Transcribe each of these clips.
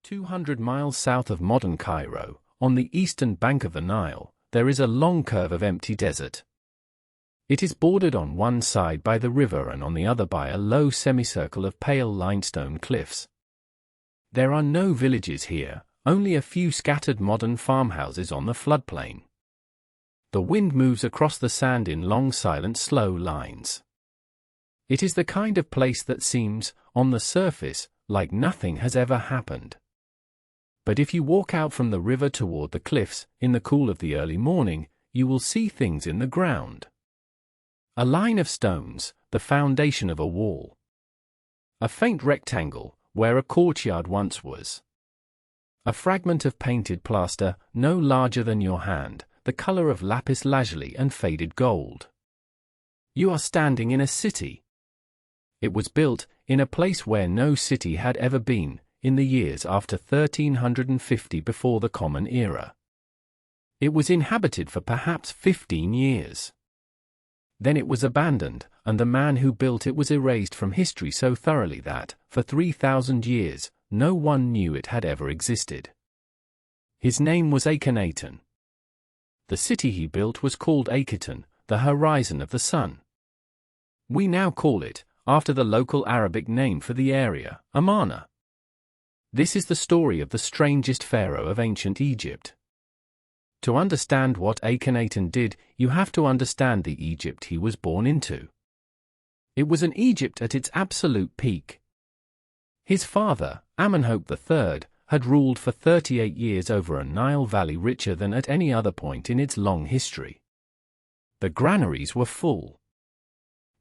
200 miles south of modern Cairo, on the eastern bank of the Nile, there is a long curve of empty desert. It is bordered on one side by the river and on the other by a low semicircle of pale limestone cliffs. There are no villages here, only a few scattered modern farmhouses on the floodplain. The wind moves across the sand in long, silent, slow lines. It is the kind of place that seems, on the surface, like nothing has ever happened. But if you walk out from the river toward the cliffs, in the cool of the early morning, you will see things in the ground. A line of stones, the foundation of a wall. A faint rectangle, where a courtyard once was. A fragment of painted plaster, no larger than your hand, the color of lapis lazuli and faded gold. You are standing in a city. It was built, in a place where no city had ever been, in the years after 1350 before the Common Era. It was inhabited for perhaps 15 years. Then it was abandoned, and the man who built it was erased from history so thoroughly that, for 3,000 years, no one knew it had ever existed. His name was Akhenaten. The city he built was called Akhenaten, the horizon of the sun. We now call it, after the local Arabic name for the area, Amarna. This is the story of the strangest pharaoh of ancient Egypt. To understand what Akhenaten did, you have to understand the Egypt he was born into. It was an Egypt at its absolute peak. His father, Amenhotep III, had ruled for 38 years over a Nile valley richer than at any other point in its long history. The granaries were full.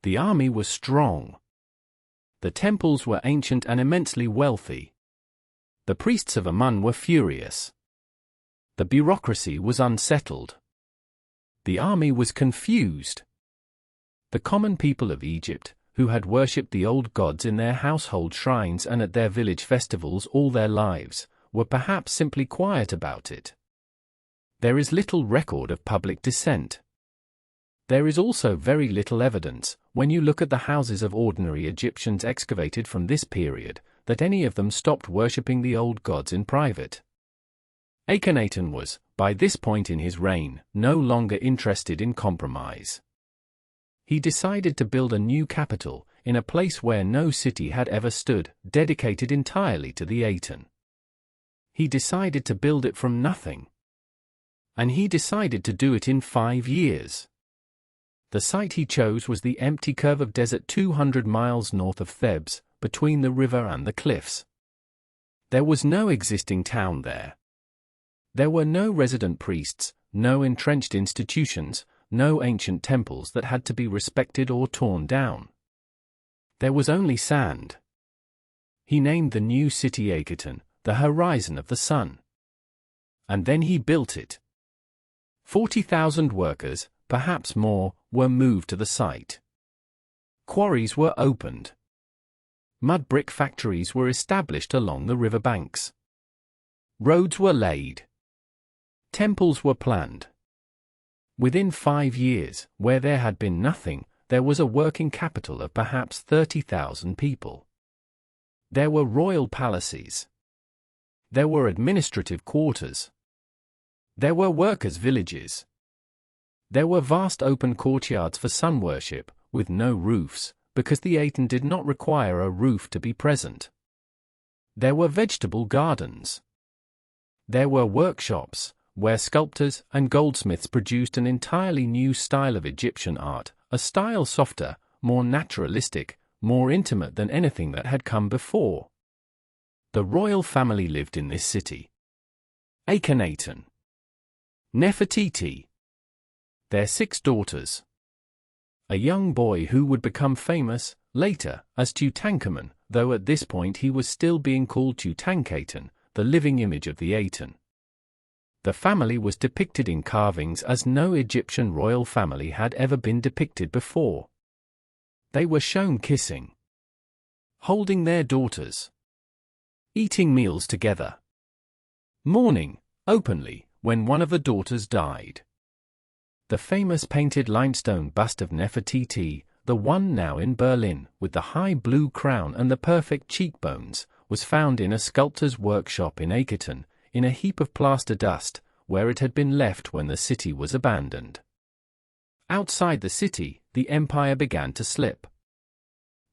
The army was strong. The temples were ancient and immensely wealthy. The priests of Amun were furious. The bureaucracy was unsettled. The army was confused. The common people of Egypt, who had worshipped the old gods in their household shrines and at their village festivals all their lives, were perhaps simply quiet about it. There is little record of public dissent. There is also very little evidence, when you look at the houses of ordinary Egyptians excavated from this period, that any of them stopped worshipping the old gods in private. Akhenaten was, by this point in his reign, no longer interested in compromise. He decided to build a new capital, in a place where no city had ever stood, dedicated entirely to the Aten. He decided to build it from nothing. And he decided to do it in 5 years. The site he chose was the empty curve of desert 200 miles north of Thebes, between the river and the cliffs. There was no existing town there. There were no resident priests, no entrenched institutions, no ancient temples that had to be respected or torn down. There was only sand. He named the new city Akhenaten, the horizon of the sun. And then he built it. 40,000 workers, perhaps more, were moved to the site. Quarries were opened. Mud brick factories were established along the river banks. Roads were laid. Temples were planned. Within 5 years, where there had been nothing, there was a working capital of perhaps 30,000 people. There were royal palaces. There were administrative quarters. There were workers' villages. There were vast open courtyards for sun worship, with no roofs, because the Aten did not require a roof to be present. There were vegetable gardens. There were workshops, where sculptors and goldsmiths produced an entirely new style of Egyptian art, a style softer, more naturalistic, more intimate than anything that had come before. The royal family lived in this city. Akhenaten. Nefertiti. Their 6 daughters. A young boy who would become famous, later, as Tutankhamun, though at this point he was still being called Tutankhaten, the living image of the Aten. The family was depicted in carvings as no Egyptian royal family had ever been depicted before. They were shown kissing, holding their daughters, eating meals together, mourning, openly, when one of the daughters died. The famous painted limestone bust of Nefertiti, the one now in Berlin, with the high blue crown and the perfect cheekbones, was found in a sculptor's workshop in Akhenaten, in a heap of plaster dust, where it had been left when the city was abandoned. Outside the city, the empire began to slip.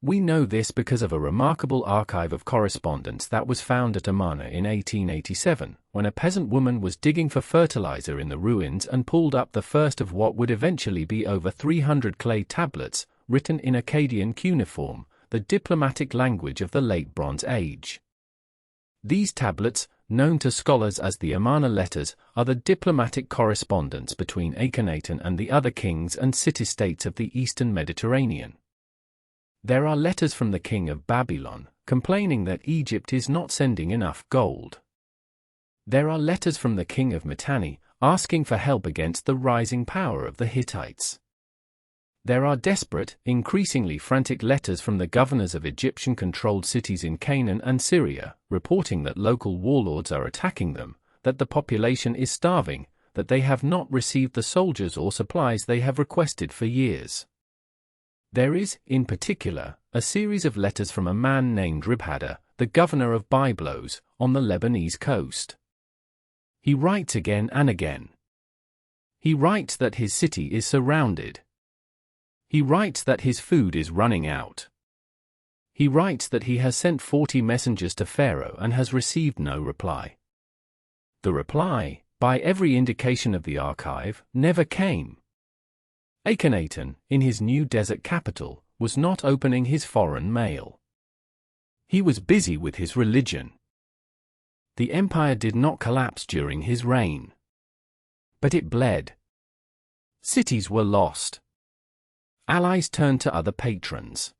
We know this because of a remarkable archive of correspondence that was found at Amarna in 1887, when a peasant woman was digging for fertilizer in the ruins and pulled up the first of what would eventually be over 300 clay tablets, written in Akkadian cuneiform, the diplomatic language of the Late Bronze Age. These tablets, known to scholars as the Amarna letters, are the diplomatic correspondence between Akhenaten and the other kings and city-states of the eastern Mediterranean. There are letters from the king of Babylon, complaining that Egypt is not sending enough gold. There are letters from the king of Mitanni, asking for help against the rising power of the Hittites. There are desperate, increasingly frantic letters from the governors of Egyptian-controlled cities in Canaan and Syria, reporting that local warlords are attacking them, that the population is starving, that they have not received the soldiers or supplies they have requested for years. There is, in particular, a series of letters from a man named Ribhada, the governor of Byblos, on the Lebanese coast. He writes again and again. He writes that his city is surrounded. He writes that his food is running out. He writes that he has sent 40 messengers to Pharaoh and has received no reply. The reply, by every indication of the archive, never came. Akhenaten, in his new desert capital, was not opening his foreign mail. He was busy with his religion. The empire did not collapse during his reign. But it bled. Cities were lost. Allies turned to other patrons.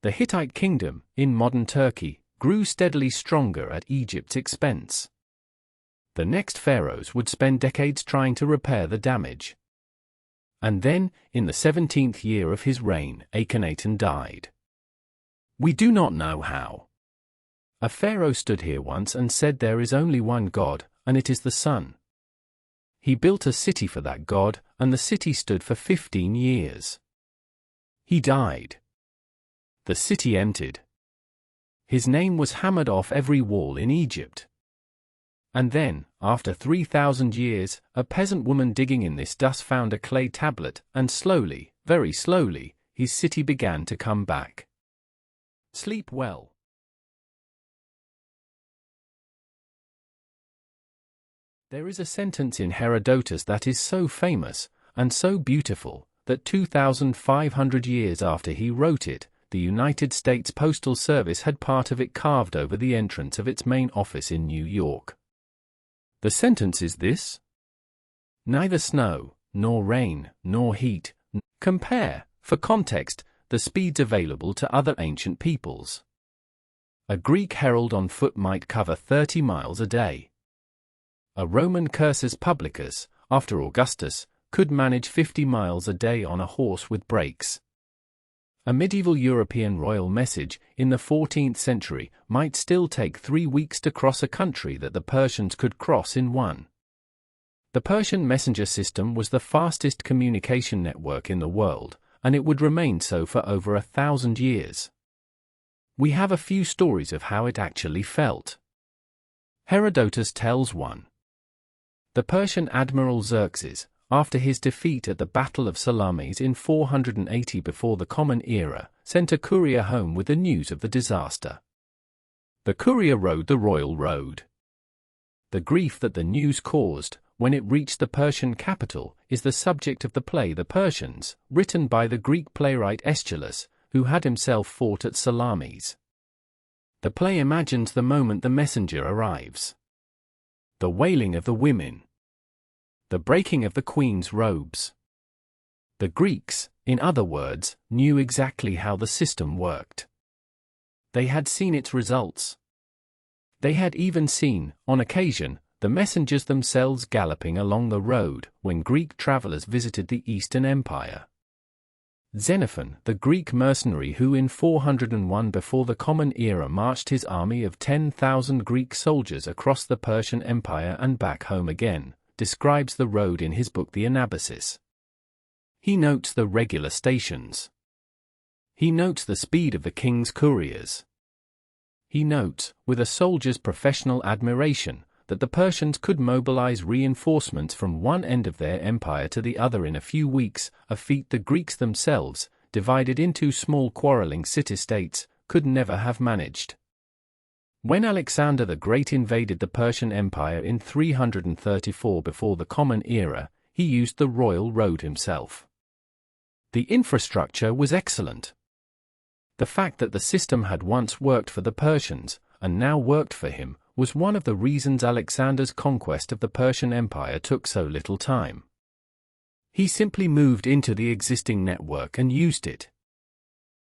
The Hittite kingdom, in modern Turkey, grew steadily stronger at Egypt's expense. The next pharaohs would spend decades trying to repair the damage. And then, in the 17th year of his reign, Akhenaten died. We do not know how. A pharaoh stood here once and said there is only one God, and it is the sun. He built a city for that God, and the city stood for 15 years. He died. The city emptied. His name was hammered off every wall in Egypt. And then, after 3,000 years, a peasant woman digging in this dust found a clay tablet, and slowly, very slowly, his city began to come back. Sleep well. There is a sentence in Herodotus that is so famous, and so beautiful, that 2,500 years after he wrote it, the United States Postal Service had part of it carved over the entrance of its main office in New York. The sentence is this: neither snow, nor rain, nor heat, compare, for context, the speeds available to other ancient peoples. A Greek herald on foot might cover 30 miles a day. A Roman cursus publicus, after Augustus, could manage 50 miles a day on a horse with brakes. A medieval European royal message, in the 14th century, might still take 3 weeks to cross a country that the Persians could cross in one. The Persian messenger system was the fastest communication network in the world, and it would remain so for over 1,000 years. We have a few stories of how it actually felt. Herodotus tells one. The Persian admiral Xerxes, after his defeat at the Battle of Salamis in 480 before the Common Era, sent a courier home with the news of the disaster. The courier rode the royal road. The grief that the news caused, when it reached the Persian capital, is the subject of the play The Persians, written by the Greek playwright Aeschylus, who had himself fought at Salamis. The play imagines the moment the messenger arrives. The wailing of the women. The breaking of the queen's robes. The Greeks, in other words, knew exactly how the system worked. They had seen its results. They had even seen, on occasion, the messengers themselves galloping along the road when Greek travelers visited the Eastern Empire. Xenophon, the Greek mercenary who in 401 before the Common Era marched his army of 10,000 Greek soldiers across the Persian Empire and back home again, describes the road in his book The Anabasis. He notes the regular stations. He notes the speed of the king's couriers. he notes, with a soldier's professional admiration, that the Persians could mobilize reinforcements from one end of their empire to the other in a few weeks, a feat the Greeks themselves, divided into small quarreling city-states, could never have managed. When Alexander the Great invaded the Persian Empire in 334 before the Common Era, he used the Royal Road himself. The infrastructure was excellent. The fact that the system had once worked for the Persians, and now worked for him, was one of the reasons Alexander's conquest of the Persian Empire took so little time. He simply moved into the existing network and used it.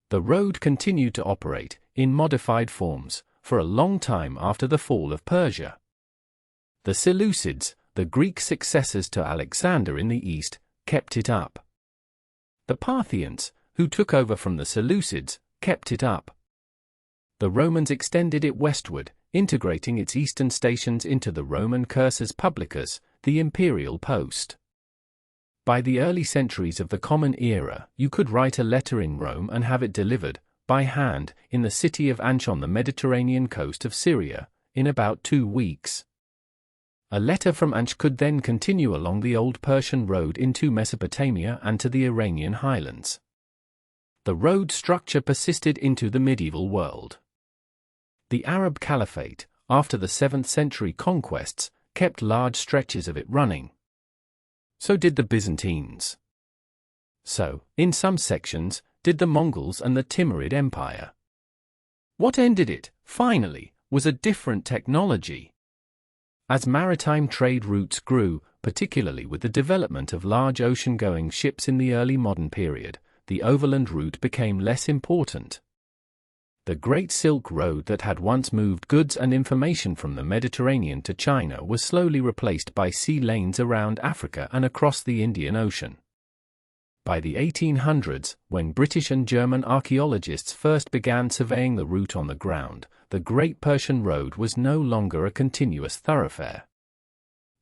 The road continued to operate, in modified forms, for a long time after the fall of Persia. The Seleucids, the Greek successors to Alexander in the east, kept it up. The Parthians, who took over from the Seleucids, kept it up. The Romans extended it westward, integrating its eastern stations into the Roman cursus publicus, the imperial post. By the early centuries of the Common Era, you could write a letter in Rome and have it delivered, by hand, in the city of Anch on the Mediterranean coast of Syria, in about 2 weeks. A letter from Anch could then continue along the old Persian road into Mesopotamia and to the Iranian highlands. The road structure persisted into the medieval world. The Arab Caliphate, after the 7th century conquests, kept large stretches of it running. So did the Byzantines. So, in some sections, did the Mongols and the Timurid Empire. What ended it, finally, was a different technology. As maritime trade routes grew, particularly with the development of large ocean-going ships in the early modern period, the overland route became less important. The Great Silk Road that had once moved goods and information from the Mediterranean to China was slowly replaced by sea lanes around Africa and across the Indian Ocean. By the 1800s, when British and German archaeologists first began surveying the route on the ground, the Great Persian Road was no longer a continuous thoroughfare.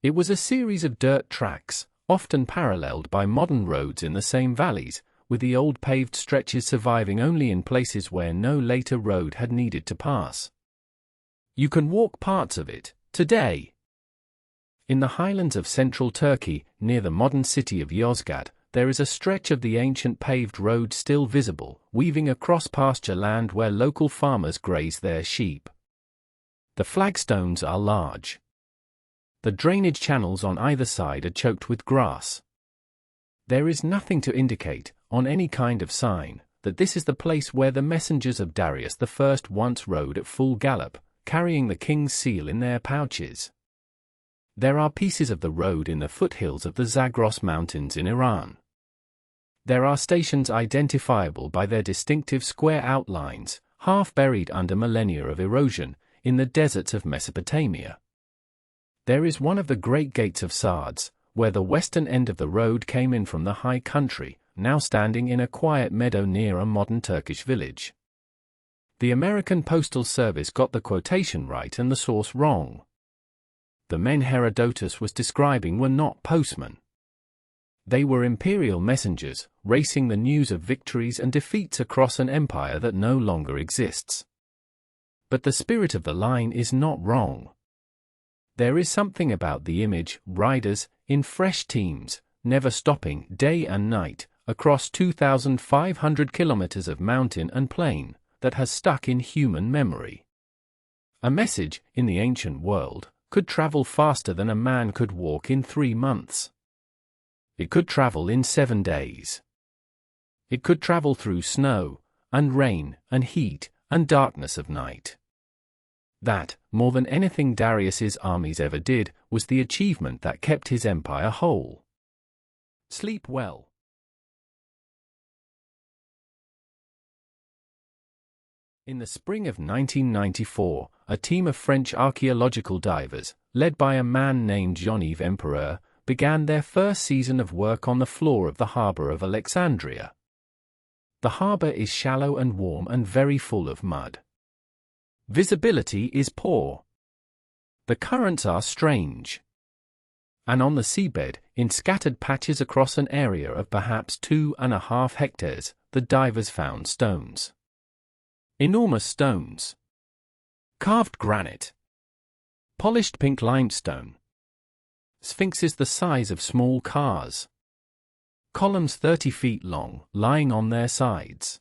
It was a series of dirt tracks, often paralleled by modern roads in the same valleys, with the old paved stretches surviving only in places where no later road had needed to pass. You can walk parts of it, today. In the highlands of central Turkey, near the modern city of Yozgat, there is a stretch of the ancient paved road still visible, weaving across pasture land where local farmers graze their sheep. The flagstones are large. The drainage channels on either side are choked with grass. There is nothing to indicate, on any kind of sign, that this is the place where the messengers of Darius I once rode at full gallop, carrying the king's seal in their pouches. There are pieces of the road in the foothills of the Zagros Mountains in Iran. There are stations identifiable by their distinctive square outlines, half buried under millennia of erosion, in the deserts of Mesopotamia. There is one of the great gates of Sardes, where the western end of the road came in from the high country, now standing in a quiet meadow near a modern Turkish village. The American Postal Service got the quotation right and the source wrong. The men Herodotus was describing were not postmen. They were imperial messengers, racing the news of victories and defeats across an empire that no longer exists. But the spirit of the line is not wrong. There is something about the image, riders, in fresh teams, never stopping, day and night, across 2,500 kilometers of mountain and plain, that has stuck in human memory. A message, in the ancient world, could travel faster than a man could walk in 3 months. It could travel in 7 days. It could travel through snow, and rain, and heat, and darkness of night. That, more than anything Darius's armies ever did, was the achievement that kept his empire whole. Sleep well. In the spring of 1994, a team of French archaeological divers, led by a man named Jean-Yves Empereur, began their first season of work on the floor of the harbor of Alexandria. The harbor is shallow and warm and very full of mud. Visibility is poor. The currents are strange. And on the seabed, in scattered patches across an area of perhaps 2.5 hectares, the divers found stones. Enormous stones. Carved granite. Polished pink limestone. Sphinxes the size of small cars. Columns 30 feet long, lying on their sides.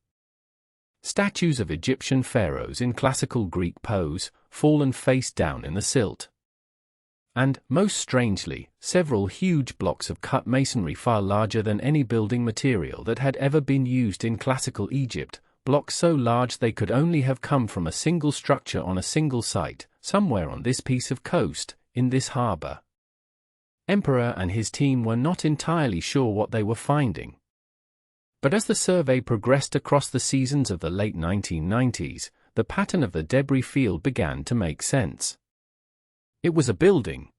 Statues of Egyptian pharaohs in classical Greek pose, fallen face down in the silt. And, most strangely, several huge blocks of cut masonry far larger than any building material that had ever been used in classical Egypt, blocks so large they could only have come from a single structure on a single site, somewhere on this piece of coast, in this harbor. Emperor and his team were not entirely sure what they were finding. But as the survey progressed across the seasons of the late 1990s, the pattern of the debris field began to make sense. It was a building.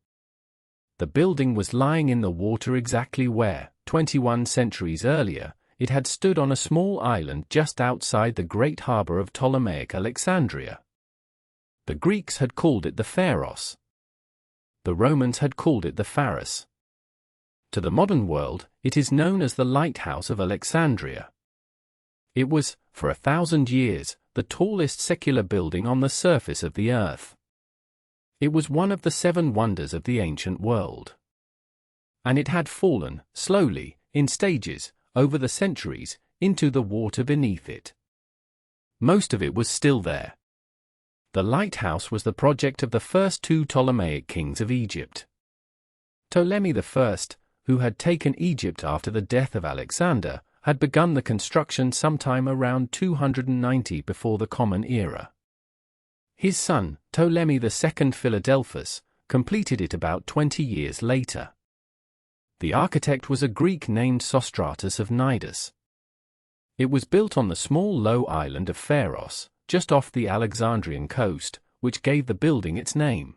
The building was lying in the water exactly where, 21 centuries earlier, it had stood on a small island just outside the great harbor of Ptolemaic Alexandria. The Greeks had called it the Pharos. The Romans had called it the Pharos. To the modern world, it is known as the Lighthouse of Alexandria. It was, for 1,000 years, the tallest secular building on the surface of the earth. It was one of the 7 wonders of the ancient world. And it had fallen, slowly, in stages, over the centuries, into the water beneath it. Most of it was still there. The lighthouse was the project of the first 2 Ptolemaic kings of Egypt. Ptolemy I, who had taken Egypt after the death of Alexander, had begun the construction sometime around 290 before the Common Era. His son, Ptolemy II Philadelphus, completed it about 20 years later. The architect was a Greek named Sostratus of Cnidus. It was built on the small low island of Pharos, just off the Alexandrian coast, which gave the building its name.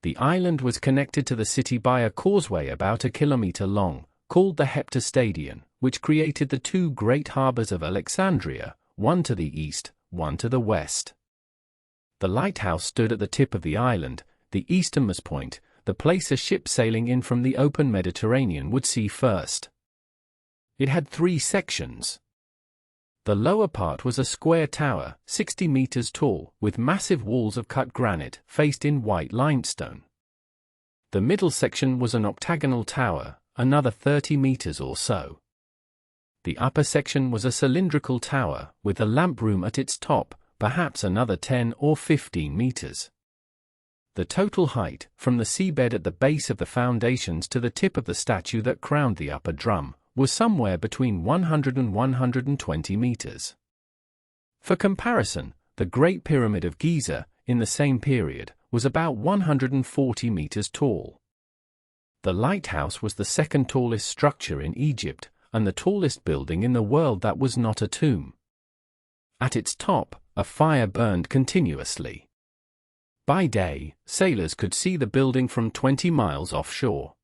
The island was connected to the city by a causeway about 1 kilometer long, called the Heptastadion, which created the 2 great harbors of Alexandria, one to the east, one to the west. The lighthouse stood at the tip of the island, the easternmost point, the place a ship sailing in from the open Mediterranean would see first. It had 3 sections. The lower part was a square tower, 60 meters tall, with massive walls of cut granite, faced in white limestone. The middle section was an octagonal tower, another 30 meters or so. The upper section was a cylindrical tower, with a lamp room at its top, perhaps another 10 or 15 meters. The total height, from the seabed at the base of the foundations to the tip of the statue that crowned the upper drum, was somewhere between 100 and 120 meters. For comparison, the Great Pyramid of Giza, in the same period, was about 140 meters tall. The lighthouse was the second tallest structure in Egypt, and the tallest building in the world that was not a tomb. At its top, a fire burned continuously. By day, sailors could see the building from 20 miles offshore.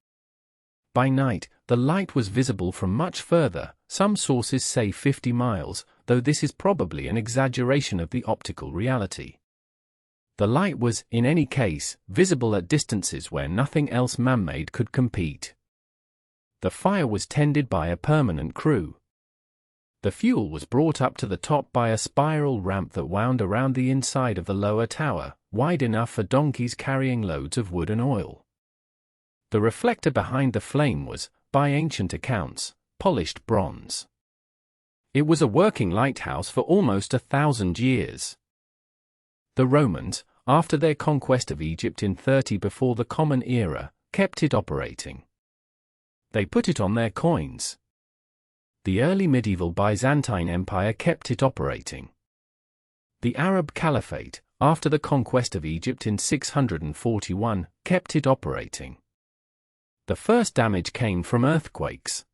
By night, the light was visible from much further, some sources say 50 miles, though this is probably an exaggeration of the optical reality. The light was, in any case, visible at distances where nothing else man-made could compete. The fire was tended by a permanent crew. The fuel was brought up to the top by a spiral ramp that wound around the inside of the lower tower, wide enough for donkeys carrying loads of wood and oil. The reflector behind the flame was, by ancient accounts, polished bronze. It was a working lighthouse for almost 1,000 years. The Romans, after their conquest of Egypt in 30 before the Common Era, kept it operating. They put it on their coins. The early medieval Byzantine Empire kept it operating. The Arab Caliphate, after the conquest of Egypt in 641, kept it operating. The first damage came from earthquakes.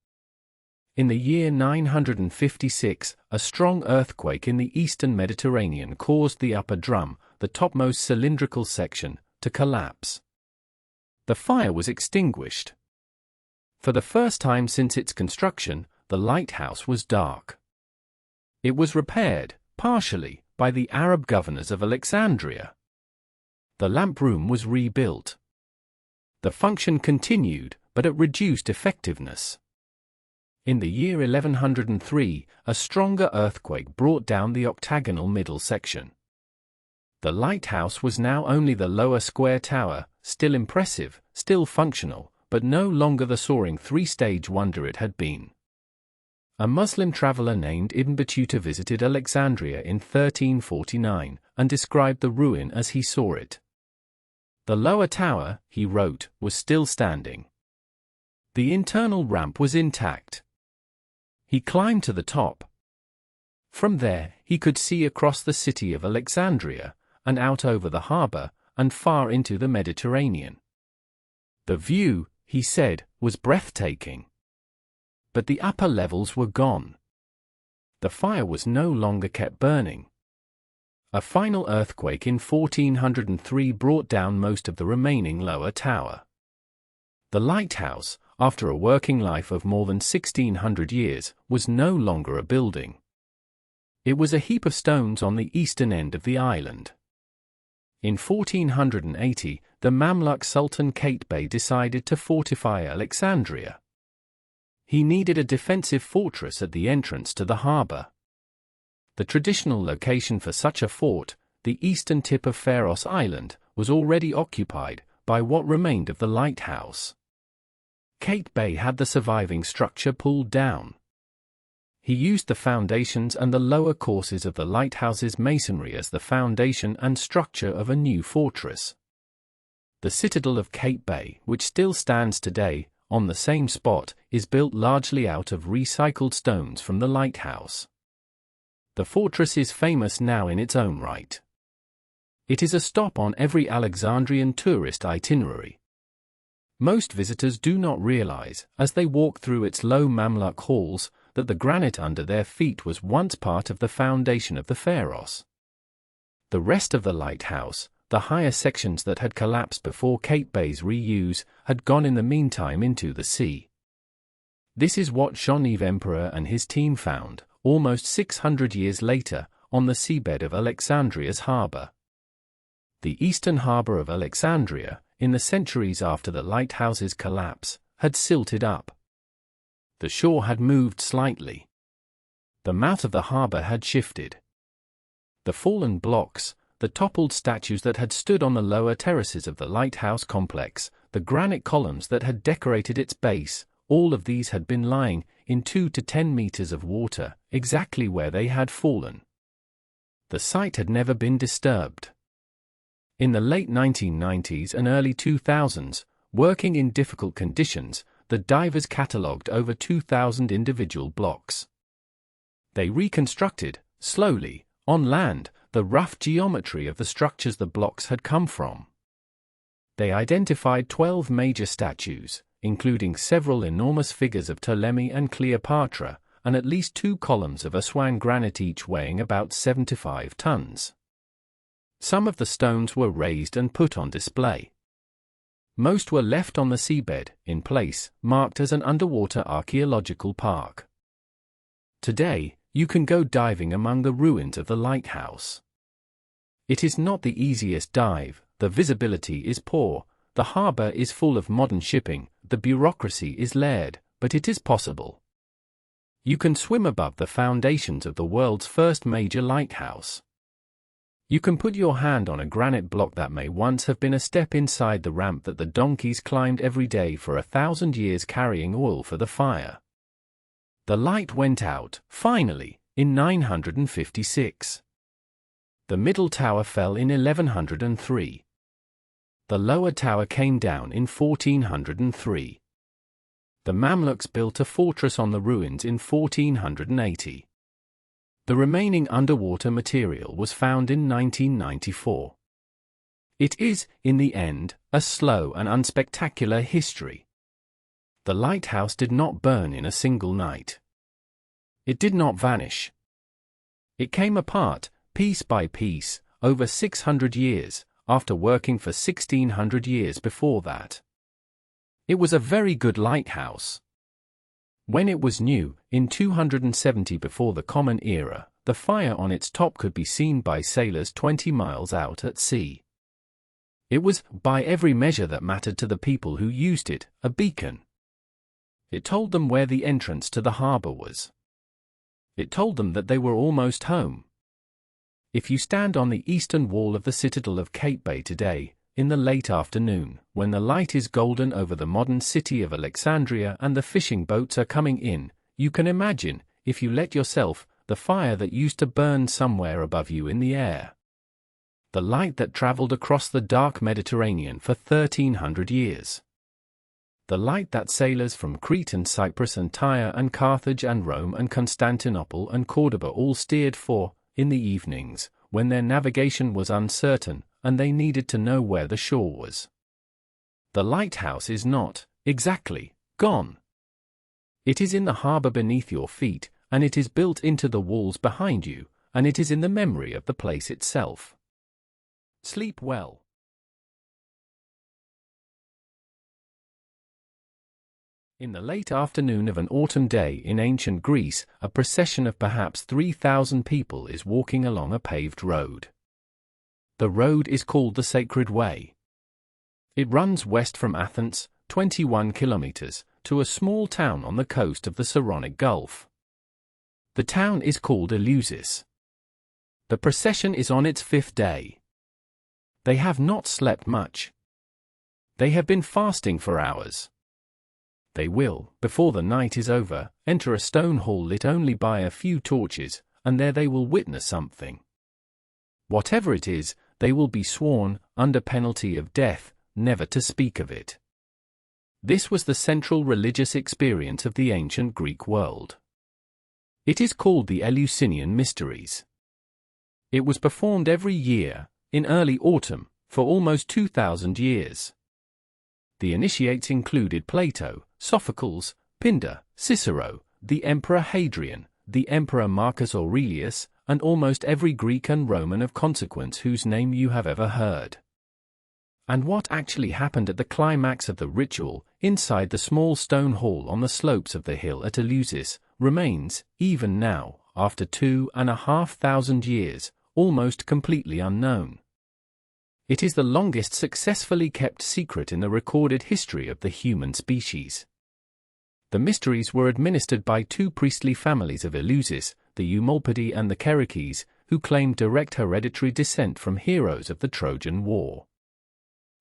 In the year 956, a strong earthquake in the eastern Mediterranean caused the upper drum, the topmost cylindrical section, to collapse. The fire was extinguished. For the first time since its construction, the lighthouse was dark. It was repaired, partially, by the Arab governors of Alexandria. The lamp room was rebuilt. The function continued, but at reduced effectiveness. In the year 1103, a stronger earthquake brought down the octagonal middle section. The lighthouse was now only the lower square tower, still impressive, still functional, but no longer the soaring three-stage wonder it had been. A Muslim traveler named Ibn Battuta visited Alexandria in 1349 and described the ruin as he saw it. The lower tower, he wrote, was still standing. The internal ramp was intact. He climbed to the top. From there, he could see across the city of Alexandria, and out over the harbor, and far into the Mediterranean. The view, he said, was breathtaking. But the upper levels were gone. The fire was no longer kept burning. A final earthquake in 1403 brought down most of the remaining lower tower. The lighthouse, after a working life of more than 1600 years, was no longer a building. It was a heap of stones on the eastern end of the island. In 1480, the Mamluk Sultan Qaitbay decided to fortify Alexandria. He needed a defensive fortress at the entrance to the harbor. The traditional location for such a fort, the eastern tip of Pharos Island, was already occupied by what remained of the lighthouse. Qaitbay had the surviving structure pulled down. He used the foundations and the lower courses of the lighthouse's masonry as the foundation and structure of a new fortress. The citadel of Qaitbay, which still stands today, on the same spot, is built largely out of recycled stones from the lighthouse. The fortress is famous now in its own right. It is a stop on every Alexandrian tourist itinerary. Most visitors do not realize, as they walk through its low Mamluk halls, that the granite under their feet was once part of the foundation of the Pharos. The rest of the lighthouse, the higher sections that had collapsed before Qaitbay's reuse, had gone in the meantime into the sea. This is what Jean-Yves Emperor and his team found, almost 600 years later, on the seabed of Alexandria's harbor. The eastern harbor of Alexandria, in the centuries after the lighthouse's collapse, had silted up. The shore had moved slightly. The mouth of the harbor had shifted. The fallen blocks, the toppled statues that had stood on the lower terraces of the lighthouse complex, the granite columns that had decorated its base, all of these had been lying in 2 to 10 meters of water, exactly where they had fallen. The site had never been disturbed. In the late 1990s and early 2000s, working in difficult conditions, the divers catalogued over 2,000 individual blocks. They reconstructed, slowly, on land, the rough geometry of the structures the blocks had come from. They identified 12 major statues, including several enormous figures of Ptolemy and Cleopatra, and at least 2 columns of Aswan granite, each weighing about 75 tons. Some of the stones were raised and put on display. Most were left on the seabed, in place, marked as an underwater archaeological park. Today, you can go diving among the ruins of the lighthouse. It is not the easiest dive, the visibility is poor, the harbor is full of modern shipping, the bureaucracy is layered, but it is possible. You can swim above the foundations of the world's first major lighthouse. You can put your hand on a granite block that may once have been a step inside the ramp that the donkeys climbed every day for 1,000 years carrying oil for the fire. The light went out, finally, in 956. The middle tower fell in 1103. The lower tower came down in 1403. The Mamluks built a fortress on the ruins in 1480. The remaining underwater material was found in 1994. It is, in the end, a slow and unspectacular history. The lighthouse did not burn in a single night. It did not vanish. It came apart, piece by piece, over 600 years, after working for 1600 years before that. It was a very good lighthouse. When it was new, in 270 before the Common Era, the fire on its top could be seen by sailors 20 miles out at sea. It was, by every measure that mattered to the people who used it, a beacon. It told them where the entrance to the harbor was. It told them that they were almost home. If you stand on the eastern wall of the citadel of Cape Bay today, in the late afternoon, when the light is golden over the modern city of Alexandria and the fishing boats are coming in, you can imagine, if you let yourself, the fire that used to burn somewhere above you in the air. The light that traveled across the dark Mediterranean for 1300 years. The light that sailors from Crete and Cyprus and Tyre and Carthage and Rome and Constantinople and Cordoba all steered for, in the evenings, when their navigation was uncertain, and they needed to know where the shore was. The lighthouse is not, exactly, gone. It is in the harbour beneath your feet, and it is built into the walls behind you, and it is in the memory of the place itself. Sleep well. In the late afternoon of an autumn day in ancient Greece, a procession of perhaps 3,000 people is walking along a paved road. The road is called the Sacred Way. It runs west from Athens, 21 kilometers, to a small town on the coast of the Saronic Gulf. The town is called Eleusis. The procession is on its 5th day. They have not slept much. They have been fasting for hours. They will, before the night is over, enter a stone hall lit only by a few torches, and there they will witness something. Whatever it is, they will be sworn, under penalty of death, never to speak of it. This was the central religious experience of the ancient Greek world. It is called the Eleusinian Mysteries. It was performed every year, in early autumn, for almost 2,000 years. The initiates included Plato, Sophocles, Pindar, Cicero, the Emperor Hadrian, the Emperor Marcus Aurelius, and almost every Greek and Roman of consequence whose name you have ever heard. And what actually happened at the climax of the ritual, inside the small stone hall on the slopes of the hill at Eleusis, remains, even now, after 2,500 years, almost completely unknown. It is the longest successfully kept secret in the recorded history of the human species. The mysteries were administered by two priestly families of Eleusis, the Eumolpidae and the Kerykes, who claimed direct hereditary descent from heroes of the Trojan War.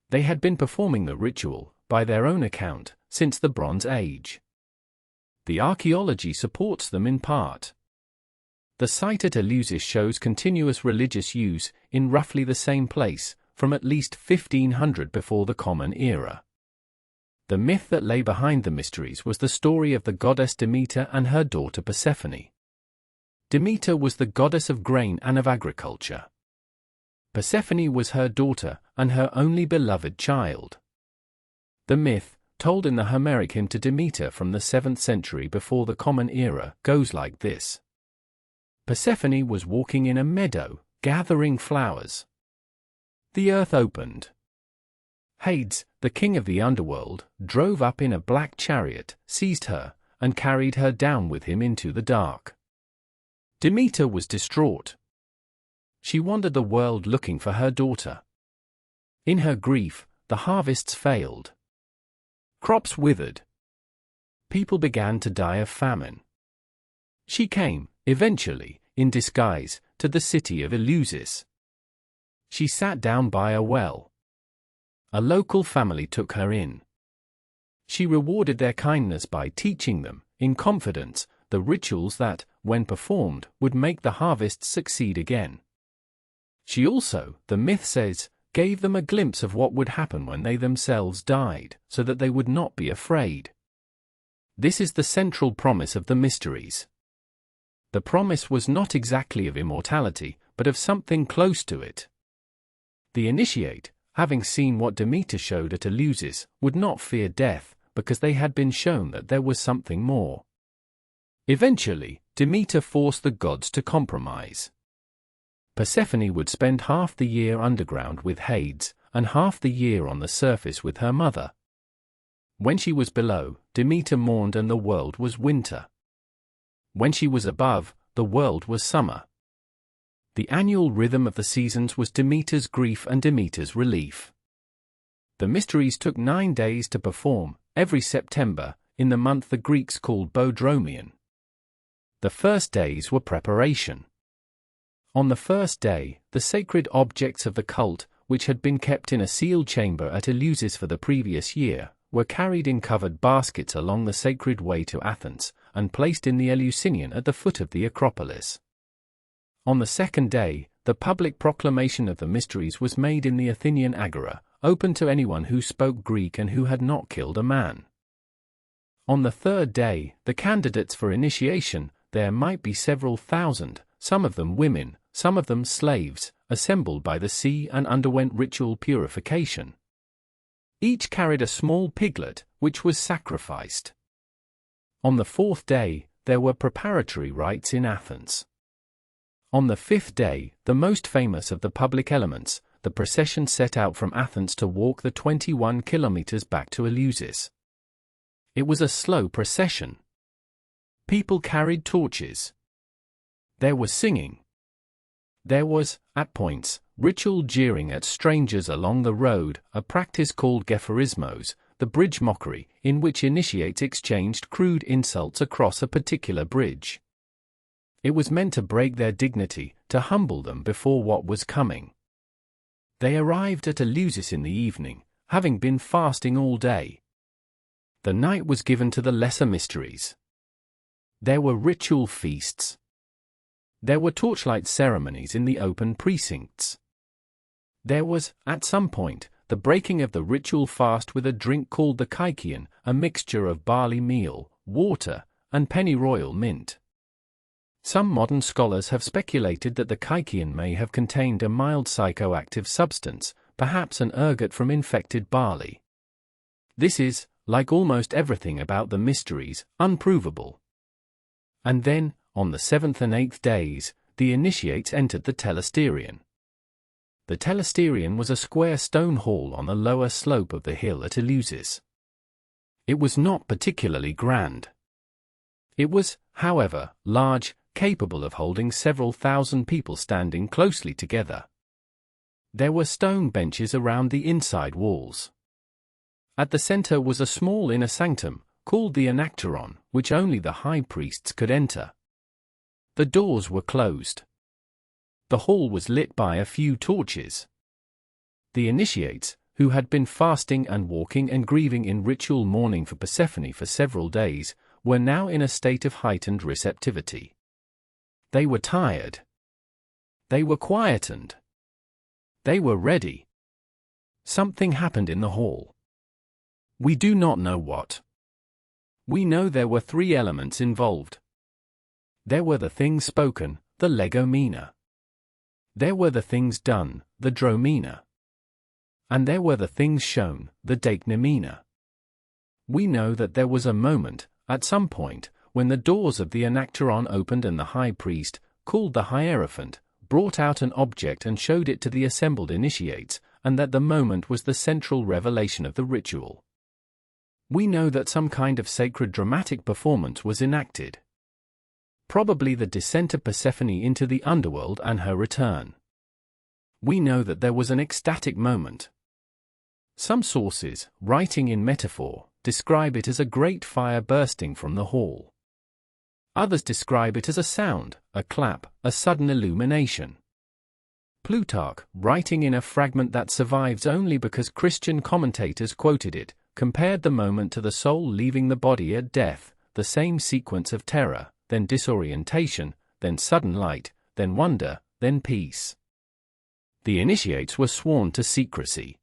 They had been performing the ritual, by their own account, since the Bronze Age. The archaeology supports them in part. The site at Eleusis shows continuous religious use, in roughly the same place, from at least 1500 before the Common Era. The myth that lay behind the mysteries was the story of the goddess Demeter and her daughter Persephone. Demeter was the goddess of grain and of agriculture. Persephone was her daughter, and her only beloved child. The myth, told in the Homeric hymn to Demeter from the 7th century before the Common Era, goes like this. Persephone was walking in a meadow, gathering flowers. The earth opened. Hades, the king of the underworld, drove up in a black chariot, seized her, and carried her down with him into the dark. Demeter was distraught. She wandered the world looking for her daughter. In her grief, the harvests failed. Crops withered. People began to die of famine. She came, eventually, in disguise, to the city of Eleusis. She sat down by a well. A local family took her in. She rewarded their kindness by teaching them, in confidence, the rituals that, when performed, would make the harvests succeed again. She also, the myth says, gave them a glimpse of what would happen when they themselves died, so that they would not be afraid. This is the central promise of the mysteries. The promise was not exactly of immortality, but of something close to it. The initiate, having seen what Demeter showed at Eleusis, would not fear death, because they had been shown that there was something more. Eventually, Demeter forced the gods to compromise. Persephone would spend half the year underground with Hades, and half the year on the surface with her mother. When she was below, Demeter mourned and the world was winter. When she was above, the world was summer. The annual rhythm of the seasons was Demeter's grief and Demeter's relief. The mysteries took 9 days to perform, every September, in the month the Greeks called Bodromion. The first days were preparation. On the first day, the sacred objects of the cult, which had been kept in a sealed chamber at Eleusis for the previous year, were carried in covered baskets along the sacred way to Athens, and placed in the Eleusinian at the foot of the Acropolis. On the second day, the public proclamation of the mysteries was made in the Athenian Agora, open to anyone who spoke Greek and who had not killed a man. On the third day, the candidates for initiation, there might be several thousand, some of them women, some of them slaves, assembled by the sea and underwent ritual purification. Each carried a small piglet, which was sacrificed. On the fourth day, there were preparatory rites in Athens. On the fifth day, the most famous of the public elements, the procession set out from Athens to walk the 21 kilometers back to Eleusis. It was a slow procession. People carried torches. There was singing. There was, at points, ritual jeering at strangers along the road, a practice called gephorismos, the bridge mockery, in which initiates exchanged crude insults across a particular bridge. It was meant to break their dignity, to humble them before what was coming. They arrived at Eleusis in the evening, having been fasting all day. The night was given to the lesser mysteries. There were ritual feasts. There were torchlight ceremonies in the open precincts. There was, at some point, the breaking of the ritual fast with a drink called the kykeon, a mixture of barley meal, water, and pennyroyal mint. Some modern scholars have speculated that the kykeon may have contained a mild psychoactive substance, perhaps an ergot from infected barley. This is, like almost everything about the mysteries, unprovable. And then, on the seventh and eighth days, the initiates entered the telesterion. The telesterion was a square stone hall on the lower slope of the hill at Eleusis. It was not particularly grand. It was, however, large, capable of holding several thousand people standing closely together. There were stone benches around the inside walls. At the center was a small inner sanctum, called the Anacteron, which only the high priests could enter. The doors were closed. The hall was lit by a few torches. The initiates, who had been fasting and walking and grieving in ritual mourning for Persephone for several days, were now in a state of heightened receptivity. They were tired. They were quietened. They were ready. Something happened in the hall. We do not know what. We know there were three elements involved. There were the things spoken, the legomena. There were the things done, the dromena. And there were the things shown, the deiknomena. We know that there was a moment, at some point, when the doors of the Anacteron opened and the high priest, called the Hierophant, brought out an object and showed it to the assembled initiates, and that the moment was the central revelation of the ritual. We know that some kind of sacred dramatic performance was enacted. Probably the descent of Persephone into the underworld and her return. We know that there was an ecstatic moment. Some sources, writing in metaphor, describe it as a great fire bursting from the hall. Others describe it as a sound, a clap, a sudden illumination. Plutarch, writing in a fragment that survives only because Christian commentators quoted it, compared the moment to the soul leaving the body at death, the same sequence of terror, then disorientation, then sudden light, then wonder, then peace. The initiates were sworn to secrecy.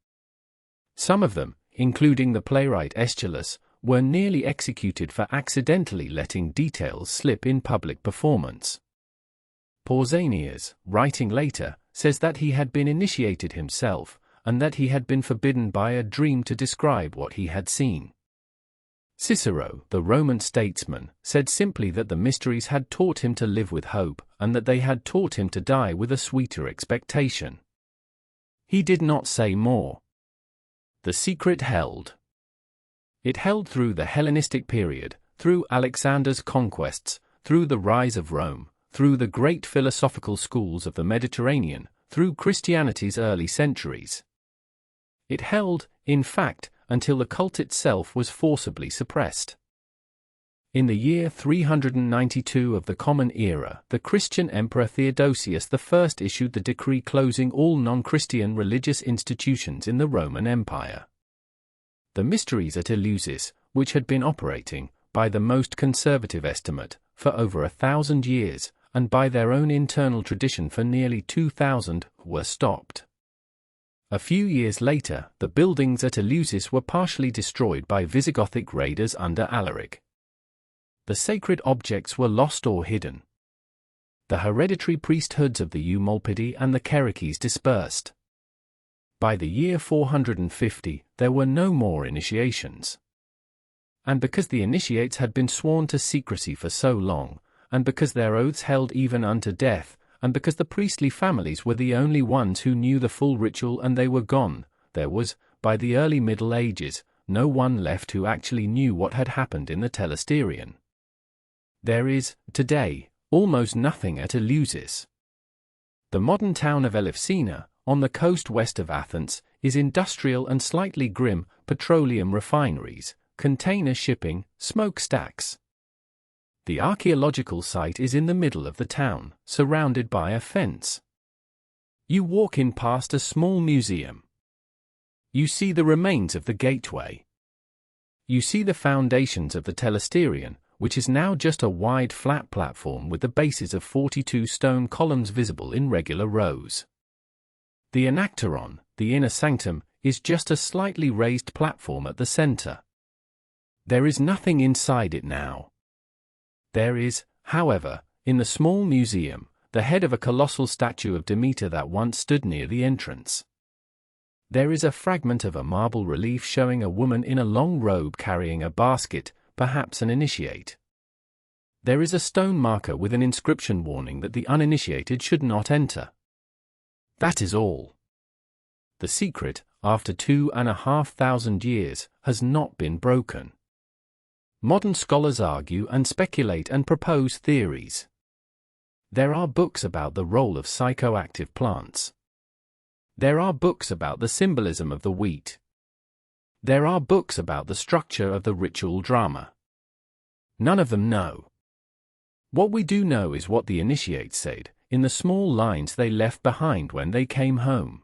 Some of them, including the playwright Aeschylus, were nearly executed for accidentally letting details slip in public performance. Pausanias, writing later, says that he had been initiated himself, and that he had been forbidden by a dream to describe what he had seen. Cicero, the Roman statesman, said simply that the mysteries had taught him to live with hope, and that they had taught him to die with a sweeter expectation. He did not say more. The secret held. It held through the Hellenistic period, through Alexander's conquests, through the rise of Rome, through the great philosophical schools of the Mediterranean, through Christianity's early centuries. It held, in fact, until the cult itself was forcibly suppressed. In the year 392 of the Common Era, the Christian Emperor Theodosius I issued the decree closing all non-Christian religious institutions in the Roman Empire. The mysteries at Eleusis, which had been operating, by the most conservative estimate, for over 1,000 years, and by their own internal tradition for nearly 2,000, were stopped. A few years later, the buildings at Eleusis were partially destroyed by Visigothic raiders under Alaric. The sacred objects were lost or hidden. The hereditary priesthoods of the Eumolpidi and the Kerykes dispersed. By the year 450, there were no more initiations. And because the initiates had been sworn to secrecy for so long, and because their oaths held even unto death, and because the priestly families were the only ones who knew the full ritual and they were gone, there was, by the early Middle Ages, no one left who actually knew what had happened in the Telesterion. There is, today, almost nothing at Eleusis. The modern town of Eleusina, on the coast west of Athens, is industrial and slightly grim, petroleum refineries, container shipping, smokestacks. The archaeological site is in the middle of the town, surrounded by a fence. You walk in past a small museum. You see the remains of the gateway. You see the foundations of the Telesterion, which is now just a wide flat platform with the bases of 42 stone columns visible in regular rows. The Anacteron, the inner sanctum, is just a slightly raised platform at the center. There is nothing inside it now. There is, however, in the small museum, the head of a colossal statue of Demeter that once stood near the entrance. There is a fragment of a marble relief showing a woman in a long robe carrying a basket, perhaps an initiate. There is a stone marker with an inscription warning that the uninitiated should not enter. That is all. The secret, after 2,500 years, has not been broken. Modern scholars argue and speculate and propose theories. There are books about the role of psychoactive plants. There are books about the symbolism of the wheat. There are books about the structure of the ritual drama. None of them know. What we do know is what the initiates said, in the small lines they left behind when they came home.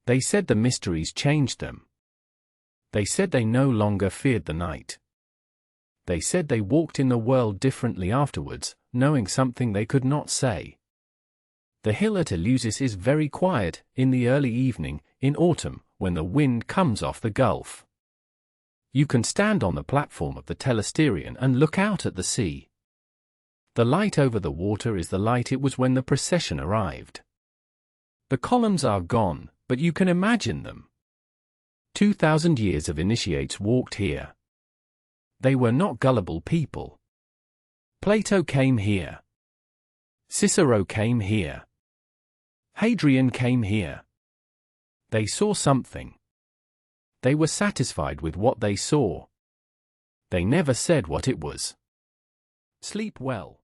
They said the mysteries changed them. They said they no longer feared the night. They said they walked in the world differently afterwards, knowing something they could not say. The hill at Eleusis is very quiet, in the early evening, in autumn, when the wind comes off the gulf. You can stand on the platform of the Telesterion and look out at the sea. The light over the water is the light it was when the procession arrived. The columns are gone, but you can imagine them. 2,000 years of initiates walked here. They were not gullible people. Plato came here. Cicero came here. Hadrian came here. They saw something. They were satisfied with what they saw. They never said what it was. Sleep well.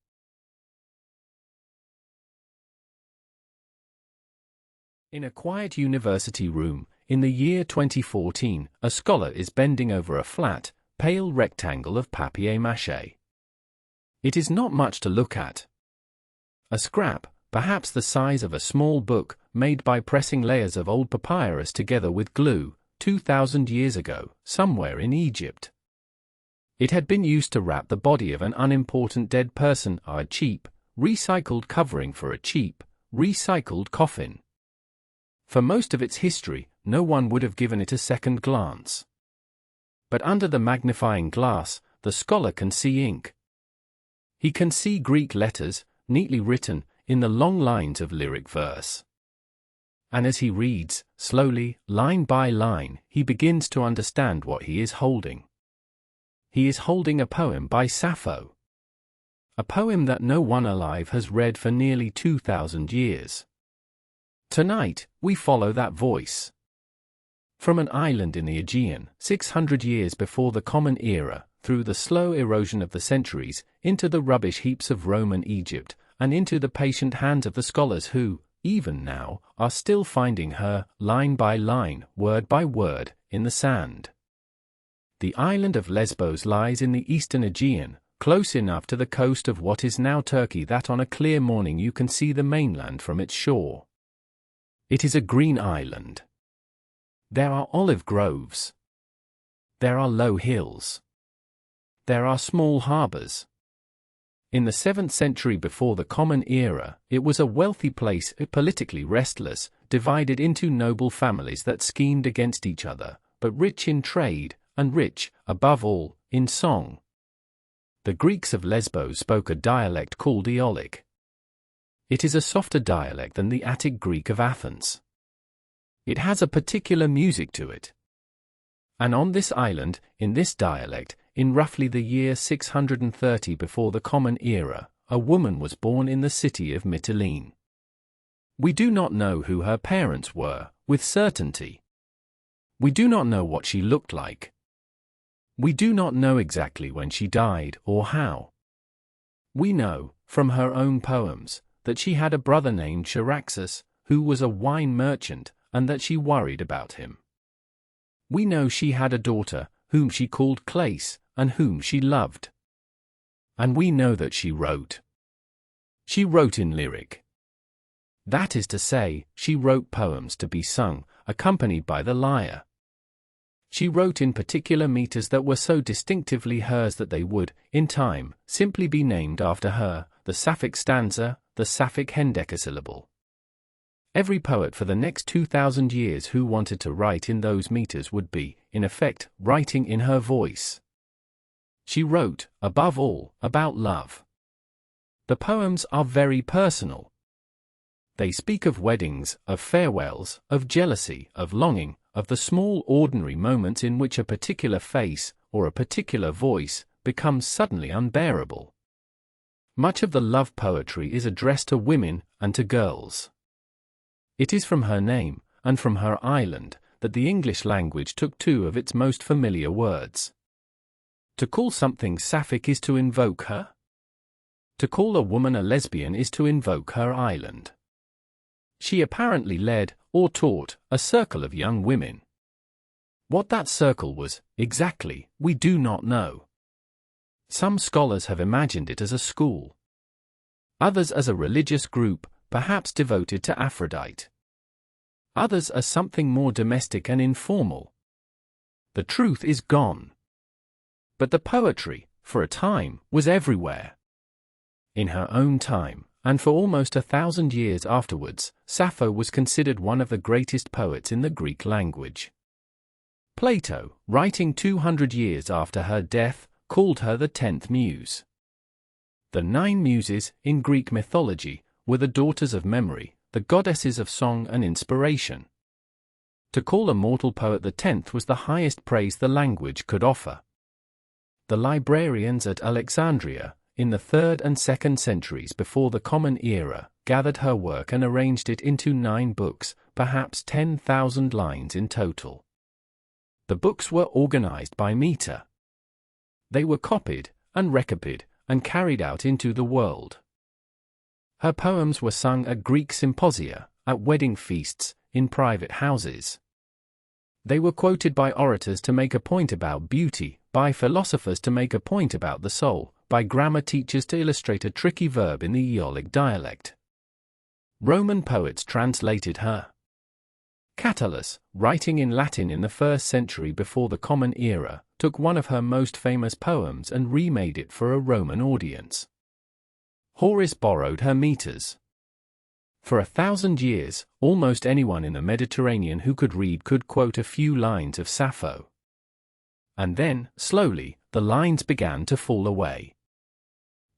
In a quiet university room, in the year 2014, a scholar is bending over a flat, pale rectangle of papier-mâché. It is not much to look at. A scrap, perhaps the size of a small book, made by pressing layers of old papyrus together with glue, 2,000 years ago, somewhere in Egypt. It had been used to wrap the body of an unimportant dead person, a cheap, recycled covering for a cheap, recycled coffin. For most of its history, no one would have given it a second glance. But under the magnifying glass, the scholar can see ink. He can see Greek letters, neatly written, in the long lines of lyric verse. And as he reads, slowly, line by line, he begins to understand what he is holding. He is holding a poem by Sappho. A poem that no one alive has read for nearly 2,000 years. Tonight, we follow that voice. From an island in the Aegean, 600 years before the Common Era, through the slow erosion of the centuries, into the rubbish heaps of Roman Egypt, and into the patient hands of the scholars who, even now, are still finding her, line by line, word by word, in the sand. The island of Lesbos lies in the eastern Aegean, close enough to the coast of what is now Turkey that on a clear morning you can see the mainland from its shore. It is a green island. There are olive groves. There are low hills. There are small harbors. In the 7th century before the Common Era, it was a wealthy place, politically restless, divided into noble families that schemed against each other, but rich in trade, and rich, above all, in song. The Greeks of Lesbos spoke a dialect called Aeolic. It is a softer dialect than the Attic Greek of Athens. It has a particular music to it. And on this island, in this dialect, in roughly the year 630 before the Common Era, a woman was born in the city of Mytilene. We do not know who her parents were, with certainty. We do not know what she looked like. We do not know exactly when she died or how. We know, from her own poems, that she had a brother named Charaxus, who was a wine merchant, and that she worried about him. We know she had a daughter, whom she called Clace, and whom she loved. And we know that she wrote. She wrote in lyric. That is to say, she wrote poems to be sung, accompanied by the lyre. She wrote in particular meters that were so distinctively hers that they would, in time, simply be named after her, the Sapphic stanza, the Sapphic hendecasyllable. Every poet for the next 2,000 years who wanted to write in those meters would be, in effect, writing in her voice. She wrote, above all, about love. The poems are very personal. They speak of weddings, of farewells, of jealousy, of longing, of the small ordinary moments in which a particular face, or a particular voice, becomes suddenly unbearable. Much of the love poetry is addressed to women and to girls. It is from her name, and from her island, that the English language took two of its most familiar words. To call something sapphic is to invoke her. To call a woman a lesbian is to invoke her island. She apparently led, or taught, a circle of young women. What that circle was, exactly, we do not know. Some scholars have imagined it as a school. Others as a religious group, perhaps devoted to Aphrodite. Others as something more domestic and informal. The truth is gone. But the poetry, for a time, was everywhere. In her own time, and for almost 1,000 years afterwards, Sappho was considered one of the greatest poets in the Greek language. Plato, writing 200 years after her death, called her the 10th muse. The 9 muses, in Greek mythology, were the daughters of memory, the goddesses of song and inspiration. To call a mortal poet the 10th was the highest praise the language could offer. The librarians at Alexandria, in the 3rd and 2nd centuries before the Common Era, gathered her work and arranged it into 9 books, perhaps 10,000 lines in total. The books were organized by meter. They were copied, and recopied, and carried out into the world. Her poems were sung at Greek symposia, at wedding feasts, in private houses. They were quoted by orators to make a point about beauty, by philosophers to make a point about the soul, by grammar teachers to illustrate a tricky verb in the Aeolic dialect. Roman poets translated her. Catullus, writing in Latin in the 1st century before the Common Era, took one of her most famous poems and remade it for a Roman audience. Horace borrowed her meters. For 1,000 years, almost anyone in the Mediterranean who could read could quote a few lines of Sappho. And then, slowly, the lines began to fall away.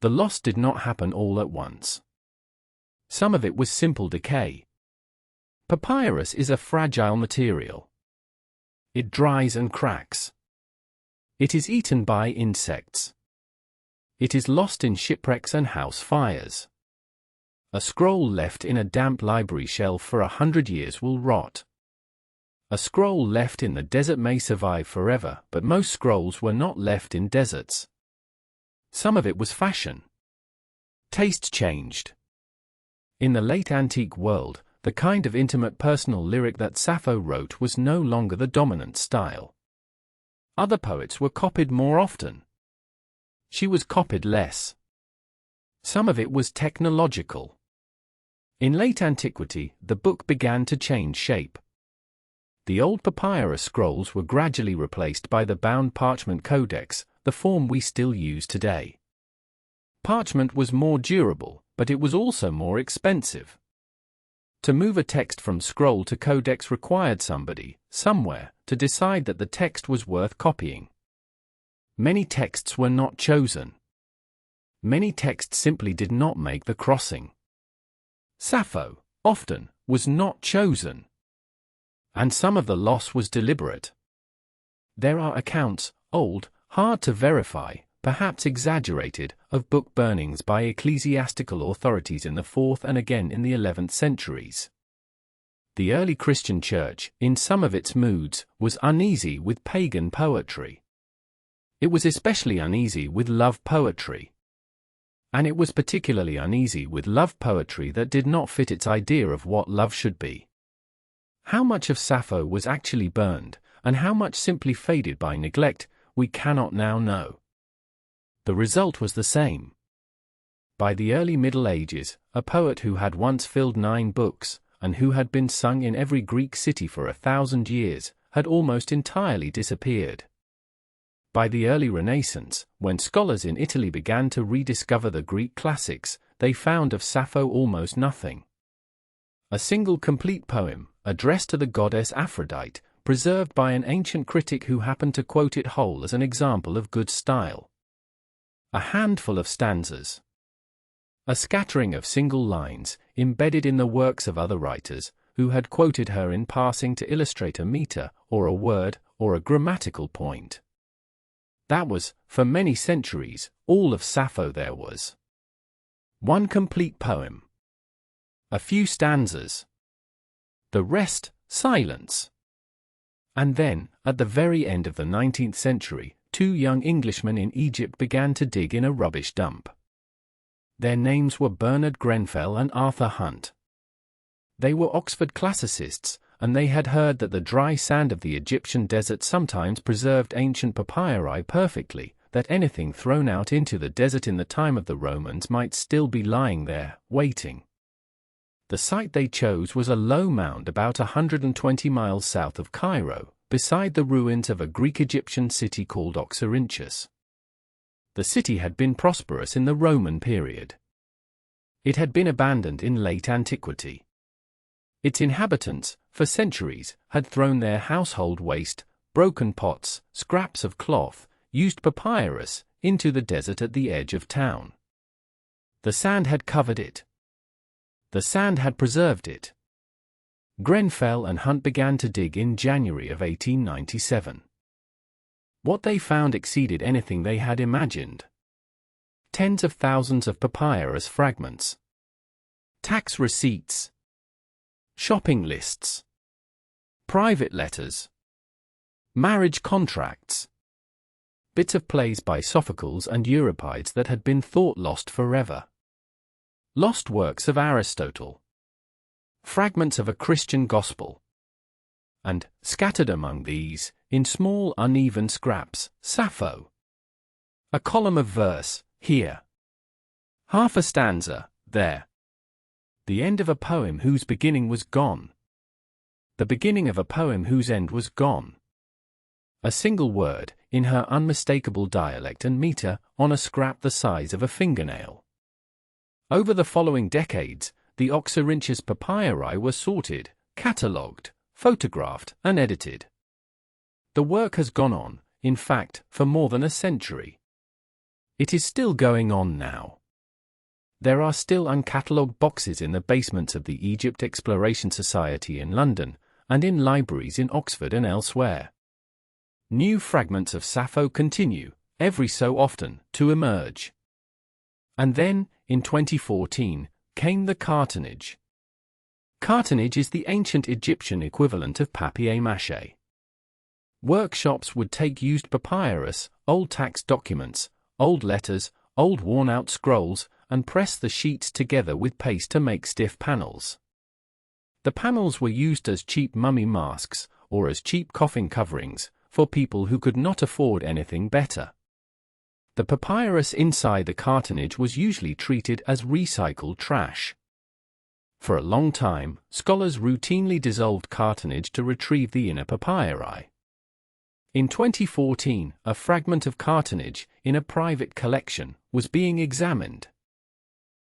The loss did not happen all at once. Some of it was simple decay. Papyrus is a fragile material. It dries and cracks. It is eaten by insects. It is lost in shipwrecks and house fires. A scroll left in a damp library shelf for 100 years will rot. A scroll left in the desert may survive forever, but most scrolls were not left in deserts. Some of it was fashion. Taste changed. In the late antique world, the kind of intimate personal lyric that Sappho wrote was no longer the dominant style. Other poets were copied more often. She was copied less. Some of it was technological. In late antiquity, the book began to change shape. The old papyrus scrolls were gradually replaced by the bound parchment codex, the form we still use today. Parchment was more durable, but it was also more expensive. To move a text from scroll to codex required somebody, somewhere, to decide that the text was worth copying. Many texts were not chosen. Many texts simply did not make the crossing. Sappho, often, was not chosen. And some of the loss was deliberate. There are accounts, old, hard to verify, perhaps exaggerated, of book burnings by ecclesiastical authorities in the 4th and again in the 11th centuries. The early Christian church, in some of its moods, was uneasy with pagan poetry. It was especially uneasy with love poetry. And it was particularly uneasy with love poetry that did not fit its idea of what love should be. How much of Sappho was actually burned, and how much simply faded by neglect, we cannot now know. The result was the same. By the early Middle Ages, a poet who had once filled 9 books, and who had been sung in every Greek city for 1,000 years, had almost entirely disappeared. By the early Renaissance, when scholars in Italy began to rediscover the Greek classics, they found of Sappho almost nothing. A single complete poem, addressed to the goddess Aphrodite, preserved by an ancient critic who happened to quote it whole as an example of good style. A handful of stanzas. A scattering of single lines, embedded in the works of other writers, who had quoted her in passing to illustrate a meter, or a word, or a grammatical point. That was, for many centuries, all of Sappho there was. One complete poem. A few stanzas. The rest, silence. And then, at the very end of the 19th century, 2 young Englishmen in Egypt began to dig in a rubbish dump. Their names were Bernard Grenfell and Arthur Hunt. They were Oxford classicists, and they had heard that the dry sand of the Egyptian desert sometimes preserved ancient papyri perfectly, that anything thrown out into the desert in the time of the Romans might still be lying there, waiting. The site they chose was a low mound about 120 miles south of Cairo, beside the ruins of a Greek-Egyptian city called Oxyrhynchus. The city had been prosperous in the Roman period. It had been abandoned in late antiquity. Its inhabitants, for centuries, had thrown their household waste, broken pots, scraps of cloth, used papyrus, into the desert at the edge of town. The sand had covered it. The sand had preserved it. Grenfell and Hunt began to dig in January of 1897. What they found exceeded anything they had imagined. Tens of thousands of papyrus fragments. Tax receipts. Shopping lists. Private letters. Marriage contracts. Bits of plays by Sophocles and Euripides that had been thought lost forever. Lost works of Aristotle. Fragments of a Christian gospel. And, scattered among these, in small uneven scraps, Sappho. A column of verse, here. Half a stanza, there. The end of a poem whose beginning was gone. The beginning of a poem whose end was gone. A single word, in her unmistakable dialect and meter, on a scrap the size of a fingernail. Over the following decades, the Oxyrhynchus papyri were sorted, catalogued, photographed, and edited. The work has gone on, in fact, for more than a century. It is still going on now. There are still uncatalogued boxes in the basements of the Egypt Exploration Society in London, and in libraries in Oxford and elsewhere. New fragments of Sappho continue, every so often, to emerge. And then, in 2014, came the cartonnage. Cartonnage is the ancient Egyptian equivalent of papier-mâché. Workshops would take used papyrus, old tax documents, old letters, old worn-out scrolls, and press the sheets together with paste to make stiff panels. The panels were used as cheap mummy masks, or as cheap coffin coverings, for people who could not afford anything better. The papyrus inside the cartonnage was usually treated as recycled trash. For a long time, scholars routinely dissolved cartonnage to retrieve the inner papyri. In 2014, a fragment of cartonnage, in a private collection, was being examined.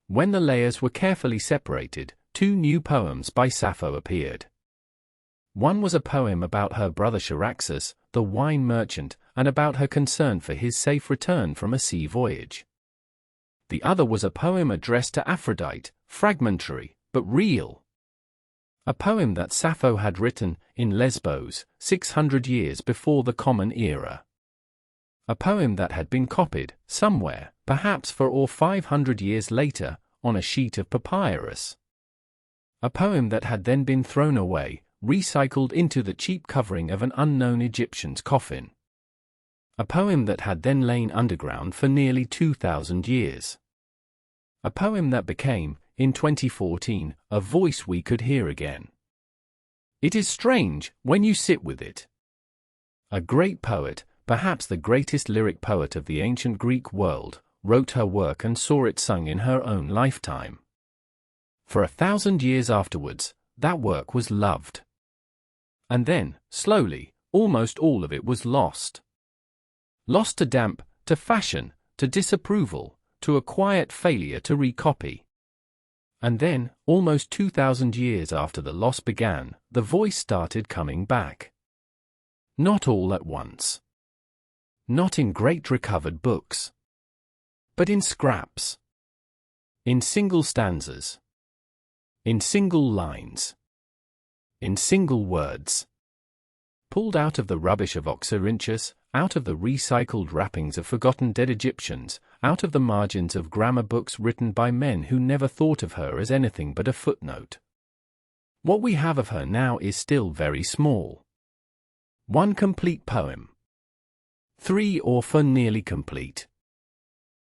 When the layers were carefully separated, 2 new poems by Sappho appeared. One was a poem about her brother Charaxus, the wine merchant, and about her concern for his safe return from a sea voyage. The other was a poem addressed to Aphrodite, fragmentary, but real. A poem that Sappho had written in Lesbos, 600 years before the Common Era. A poem that had been copied, somewhere, perhaps 400 or 500 years later, on a sheet of papyrus. A poem that had then been thrown away, recycled into the cheap covering of an unknown Egyptian's coffin. A poem that had then lain underground for nearly 2,000 years. A poem that became, in 2014, a voice we could hear again. It is strange when you sit with it. A great poet, perhaps the greatest lyric poet of the ancient Greek world, wrote her work and saw it sung in her own lifetime. For 1,000 years afterwards, that work was loved. And then, slowly, almost all of it was lost. Lost to damp, to fashion, to disapproval, to a quiet failure to recopy. And then, almost 2,000 years after the loss began, the voice started coming back. Not all at once. Not in great recovered books. But in scraps. In single stanzas. In single lines. In single words. Pulled out of the rubbish of Oxyrhynchus, out of the recycled wrappings of forgotten dead Egyptians, out of the margins of grammar books written by men who never thought of her as anything but a footnote. What we have of her now is still very small. 1 complete poem. 3 or 4 nearly complete.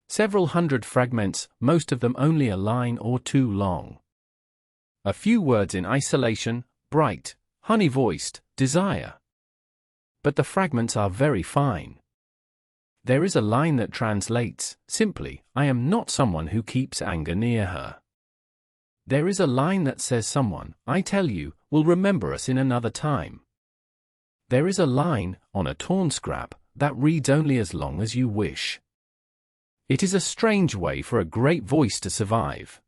Several hundred fragments, most of them only a line or 2 long. A few words in isolation, bright, honey-voiced, desire. But the fragments are very fine. There is a line that translates, simply, I am not someone who keeps anger near her. There is a line that says someone, I tell you, will remember us in another time. There is a line, on a torn scrap, that reads only as long as you wish. It is a strange way for a great voice to survive.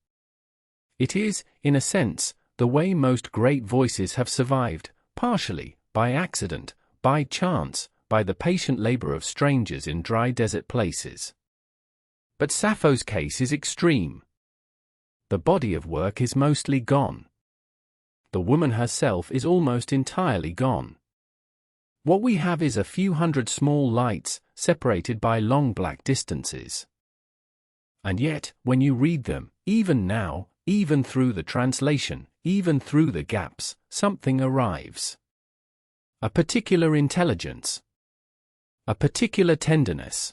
It is, in a sense, the way most great voices have survived, partially, by accident, by chance, by the patient labor of strangers in dry desert places. But Sappho's case is extreme. The body of work is mostly gone. The woman herself is almost entirely gone. What we have is a few hundred small lights, separated by long black distances. And yet, when you read them, even now, even through the translation, even through the gaps, something arrives. A particular intelligence. A particular tenderness.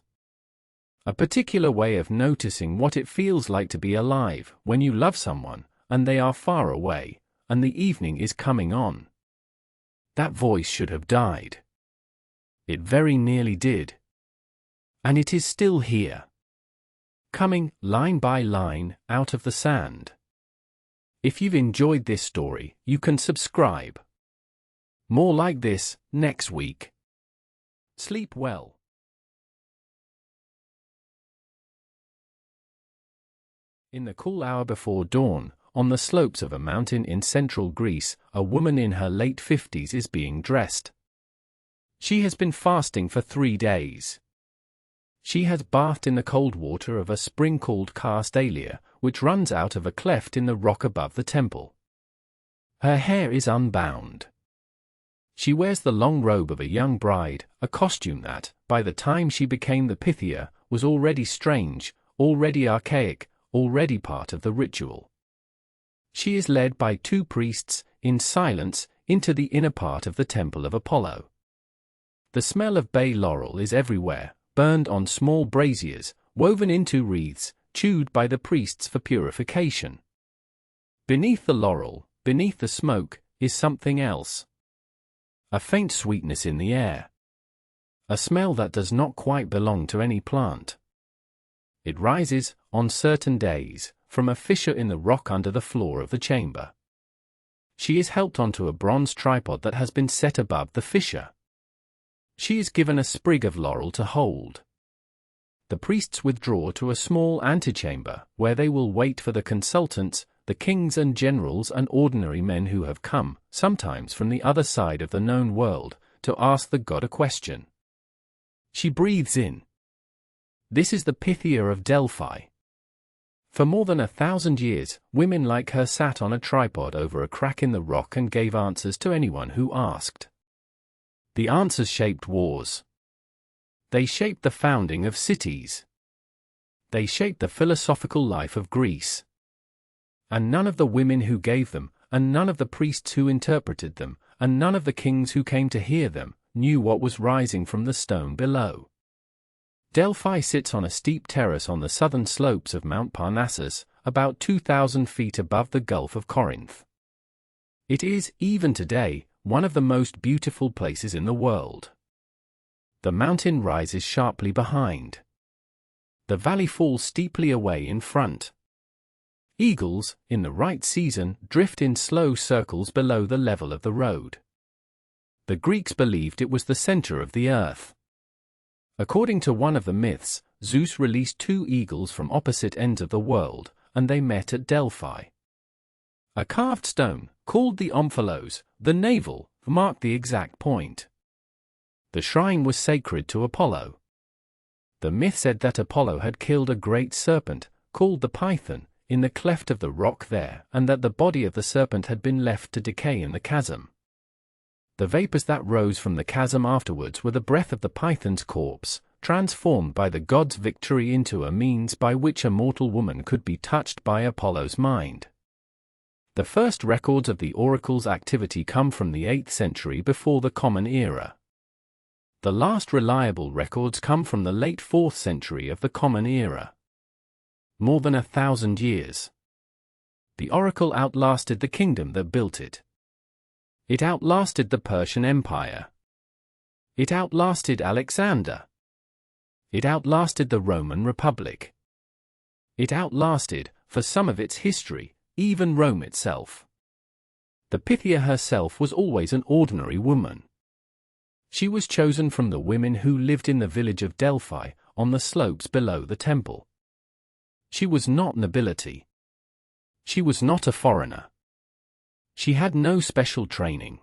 A particular way of noticing what it feels like to be alive when you love someone, and they are far away, and the evening is coming on. That voice should have died. It very nearly did. And it is still here. Coming, line by line, out of the sand. If you've enjoyed this story, you can subscribe. More like this, next week. Sleep well. In the cool hour before dawn, on the slopes of a mountain in central Greece, a woman in her late 50s is being dressed. She has been fasting for 3 days. She has bathed in the cold water of a spring called Castalia, which runs out of a cleft in the rock above the temple. Her hair is unbound. She wears the long robe of a young bride, a costume that, by the time she became the Pythia, was already strange, already archaic, already part of the ritual. She is led by 2 priests, in silence, into the inner part of the temple of Apollo. The smell of bay laurel is everywhere, burned on small braziers, woven into wreaths, chewed by the priests for purification. Beneath the laurel, beneath the smoke, is something else. A faint sweetness in the air. a smell that does not quite belong to any plant. It rises, on certain days, from a fissure in the rock under the floor of the chamber. She is helped onto a bronze tripod that has been set above the fissure. She is given a sprig of laurel to hold. The priests withdraw to a small antechamber, where they will wait for the consultants, the kings and generals and ordinary men who have come, sometimes from the other side of the known world, to ask the god a question. She breathes in. This is the Pythia of Delphi. For more than 1,000 years, women like her sat on a tripod over a crack in the rock and gave answers to anyone who asked. The answers shaped wars. They shaped the founding of cities. They shaped the philosophical life of Greece. And none of the women who gave them, and none of the priests who interpreted them, and none of the kings who came to hear them, knew what was rising from the stone below. Delphi sits on a steep terrace on the southern slopes of Mount Parnassus, about 2,000 feet above the Gulf of Corinth. It is, even today, one of the most beautiful places in the world. The mountain rises sharply behind. The valley falls steeply away in front. Eagles, in the right season, drift in slow circles below the level of the road. The Greeks believed it was the center of the earth. According to one of the myths, Zeus released 2 eagles from opposite ends of the world, and they met at Delphi. A carved stone, called the omphalos, the navel, marked the exact point. The shrine was sacred to Apollo. The myth said that Apollo had killed a great serpent, called the Python, in the cleft of the rock there, and that the body of the serpent had been left to decay in the chasm. The vapors that rose from the chasm afterwards were the breath of the Python's corpse, transformed by the god's victory into a means by which a mortal woman could be touched by Apollo's mind. The first records of the oracle's activity come from the 8th century before the Common Era. The last reliable records come from the late 4th century of the Common Era. More than 1,000 years. The oracle outlasted the kingdom that built it. It outlasted the Persian Empire. It outlasted Alexander. It outlasted the Roman Republic. It outlasted, for some of its history, even Rome itself. The Pythia herself was always an ordinary woman. She was chosen from the women who lived in the village of Delphi, on the slopes below the temple. She was not nobility. She was not a foreigner. She had no special training.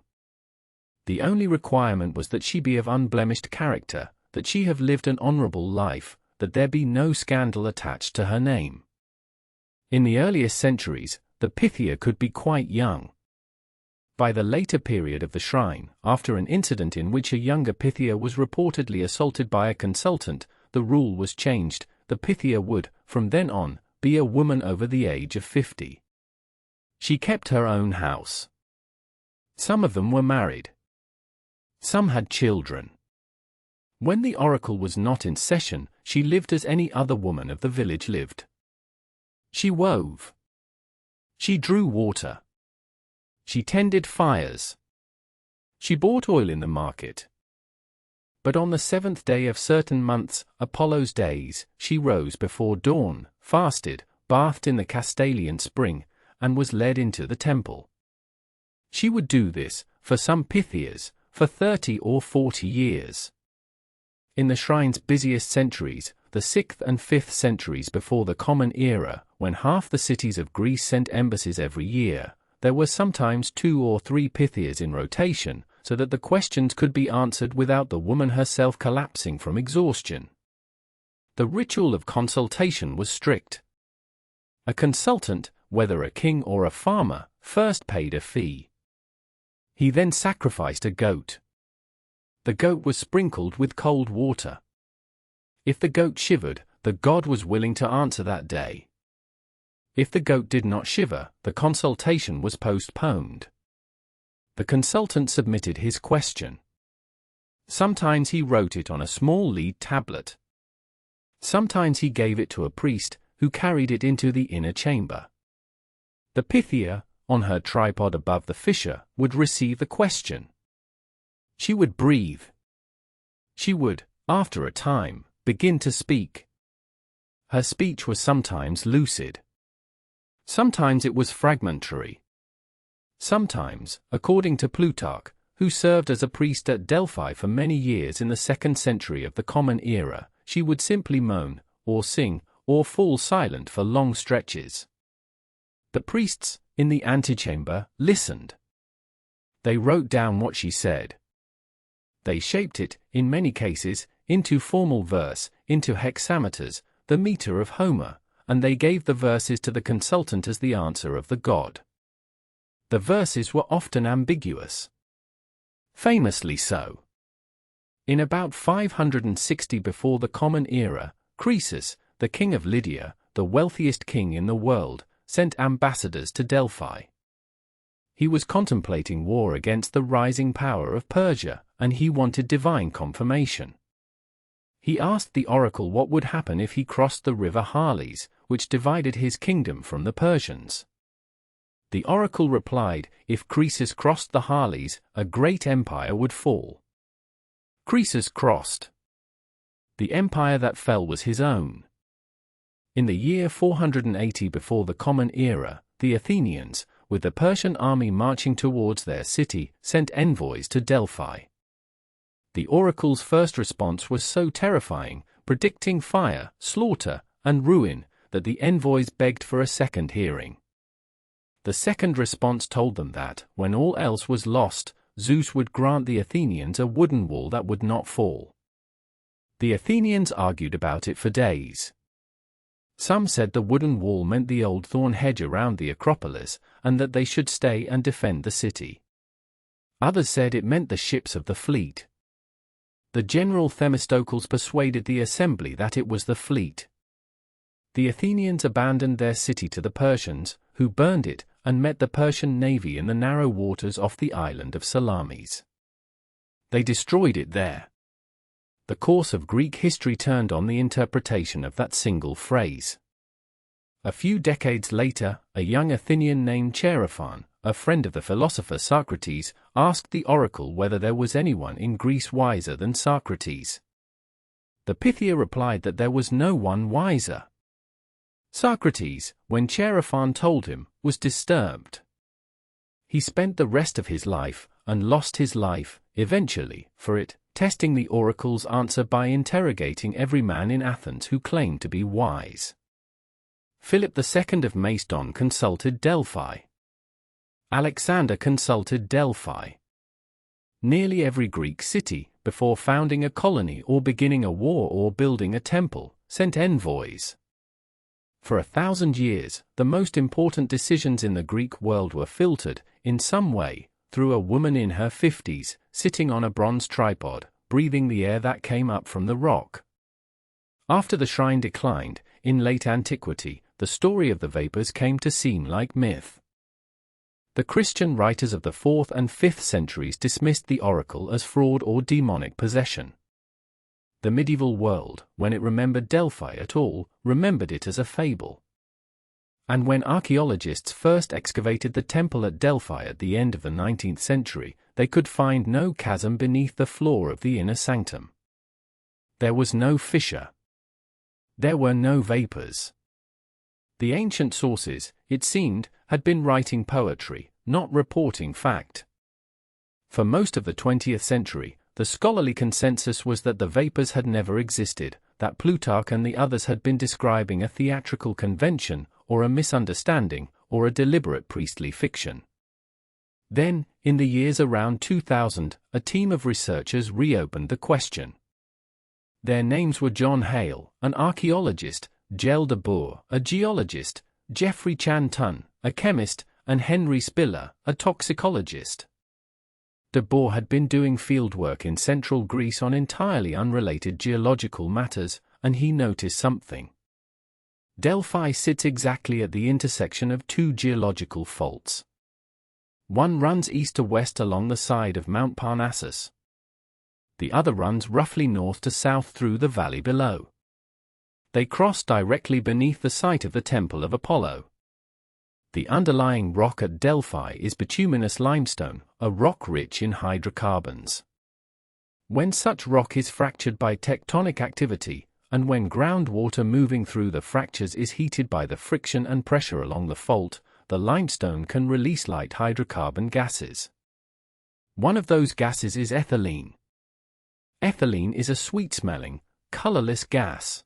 The only requirement was that she be of unblemished character, that she have lived an honorable life, that there be no scandal attached to her name. In the earliest centuries, the Pythia could be quite young. By the later period of the shrine, after an incident in which a younger Pythia was reportedly assaulted by a consultant, the rule was changed. The Pythia would, from then on, be a woman over the age of 50. She kept her own house. Some of them were married. Some had children. When the oracle was not in session, she lived as any other woman of the village lived. She wove. She drew water. She tended fires. She bought oil in the market. But on the 7th day of certain months, Apollo's days, she rose before dawn, fasted, bathed in the Castalian spring, and was led into the temple. She would do this, for some Pythias, for 30 or 40 years. In the shrine's busiest centuries, the 6th and 5th centuries before the Common Era, when half the cities of Greece sent embassies every year, there were sometimes 2 or 3 Pythias in rotation, so that the questions could be answered without the woman herself collapsing from exhaustion. The ritual of consultation was strict. A consultant, whether a king or a farmer, first paid a fee. He then sacrificed a goat. The goat was sprinkled with cold water. If the goat shivered, the god was willing to answer that day. If the goat did not shiver, the consultation was postponed. The consultant submitted his question. Sometimes he wrote it on a small lead tablet. Sometimes he gave it to a priest, who carried it into the inner chamber. The Pythia, on her tripod above the fissure, would receive the question. She would breathe. she would, after a time, begin to speak. Her speech was sometimes lucid. Sometimes it was fragmentary. Sometimes, according to Plutarch, who served as a priest at Delphi for many years in the 2nd century of the Common Era, she would simply moan, or sing, or fall silent for long stretches. The priests, in the antechamber, listened. They wrote down what she said. They shaped it, in many cases, into formal verse, into hexameters, the meter of Homer, and they gave the verses to the consultant as the answer of the god. The verses were often ambiguous. Famously so. In about 560 before the Common Era, Croesus, the king of Lydia, the wealthiest king in the world, sent ambassadors to Delphi. He was contemplating war against the rising power of Persia, and he wanted divine confirmation. He asked the oracle what would happen if he crossed the river Halys, which divided his kingdom from the Persians. The oracle replied, if Croesus crossed the Halys, a great empire would fall. Croesus crossed. The empire that fell was his own. In the year 480 before the Common Era, the Athenians, with the Persian army marching towards their city, sent envoys to Delphi. The oracle's first response was so terrifying, predicting fire, slaughter, and ruin, that the envoys begged for a second hearing. The second response told them that, when all else was lost, Zeus would grant the Athenians a wooden wall that would not fall. The Athenians argued about it for days. Some said the wooden wall meant the old thorn hedge around the Acropolis, and that they should stay and defend the city. Others said it meant the ships of the fleet. The general Themistocles persuaded the assembly that it was the fleet. The Athenians abandoned their city to the Persians, who burned it, and met the Persian navy in the narrow waters off the island of Salamis. They destroyed it there. The course of Greek history turned on the interpretation of that single phrase. A few decades later, a young Athenian named Chaerephon, a friend of the philosopher Socrates, asked the oracle whether there was anyone in Greece wiser than Socrates. The Pythia replied that there was no one wiser. Socrates, when Chaerephon told him, was disturbed. He spent the rest of his life, and lost his life, eventually, for it, testing the oracle's answer by interrogating every man in Athens who claimed to be wise. Philip II of Macedon consulted Delphi. Alexander consulted Delphi. Nearly every Greek city, before founding a colony or beginning a war or building a temple, sent envoys. For 1,000 years, the most important decisions in the Greek world were filtered, in some way, through a woman in her 50s, sitting on a bronze tripod, breathing the air that came up from the rock. After the shrine declined, in late antiquity, the story of the vapors came to seem like myth. The Christian writers of the 4th and 5th centuries dismissed the oracle as fraud or demonic possession. The medieval world, when it remembered Delphi at all, remembered it as a fable. And when archaeologists first excavated the temple at Delphi at the end of the 19th century, they could find no chasm beneath the floor of the inner sanctum. There was no fissure. There were no vapors. The ancient sources, it seemed, had been writing poetry, not reporting fact. For most of the 20th century, the scholarly consensus was that the vapors had never existed, that Plutarch and the others had been describing a theatrical convention, or a misunderstanding, or a deliberate priestly fiction. Then, in the years around 2000, a team of researchers reopened the question. Their names were John Hale, an archaeologist, Gel de Boer, a geologist, Geoffrey Chan Tun, a chemist, and Henry Spiller, a toxicologist. De Boer had been doing fieldwork in central Greece on entirely unrelated geological matters, and he noticed something. Delphi sits exactly at the intersection of two geological faults. One runs east to west along the side of Mount Parnassus. The other runs roughly north to south through the valley below. They cross directly beneath the site of the Temple of Apollo. The underlying rock at Delphi is bituminous limestone, a rock rich in hydrocarbons. When such rock is fractured by tectonic activity, and when groundwater moving through the fractures is heated by the friction and pressure along the fault, the limestone can release light hydrocarbon gases. One of those gases is ethylene. Ethylene is a sweet-smelling, colorless gas.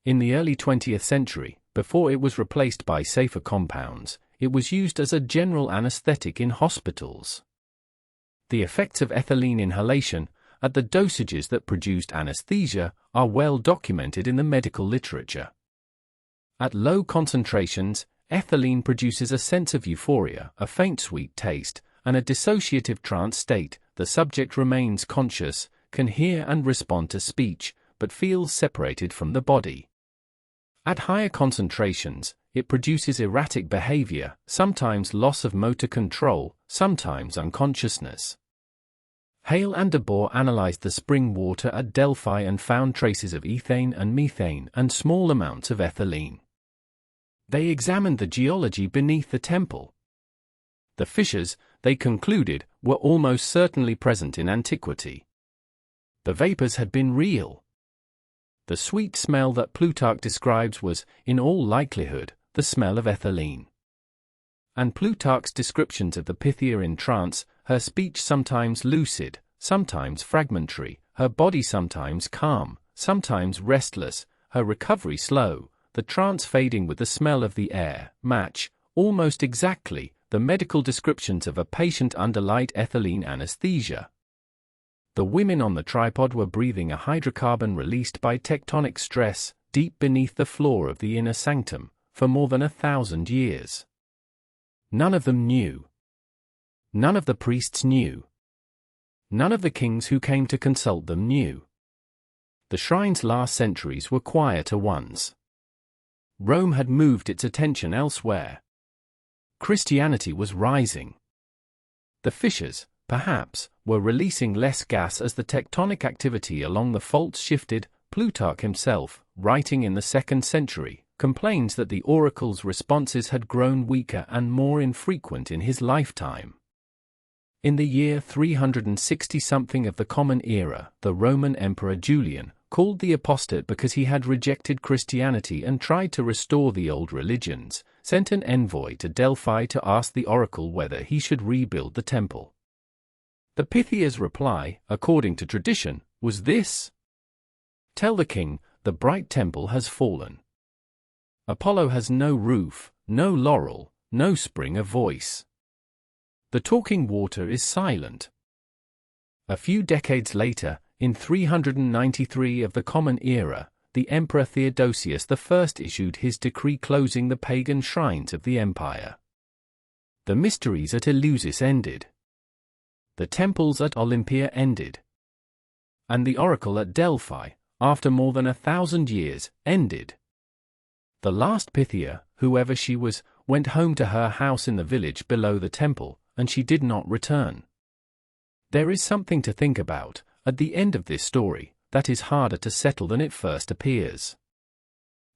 In the early 20th century, before it was replaced by safer compounds, it was used as a general anesthetic in hospitals. The effects of ethylene inhalation, at the dosages that produced anesthesia, are well documented in the medical literature. At low concentrations, ethylene produces a sense of euphoria, a faint sweet taste, and a dissociative trance state. The subject remains conscious, can hear and respond to speech, but feels separated from the body. At higher concentrations, it produces erratic behavior, sometimes loss of motor control, sometimes unconsciousness. Hale and de Boer analyzed the spring water at Delphi and found traces of ethane and methane and small amounts of ethylene. They examined the geology beneath the temple. The fissures, they concluded, were almost certainly present in antiquity. The vapors had been real. The sweet smell that Plutarch describes was, in all likelihood, the smell of ethylene. And Plutarch's descriptions of the Pythia in trance, her speech sometimes lucid, sometimes fragmentary, her body sometimes calm, sometimes restless, her recovery slow, the trance fading with the smell of the air, match, almost exactly, the medical descriptions of a patient under light ethylene anesthesia. The women on the tripod were breathing a hydrocarbon released by tectonic stress, deep beneath the floor of the inner sanctum, for more than 1,000 years. None of them knew. None of the priests knew. None of the kings who came to consult them knew. The shrine's last centuries were quieter ones. Rome had moved its attention elsewhere. Christianity was rising. The fissures, perhaps, were releasing less gas as the tectonic activity along the faults shifted. Plutarch himself, writing in the 2nd century, complains that the oracle's responses had grown weaker and more infrequent in his lifetime. In the year 360-something of the Common Era, the Roman Emperor Julian, called the apostate because he had rejected Christianity and tried to restore the old religions, sent an envoy to Delphi to ask the oracle whether he should rebuild the temple. The Pythia's reply, according to tradition, was this: "Tell the king, the bright temple has fallen. Apollo has no roof, no laurel, no spring of voice. The talking water is silent." A few decades later, in 393 of the Common Era, the Emperor Theodosius I issued his decree closing the pagan shrines of the empire. The mysteries at Eleusis ended. The temples at Olympia ended. And the oracle at Delphi, after more than 1,000 years, ended. The last Pythia, whoever she was, went home to her house in the village below the temple, and she did not return. There is something to think about, at the end of this story, that is harder to settle than it first appears.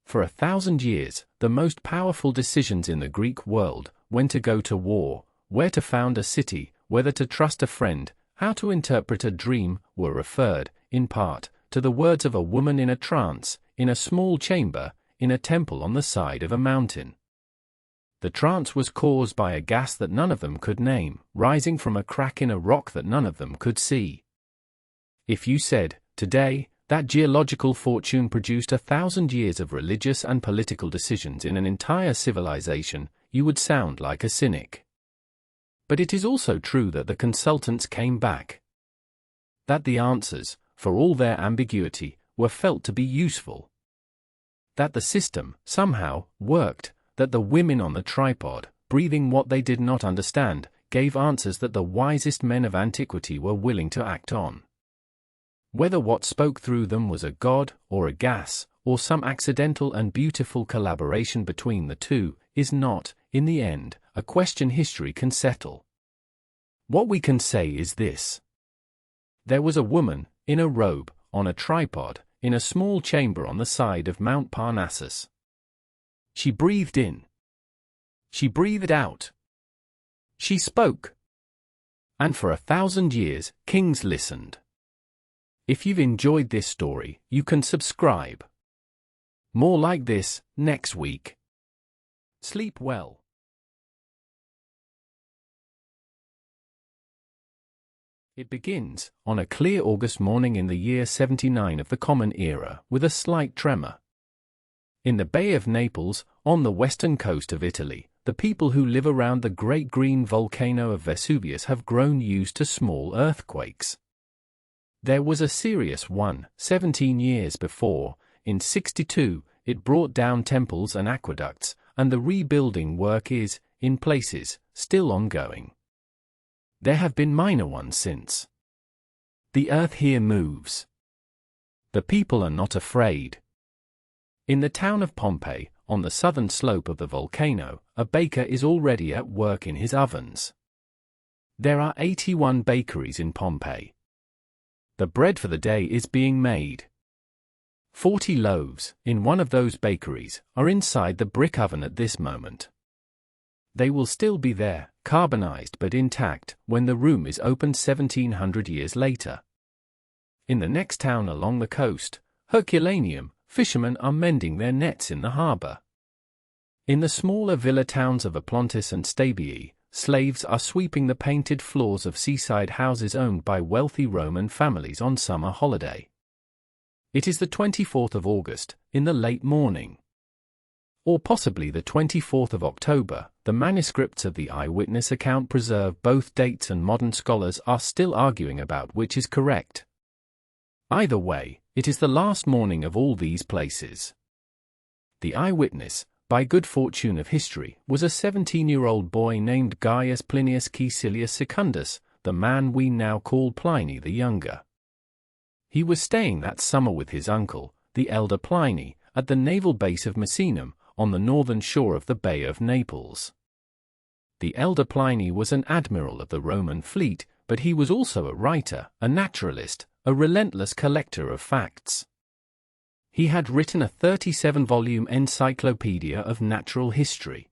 For 1,000 years, the most powerful decisions in the Greek world, when to go to war, where to found a city, whether to trust a friend, how to interpret a dream, were referred, in part, to the words of a woman in a trance, in a small chamber, in a temple on the side of a mountain. The trance was caused by a gas that none of them could name, rising from a crack in a rock that none of them could see. If you said, today, that geological fortune produced 1,000 years of religious and political decisions in an entire civilization, you would sound like a cynic. But it is also true that the consultants came back. That the answers, for all their ambiguity, were felt to be useful. That the system, somehow, worked, that the women on the tripod, breathing what they did not understand, gave answers that the wisest men of antiquity were willing to act on. Whether what spoke through them was a god, or a gas, or some accidental and beautiful collaboration between the two, is not, in the end, a question history can settle. What we can say is this. There was a woman, in a robe, on a tripod, in a small chamber on the side of Mount Parnassus. She breathed in. She breathed out. She spoke. And for 1,000 years, kings listened. If you've enjoyed this story, you can subscribe. More like this next week. Sleep well. It begins on a clear August morning in the year 79 of the Common Era with a slight tremor. In the Bay of Naples, on the western coast of Italy, the people who live around the great green volcano of Vesuvius have grown used to small earthquakes. There was a serious one 17 years before. In 62, it brought down temples and aqueducts, and the rebuilding work is, in places, still ongoing. There have been minor ones since. The earth here moves. The people are not afraid. In the town of Pompeii, on the southern slope of the volcano, a baker is already at work in his ovens. There are 81 bakeries in Pompeii. The bread for the day is being made. 40 loaves, in one of those bakeries, are inside the brick oven at this moment. They will still be there, carbonized but intact, when the room is opened 1700 years later. In the next town along the coast, Herculaneum, fishermen are mending their nets in the harbor. In the smaller villa towns of Oplontis and Stabiae, slaves are sweeping the painted floors of seaside houses owned by wealthy Roman families on summer holiday. It is the 24th of August, in the late morning. Or possibly the 24th of October, the manuscripts of the eyewitness account preserve both dates and modern scholars are still arguing about which is correct. Either way, it is the last morning of all these places. The eyewitness, by good fortune of history, was a 17-year-old boy named Gaius Plinius Caecilius Secundus, the man we now call Pliny the Younger. He was staying that summer with his uncle, the elder Pliny, at the naval base of Misenum, on the northern shore of the Bay of Naples. The elder Pliny was an admiral of the Roman fleet, but he was also a writer, a naturalist, a relentless collector of facts. He had written a 37-volume encyclopedia of natural history.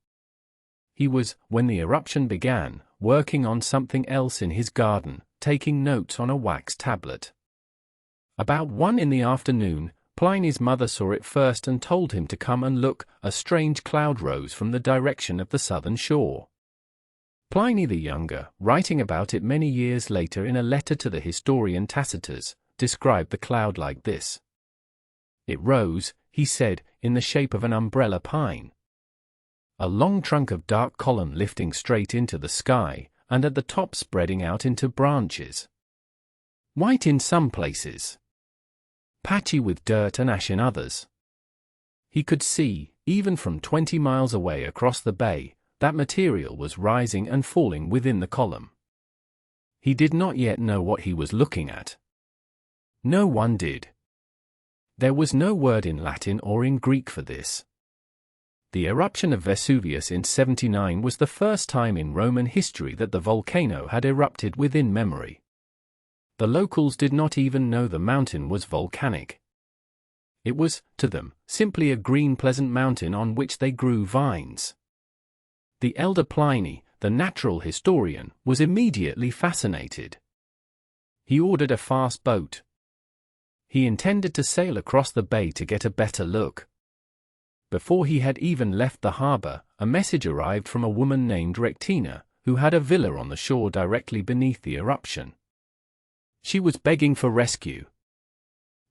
He was, when the eruption began, working on something else in his garden, taking notes on a wax tablet. About 1 in the afternoon, Pliny's mother saw it first and told him to come and look. A strange cloud rose from the direction of the southern shore. Pliny the Younger, writing about it many years later in a letter to the historian Tacitus, described the cloud like this. It rose, he said, in the shape of an umbrella pine. A long trunk of dark column lifting straight into the sky, and at the top spreading out into branches. White in some places. Patchy with dirt and ash in others. He could see, even from 20 miles away across the bay, that material was rising and falling within the column. He did not yet know what he was looking at. No one did. There was no word in Latin or in Greek for this. The eruption of Vesuvius in 79 was the first time in Roman history that the volcano had erupted within memory. The locals did not even know the mountain was volcanic. It was, to them, simply a green pleasant mountain on which they grew vines. The elder Pliny, the natural historian, was immediately fascinated. He ordered a fast boat. He intended to sail across the bay to get a better look. Before he had even left the harbor, a message arrived from a woman named Rectina, who had a villa on the shore directly beneath the eruption. She was begging for rescue.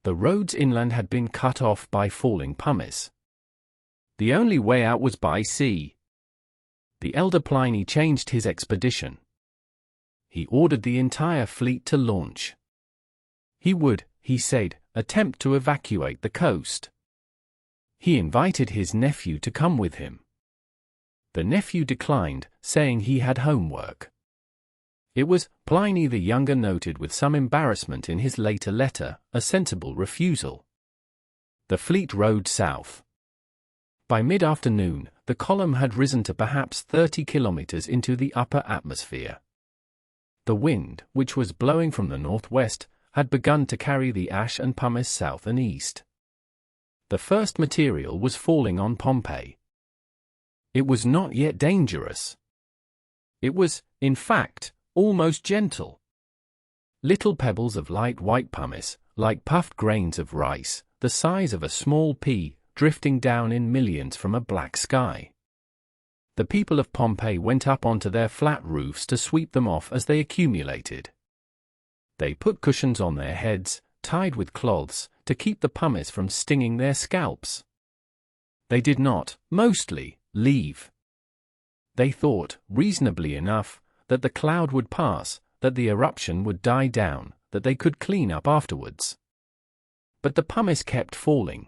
The roads inland had been cut off by falling pumice. The only way out was by sea. The elder Pliny changed his expedition. He ordered the entire fleet to launch. He would, he said, attempt to evacuate the coast. He invited his nephew to come with him. The nephew declined, saying he had homework. It was, Pliny the Younger noted with some embarrassment in his later letter, a sensible refusal. The fleet rowed south. By mid-afternoon, the column had risen to perhaps 30 kilometers into the upper atmosphere. The wind, which was blowing from the northwest, had begun to carry the ash and pumice south and east. The first material was falling on Pompeii. It was not yet dangerous. It was, in fact, almost gentle. Little pebbles of light white pumice, like puffed grains of rice, the size of a small pea, drifting down in millions from a black sky. The people of Pompeii went up onto their flat roofs to sweep them off as they accumulated. They put cushions on their heads, tied with cloths, to keep the pumice from stinging their scalps. They did not, mostly, leave. They thought, reasonably enough, that the cloud would pass, that the eruption would die down, that they could clean up afterwards. But the pumice kept falling.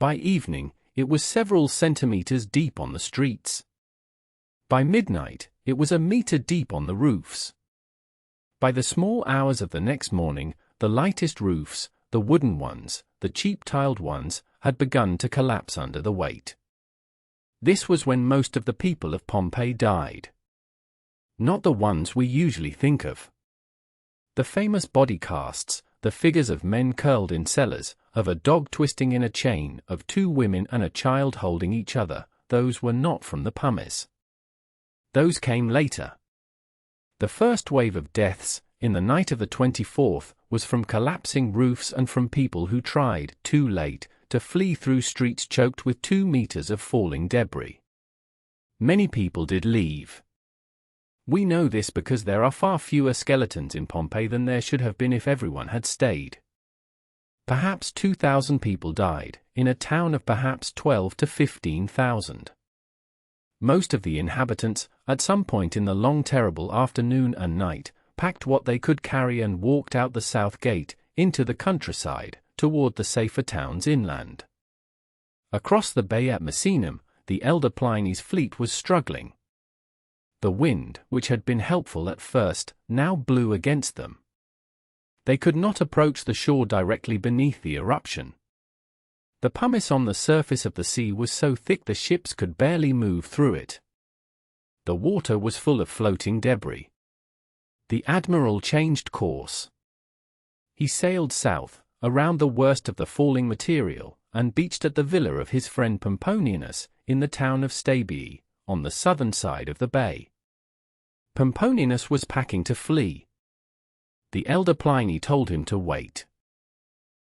By evening, it was several centimeters deep on the streets. By midnight, it was a meter deep on the roofs. By the small hours of the next morning, the lightest roofs, the wooden ones, the cheap tiled ones, had begun to collapse under the weight. This was when most of the people of Pompeii died. Not the ones we usually think of. The famous body casts, the figures of men curled in cellars, of a dog twisting in a chain, of two women and a child holding each other, those were not from the pumice. Those came later. The first wave of deaths, in the night of the 24th, was from collapsing roofs and from people who tried, too late, to flee through streets choked with 2 meters of falling debris. Many people did leave. We know this because there are far fewer skeletons in Pompeii than there should have been if everyone had stayed. Perhaps 2,000 people died, in a town of perhaps 12 to 15,000. Most of the inhabitants, at some point in the long terrible afternoon and night, packed what they could carry and walked out the south gate, into the countryside, toward the safer towns inland. Across the bay at Misenum, the elder Pliny's fleet was struggling. The wind, which had been helpful at first, now blew against them. They could not approach the shore directly beneath the eruption. The pumice on the surface of the sea was so thick the ships could barely move through it. The water was full of floating debris. The admiral changed course. He sailed south, around the worst of the falling material, and beached at the villa of his friend Pomponianus, in the town of Stabii, on the southern side of the bay. Pomponianus was packing to flee. The elder Pliny told him to wait.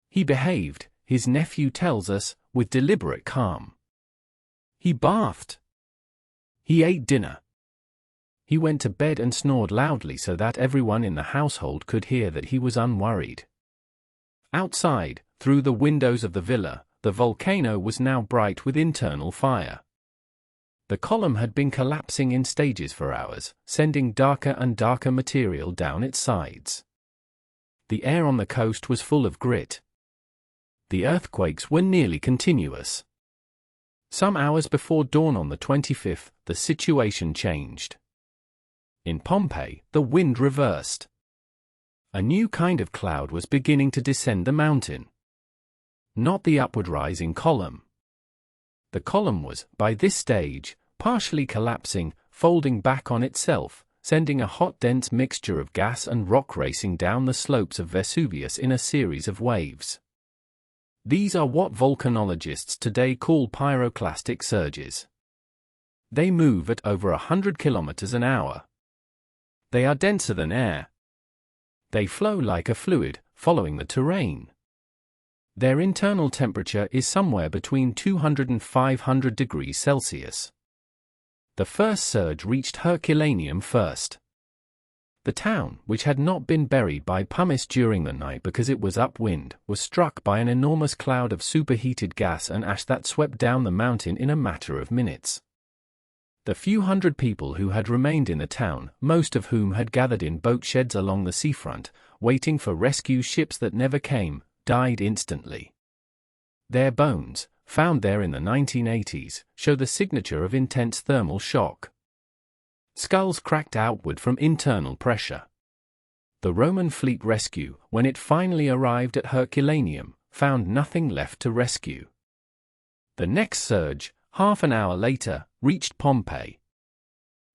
He behaved, his nephew tells us, with deliberate calm. He bathed. He ate dinner. He went to bed and snored loudly so that everyone in the household could hear that he was unworried. Outside, through the windows of the villa, the volcano was now bright with internal fire. The column had been collapsing in stages for hours, sending darker and darker material down its sides. The air on the coast was full of grit. The earthquakes were nearly continuous. Some hours before dawn on the 25th, the situation changed. In Pompeii, the wind reversed. A new kind of cloud was beginning to descend the mountain. Not the upward rising column. The column was, by this stage, partially collapsing, folding back on itself, sending a hot dense mixture of gas and rock racing down the slopes of Vesuvius in a series of waves. These are what volcanologists today call pyroclastic surges. They move at over 100 kilometers an hour. They are denser than air. They flow like a fluid, following the terrain. Their internal temperature is somewhere between 200 and 500 degrees Celsius. The first surge reached Herculaneum first. The town, which had not been buried by pumice during the night because it was upwind, was struck by an enormous cloud of superheated gas and ash that swept down the mountain in a matter of minutes. The few hundred people who had remained in the town, most of whom had gathered in boat sheds along the seafront, waiting for rescue ships that never came, died instantly. Their bones, found there in the 1980s, show the signature of intense thermal shock. Skulls cracked outward from internal pressure. The Roman fleet rescue, when it finally arrived at Herculaneum, found nothing left to rescue. The next surge, half an hour later, reached Pompeii.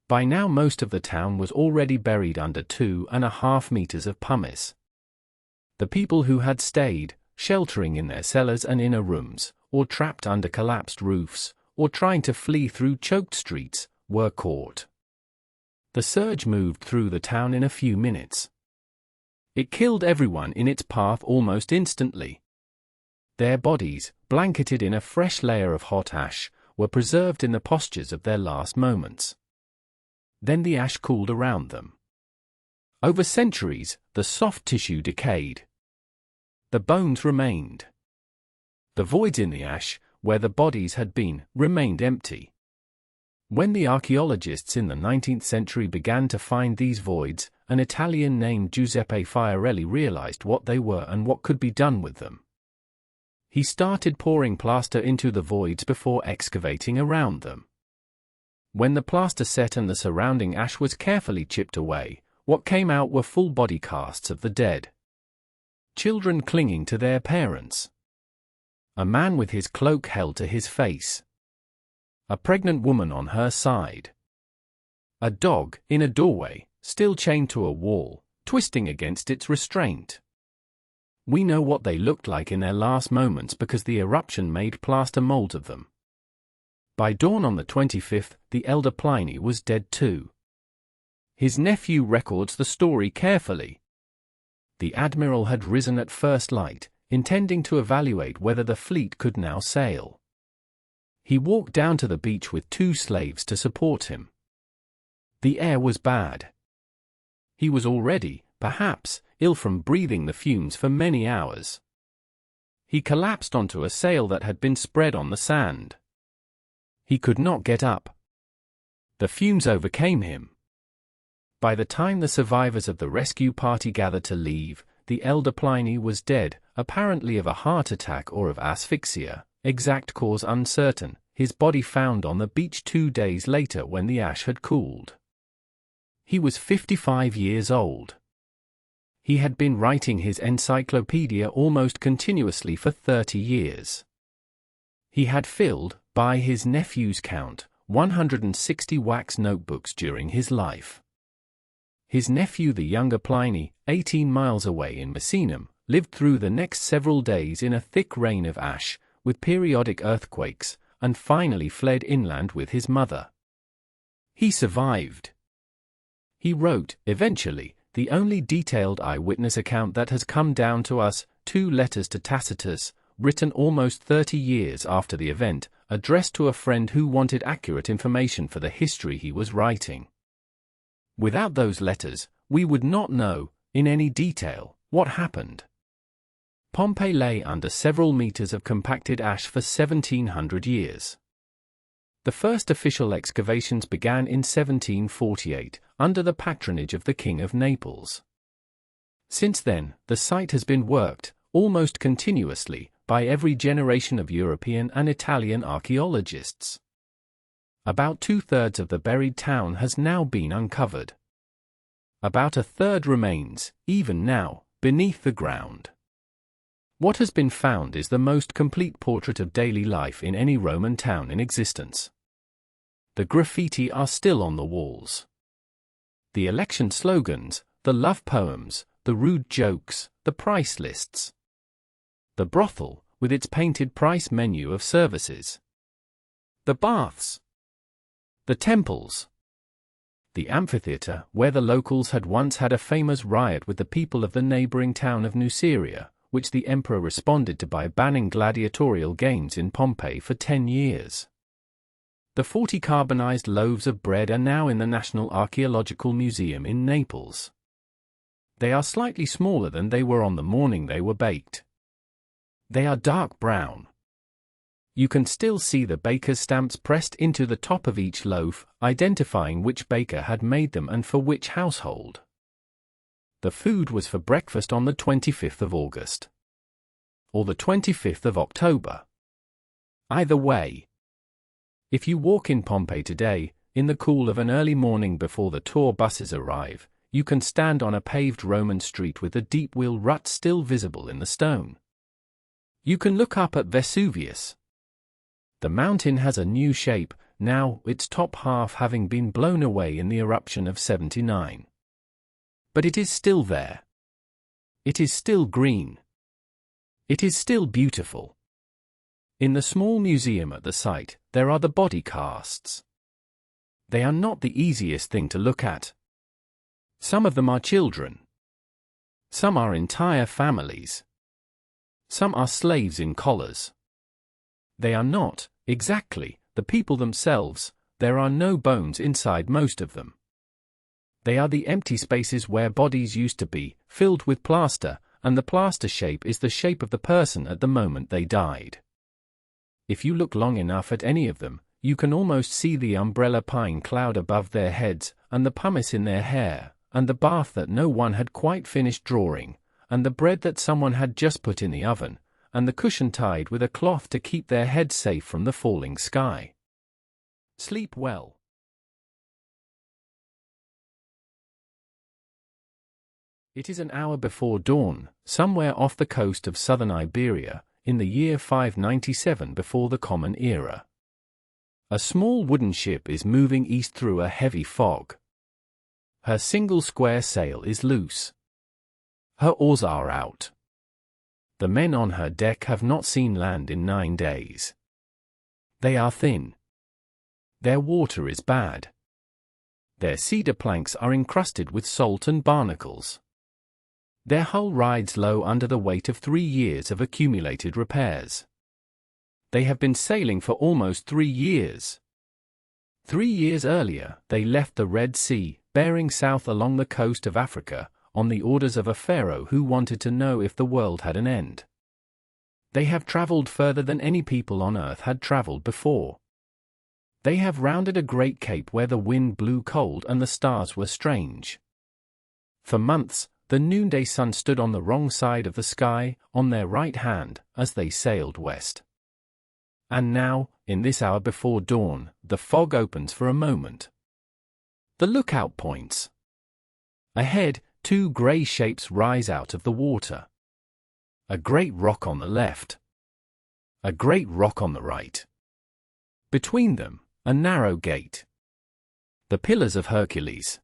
By now most of the town was already buried under 2.5 meters of pumice. The people who had stayed, sheltering in their cellars and inner rooms, or trapped under collapsed roofs, or trying to flee through choked streets, were caught. The surge moved through the town in a few minutes. It killed everyone in its path almost instantly. Their bodies, blanketed in a fresh layer of hot ash, were preserved in the postures of their last moments. Then the ash cooled around them. Over centuries, the soft tissue decayed. The bones remained. The voids in the ash, where the bodies had been, remained empty. When the archaeologists in the 19th century began to find these voids, an Italian named Giuseppe Fiorelli realized what they were and what could be done with them. He started pouring plaster into the voids before excavating around them. When the plaster set and the surrounding ash was carefully chipped away, what came out were full body casts of the dead. Children clinging to their parents. A man with his cloak held to his face. A pregnant woman on her side. A dog, in a doorway, still chained to a wall, twisting against its restraint. We know what they looked like in their last moments because the eruption made plaster molds of them. By dawn on the 25th, the elder Pliny was dead too. His nephew records the story carefully. The admiral had risen at first light, intending to evaluate whether the fleet could now sail. He walked down to the beach with 2 slaves to support him. The air was bad. He was already, perhaps, ill from breathing the fumes for many hours. He collapsed onto a sail that had been spread on the sand. He could not get up. The fumes overcame him. By the time the survivors of the rescue party gathered to leave, the elder Pliny was dead, apparently of a heart attack or of asphyxia, exact cause uncertain, his body found on the beach 2 days later when the ash had cooled. He was 55 years old. He had been writing his encyclopedia almost continuously for 30 years. He had filled, by his nephew's count, 160 wax notebooks during his life. His nephew the younger Pliny, 18 miles away in Misenum, lived through the next several days in a thick rain of ash, with periodic earthquakes, and finally fled inland with his mother. He survived. He wrote, eventually, the only detailed eyewitness account that has come down to us, 2 letters to Tacitus, written almost 30 years after the event, addressed to a friend who wanted accurate information for the history he was writing. Without those letters, we would not know, in any detail, what happened. Pompeii lay under several meters of compacted ash for 1700 years. The first official excavations began in 1748, under the patronage of the King of Naples. Since then, the site has been worked, almost continuously, by every generation of European and Italian archaeologists. About 2/3 of the buried town has now been uncovered. About 1/3 remains, even now, beneath the ground. What has been found is the most complete portrait of daily life in any Roman town in existence. The graffiti are still on the walls. The election slogans, the love poems, the rude jokes, the price lists. The brothel, with its painted price menu of services. The baths. The temples. The amphitheater, where the locals had once had a famous riot with the people of the neighboring town of Nuceria, which the emperor responded to by banning gladiatorial games in Pompeii for 10 years. The 40 carbonized loaves of bread are now in the National Archaeological Museum in Naples. They are slightly smaller than they were on the morning they were baked. They are dark brown. You can still see the baker's stamps pressed into the top of each loaf, identifying which baker had made them and for which household. The food was for breakfast on the 25th of August. Or the 25th of October. Either way. If you walk in Pompeii today, in the cool of an early morning before the tour buses arrive, you can stand on a paved Roman street with the deep wheel ruts still visible in the stone. You can look up at Vesuvius. The mountain has a new shape, now, its top half having been blown away in the eruption of 79. But it is still there. It is still green. It is still beautiful. In the small museum at the site, there are the body casts. They are not the easiest thing to look at. Some of them are children. Some are entire families. Some are slaves in collars. They are not, exactly, the people themselves. There are no bones inside most of them. They are the empty spaces where bodies used to be, filled with plaster, and the plaster shape is the shape of the person at the moment they died. If you look long enough at any of them, you can almost see the umbrella pine cloud above their heads, and the pumice in their hair, and the bath that no one had quite finished drawing, and the bread that someone had just put in the oven, and the cushion tied with a cloth to keep their heads safe from the falling sky. Sleep well. It is an hour before dawn, somewhere off the coast of southern Iberia, in the year 597 before the Common Era. A small wooden ship is moving east through a heavy fog. Her single square sail is loose. Her oars are out. The men on her deck have not seen land in 9 days. They are thin. Their water is bad. Their cedar planks are encrusted with salt and barnacles. Their hull rides low under the weight of 3 years of accumulated repairs. They have been sailing for almost 3 years. 3 years earlier, they left the Red Sea, bearing south along the coast of Africa, on the orders of a pharaoh who wanted to know if the world had an end. They have traveled further than any people on earth had traveled before. They have rounded a great cape where the wind blew cold and the stars were strange. For months, the noonday sun stood on the wrong side of the sky, on their right hand, as they sailed west. And now, in this hour before dawn, the fog opens for a moment. The lookout points. Ahead, 2 grey shapes rise out of the water. A great rock on the left. A great rock on the right. Between them, a narrow gate. The Pillars of Hercules.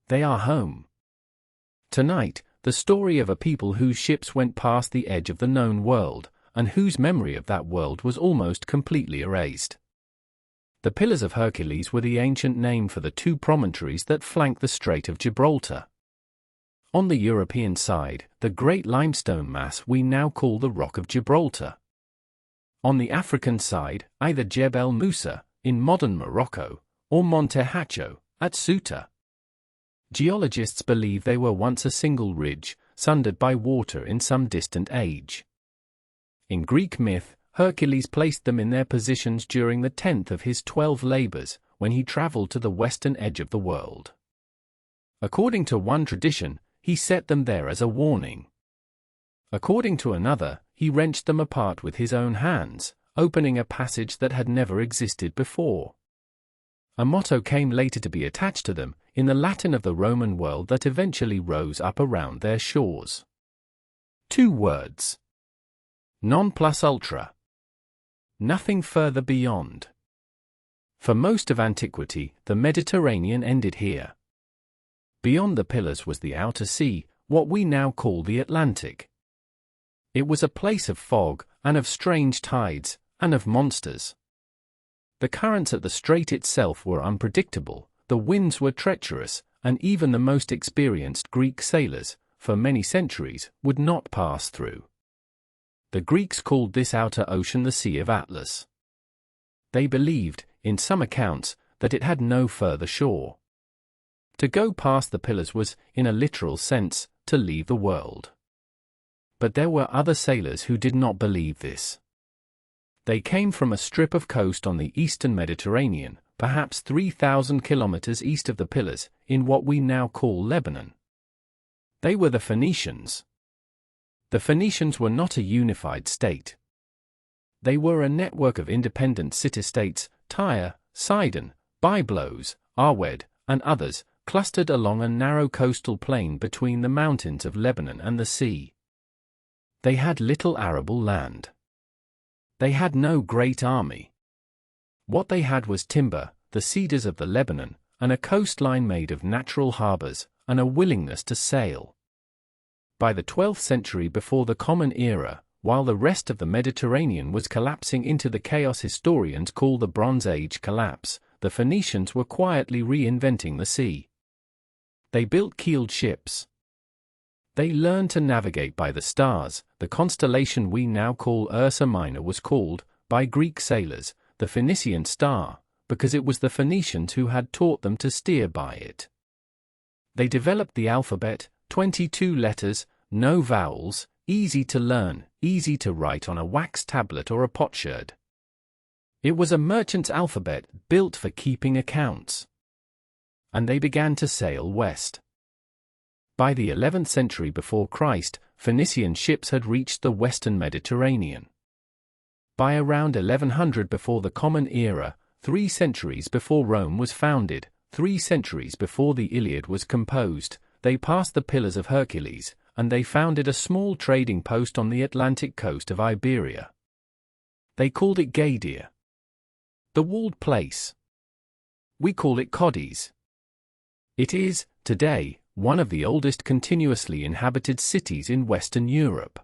They are home. Tonight, the story of a people whose ships went past the edge of the known world, and whose memory of that world was almost completely erased. The Pillars of Hercules were the ancient name for the 2 promontories that flank the Strait of Gibraltar. On the European side, the great limestone mass we now call the Rock of Gibraltar. On the African side, either Jebel Musa, in modern Morocco, or Monte Hacho, at Ceuta. Geologists believe they were once a single ridge, sundered by water in some distant age. In Greek myth, Hercules placed them in their positions during the 10th of his 12 labors, when he traveled to the western edge of the world. According to one tradition, he set them there as a warning. According to another, he wrenched them apart with his own hands, opening a passage that had never existed before. A motto came later to be attached to them, in the Latin of the Roman world that eventually rose up around their shores. 2 words. Non plus ultra. Nothing further beyond. For most of antiquity, the Mediterranean ended here. Beyond the Pillars was the outer sea, what we now call the Atlantic. It was a place of fog, and of strange tides, and of monsters. The currents at the strait itself were unpredictable, the winds were treacherous, and even the most experienced Greek sailors, for many centuries, would not pass through. The Greeks called this outer ocean the Sea of Atlas. They believed, in some accounts, that it had no further shore. To go past the Pillars was, in a literal sense, to leave the world. But there were other sailors who did not believe this. They came from a strip of coast on the eastern Mediterranean, perhaps 3,000 kilometers east of the Pillars, in what we now call Lebanon. They were the Phoenicians. The Phoenicians were not a unified state. They were a network of independent city-states, Tyre, Sidon, Byblos, Arwed, and others, clustered along a narrow coastal plain between the mountains of Lebanon and the sea. They had little arable land. They had no great army. What they had was timber, the cedars of the Lebanon, and a coastline made of natural harbors, and a willingness to sail. By the 12th century before the Common Era, while the rest of the Mediterranean was collapsing into the chaos historians call the Bronze Age collapse, the Phoenicians were quietly reinventing the sea. They built keeled ships. They learned to navigate by the stars. The constellation we now call Ursa Minor was called, by Greek sailors, the Phoenician star, because it was the Phoenicians who had taught them to steer by it. They developed the alphabet, 22 letters, no vowels, easy to learn, easy to write on a wax tablet or a potsherd. It was a merchant's alphabet built for keeping accounts. And they began to sail west. By the 11th century before Christ, Phoenician ships had reached the western Mediterranean. By around 1100 before the Common Era, 3 centuries before Rome was founded, 3 centuries before the Iliad was composed, they passed the Pillars of Hercules, and they founded a small trading post on the Atlantic coast of Iberia. They called it Gadia, the walled place. We call it Cadiz. It is, today, one of the oldest continuously inhabited cities in Western Europe.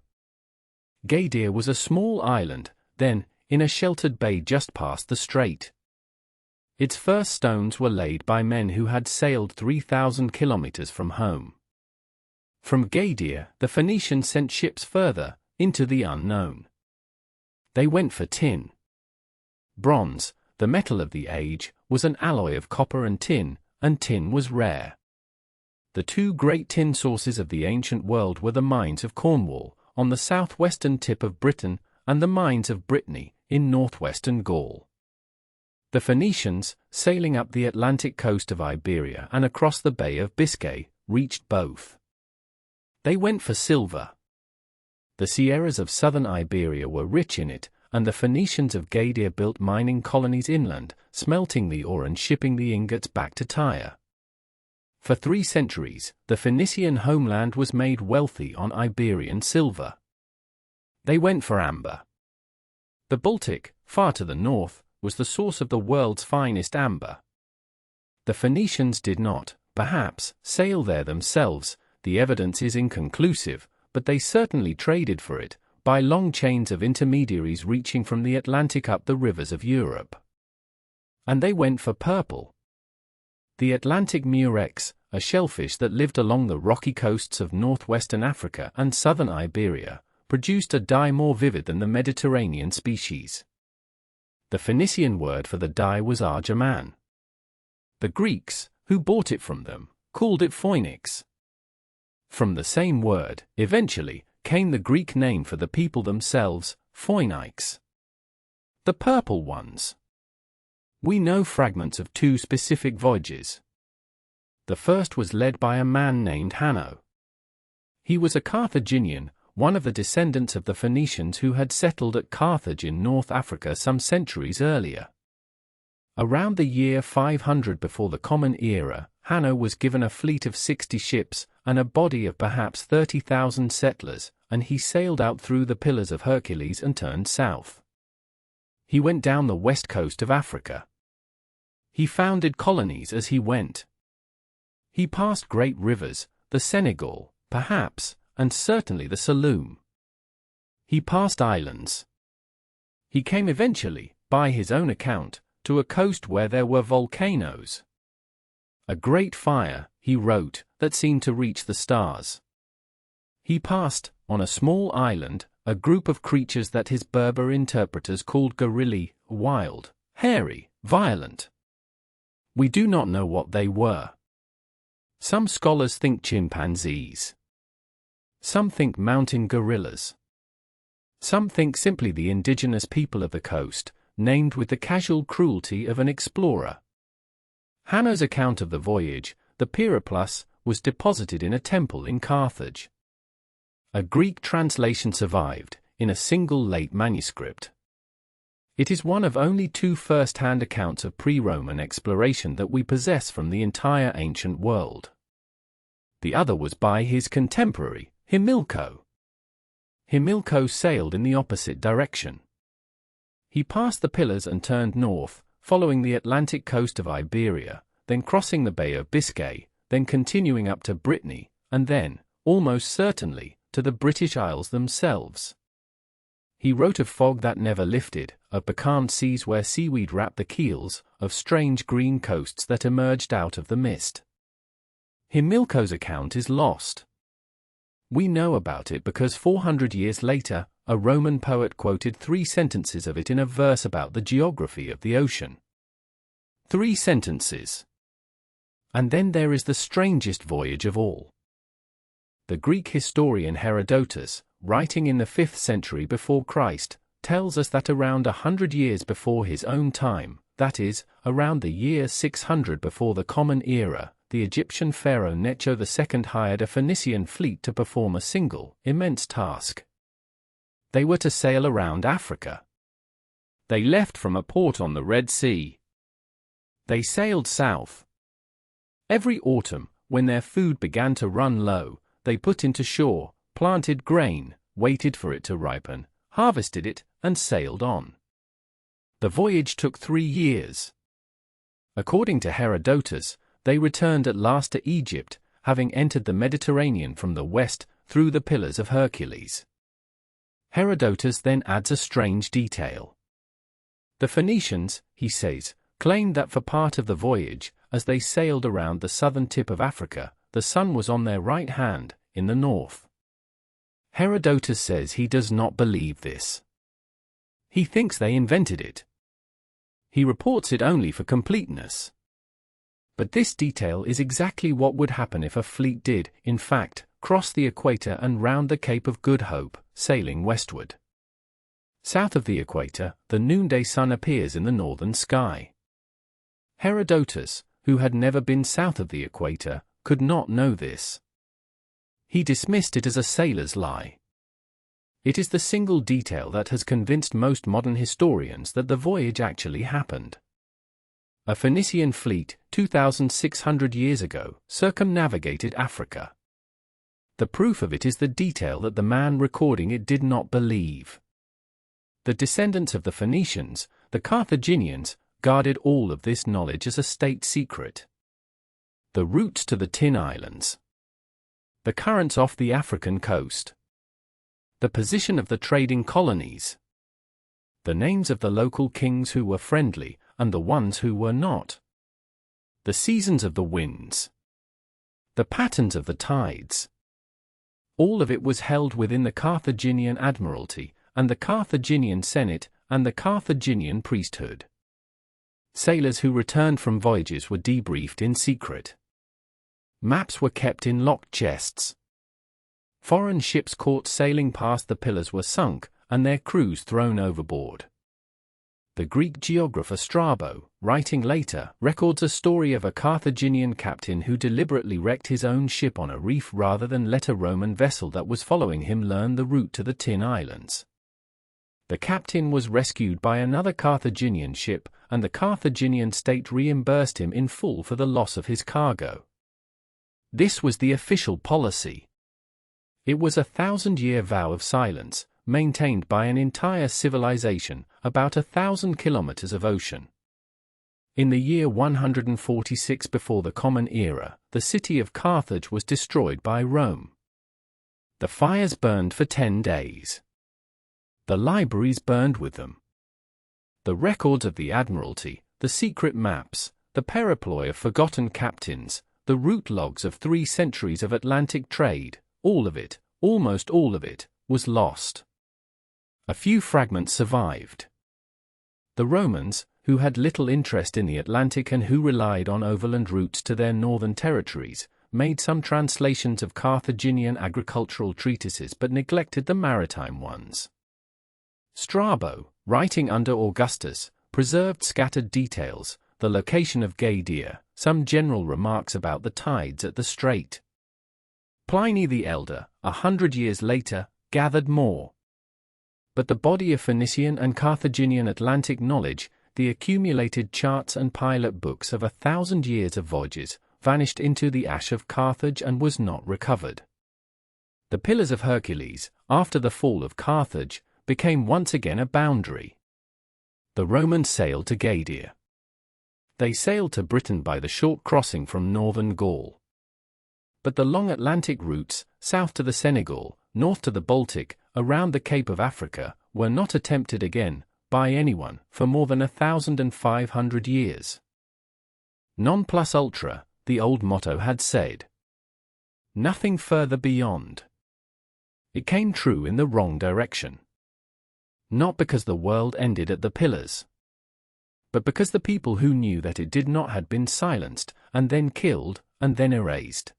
Gadia was a small island, then, in a sheltered bay just past the strait. Its first stones were laid by men who had sailed 3,000 kilometers from home. From Gadia, the Phoenicians sent ships further, into the unknown. They went for tin. Bronze, the metal of the age, was an alloy of copper and tin was rare. The 2 great tin sources of the ancient world were the mines of Cornwall, on the southwestern tip of Britain, and the mines of Brittany, in northwestern Gaul. The Phoenicians, sailing up the Atlantic coast of Iberia and across the Bay of Biscay, reached both. They went for silver. The sierras of southern Iberia were rich in it, and the Phoenicians of Gadia built mining colonies inland, smelting the ore and shipping the ingots back to Tyre. For 3 centuries, the Phoenician homeland was made wealthy on Iberian silver. They went for amber. The Baltic, far to the north, was the source of the world's finest amber. The Phoenicians did not, perhaps, sail there themselves, the evidence is inconclusive, but they certainly traded for it, by long chains of intermediaries reaching from the Atlantic up the rivers of Europe. And they went for purple. The Atlantic murex, a shellfish that lived along the rocky coasts of northwestern Africa and southern Iberia, produced a dye more vivid than the Mediterranean species. The Phoenician word for the dye was argiman. The Greeks, who bought it from them, called it phoenix. From the same word, eventually, came the Greek name for the people themselves, Phoenicians. The purple ones. We know fragments of 2 specific voyages. The first was led by a man named Hanno. He was a Carthaginian, one of the descendants of the Phoenicians who had settled at Carthage in North Africa some centuries earlier. Around the year 500 before the Common Era, Hanno was given a fleet of 60 ships and a body of perhaps 30,000 settlers, and he sailed out through the Pillars of Hercules and turned south. He went down the west coast of Africa. He founded colonies as he went. He passed great rivers, the Senegal, perhaps, and certainly the Saloum. He passed islands. He came eventually, by his own account, to a coast where there were volcanoes. A great fire, he wrote, that seemed to reach the stars. He passed, on a small island, a group of creatures that his Berber interpreters called gorilli, wild, hairy, violent. We do not know what they were. Some scholars think chimpanzees. Some think mountain gorillas. Some think simply the indigenous people of the coast, named with the casual cruelty of an explorer. Hanno's account of the voyage, the Periplus, was deposited in a temple in Carthage. A Greek translation survived, in a single late manuscript. It is one of only 2 first-hand accounts of pre-Roman exploration that we possess from the entire ancient world. The other was by his contemporary, Himilco. Himilco sailed in the opposite direction. He passed the Pillars and turned north, following the Atlantic coast of Iberia, then crossing the Bay of Biscay, then continuing up to Brittany, and then, almost certainly, to the British Isles themselves. He wrote of fog that never lifted, of becalmed seas where seaweed wrapped the keels, of strange green coasts that emerged out of the mist. Himilco's account is lost. We know about it because 400 years later, a Roman poet quoted 3 sentences of it in a verse about the geography of the ocean. 3 sentences. And then there is the strangest voyage of all. The Greek historian Herodotus, writing in the 5th century before Christ, tells us that around 100 years before his own time, that is, around the year 600 before the Common Era, the Egyptian pharaoh Necho II hired a Phoenician fleet to perform a single, immense task. They were to sail around Africa. They left from a port on the Red Sea. They sailed south. Every autumn, when their food began to run low, they put into shore, planted grain, waited for it to ripen, harvested it, and sailed on. The voyage took 3 years. According to Herodotus, they returned at last to Egypt, having entered the Mediterranean from the west through the Pillars of Hercules. Herodotus then adds a strange detail. The Phoenicians, he says, claimed that for part of the voyage, as they sailed around the southern tip of Africa, the sun was on their right hand, in the north. Herodotus says he does not believe this. He thinks they invented it. He reports it only for completeness. But this detail is exactly what would happen if a fleet did, in fact, cross the equator and round the Cape of Good Hope, sailing westward. South of the equator, the noonday sun appears in the northern sky. Herodotus, who had never been south of the equator, could not know this. He dismissed it as a sailor's lie. It is the single detail that has convinced most modern historians that the voyage actually happened. A Phoenician fleet, 2,600 years ago, circumnavigated Africa. The proof of it is the detail that the man recording it did not believe. The descendants of the Phoenicians, the Carthaginians, guarded all of this knowledge as a state secret. The routes to the Tin Islands. The currents off the African coast. The position of the trading colonies. The names of the local kings who were friendly, and the ones who were not. The seasons of the winds. The patterns of the tides. All of it was held within the Carthaginian Admiralty, and the Carthaginian Senate, and the Carthaginian priesthood. Sailors who returned from voyages were debriefed in secret. Maps were kept in locked chests. Foreign ships caught sailing past the pillars were sunk, and their crews thrown overboard. The Greek geographer Strabo, writing later, records a story of a Carthaginian captain who deliberately wrecked his own ship on a reef rather than let a Roman vessel that was following him learn the route to the Tin Islands. The captain was rescued by another Carthaginian ship, and the Carthaginian state reimbursed him in full for the loss of his cargo. This was the official policy. It was a 1,000-year vow of silence, maintained by an entire civilization, about 1,000 kilometers of ocean. In the year 146 before the Common Era, the city of Carthage was destroyed by Rome. The fires burned for 10 days. The libraries burned with them. The records of the Admiralty, the secret maps, the periploy of forgotten captains, the route logs of 3 centuries of Atlantic trade, all of it, almost all of it, was lost. A few fragments survived. The Romans, who had little interest in the Atlantic and who relied on overland routes to their northern territories, made some translations of Carthaginian agricultural treatises but neglected the maritime ones. Strabo, writing under Augustus, preserved scattered details, the location of Gadea, some general remarks about the tides at the strait. Pliny the Elder, 100 years later, gathered more. But the body of Phoenician and Carthaginian Atlantic knowledge, the accumulated charts and pilot books of 1,000 years of voyages, vanished into the ash of Carthage and was not recovered. The Pillars of Hercules, after the fall of Carthage, became once again a boundary. The Romans sailed to Gadea. They sailed to Britain by the short crossing from northern Gaul. But the long Atlantic routes, south to the Senegal, north to the Baltic, around the Cape of Africa, were not attempted again, by anyone, for more than 1,500 years. Non plus ultra, the old motto had said. Nothing further beyond. It came true in the wrong direction. Not because the world ended at the Pillars, but because the people who knew that it did not had been silenced, and then killed, and then erased.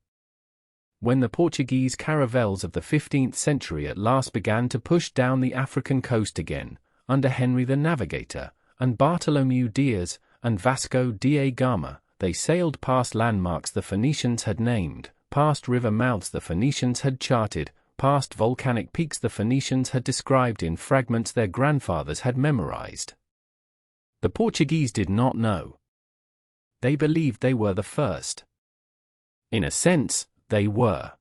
When the Portuguese caravels of the 15th century at last began to push down the African coast again, under Henry the Navigator, and Bartholomew Diaz, and Vasco da Gama, they sailed past landmarks the Phoenicians had named, past river mouths the Phoenicians had charted, past volcanic peaks the Phoenicians had described in fragments their grandfathers had memorized. The Portuguese did not know. They believed they were the first. In a sense, they were.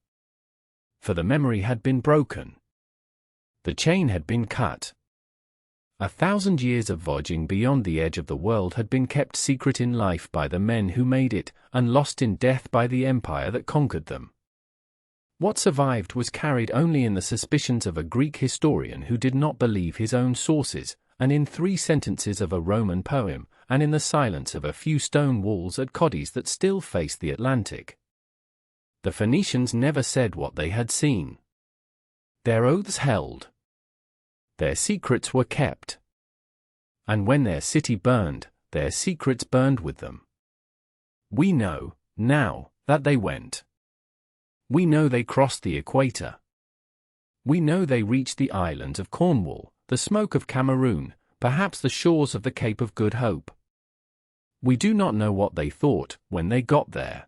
For the memory had been broken. The chain had been cut. 1,000 years of voyaging beyond the edge of the world had been kept secret in life by the men who made it, and lost in death by the empire that conquered them. What survived was carried only in the suspicions of a Greek historian who did not believe his own sources, and in 3 sentences of a Roman poem, and in the silence of a few stone walls at Cadiz that still faced the Atlantic. The Phoenicians never said what they had seen. Their oaths held. Their secrets were kept. And when their city burned, their secrets burned with them. We know, now, that they went. We know they crossed the equator. We know they reached the islands of Cornwall, the smoke of Cameroon, perhaps the shores of the Cape of Good Hope. We do not know what they thought when they got there.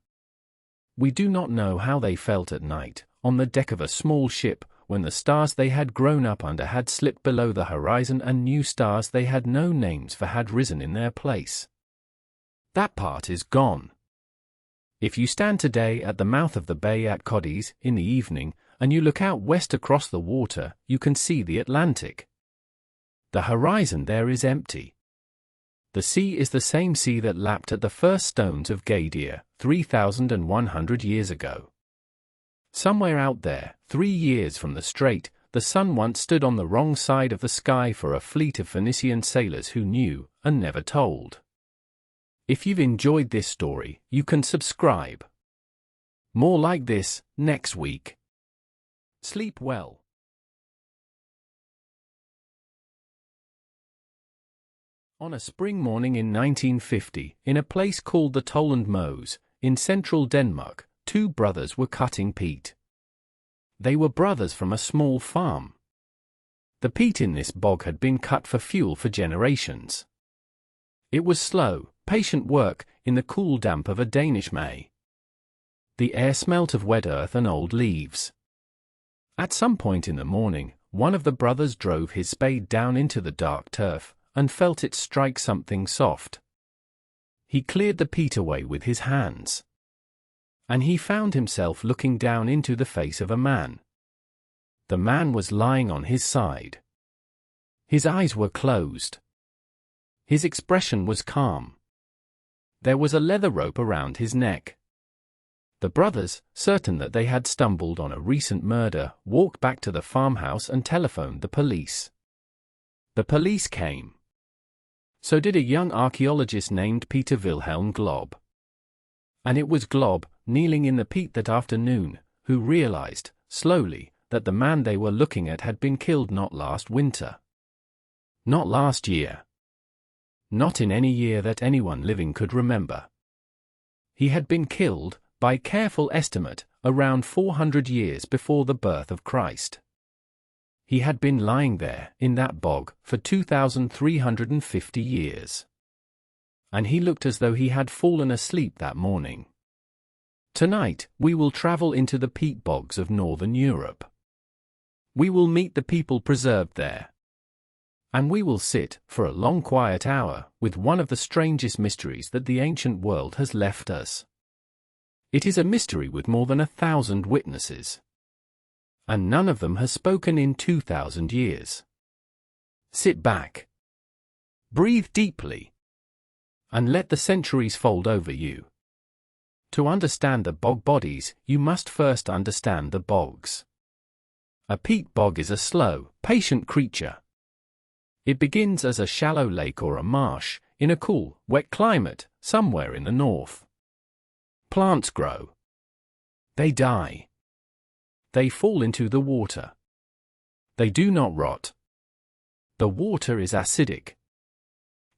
We do not know how they felt at night, on the deck of a small ship, when the stars they had grown up under had slipped below the horizon and new stars they had no names for had risen in their place. That part is gone. If you stand today at the mouth of the bay at Cadiz in the evening, and you look out west across the water, you can see the Atlantic. The horizon there is empty. The sea is the same sea that lapped at the first stones of Gaidia, 3,100 years ago. Somewhere out there, 3 years from the strait, the sun once stood on the wrong side of the sky for a fleet of Phoenician sailors who knew, and never told. If you've enjoyed this story, you can subscribe. More like this, next week. Sleep well. On a spring morning in 1950, in a place called the Toland Moes, in central Denmark, 2 brothers were cutting peat. They were brothers from a small farm. The peat in this bog had been cut for fuel for generations. It was slow, patient work, in the cool damp of a Danish May. The air smelt of wet earth and old leaves. At some point in the morning, one of the brothers drove his spade down into the dark turf, and felt it strike something soft. He cleared the peat away with his hands. And he found himself looking down into the face of a man. The man was lying on his side. His eyes were closed. His expression was calm. There was a leather rope around his neck. The brothers, certain that they had stumbled on a recent murder, walked back to the farmhouse and telephoned the police. The police came. So did a young archaeologist named Peter Wilhelm Glob. And it was Glob, kneeling in the peat that afternoon, who realized, slowly, that the man they were looking at had been killed not last winter. Not last year. Not in any year that anyone living could remember. He had been killed, by careful estimate, around 400 years before the birth of Christ. He had been lying there, in that bog, for 2,350 years. And he looked as though he had fallen asleep that morning. Tonight, we will travel into the peat bogs of northern Europe. We will meet the people preserved there. And we will sit, for a long quiet hour, with one of the strangest mysteries that the ancient world has left us. It is a mystery with more than 1,000 witnesses. And none of them has spoken in 2,000 years. Sit back. Breathe deeply. And let the centuries fold over you. To understand the bog bodies, you must first understand the bogs. A peat bog is a slow, patient creature. It begins as a shallow lake or a marsh, in a cool, wet climate, somewhere in the north. Plants grow. They die. They fall into the water. They do not rot. The water is acidic.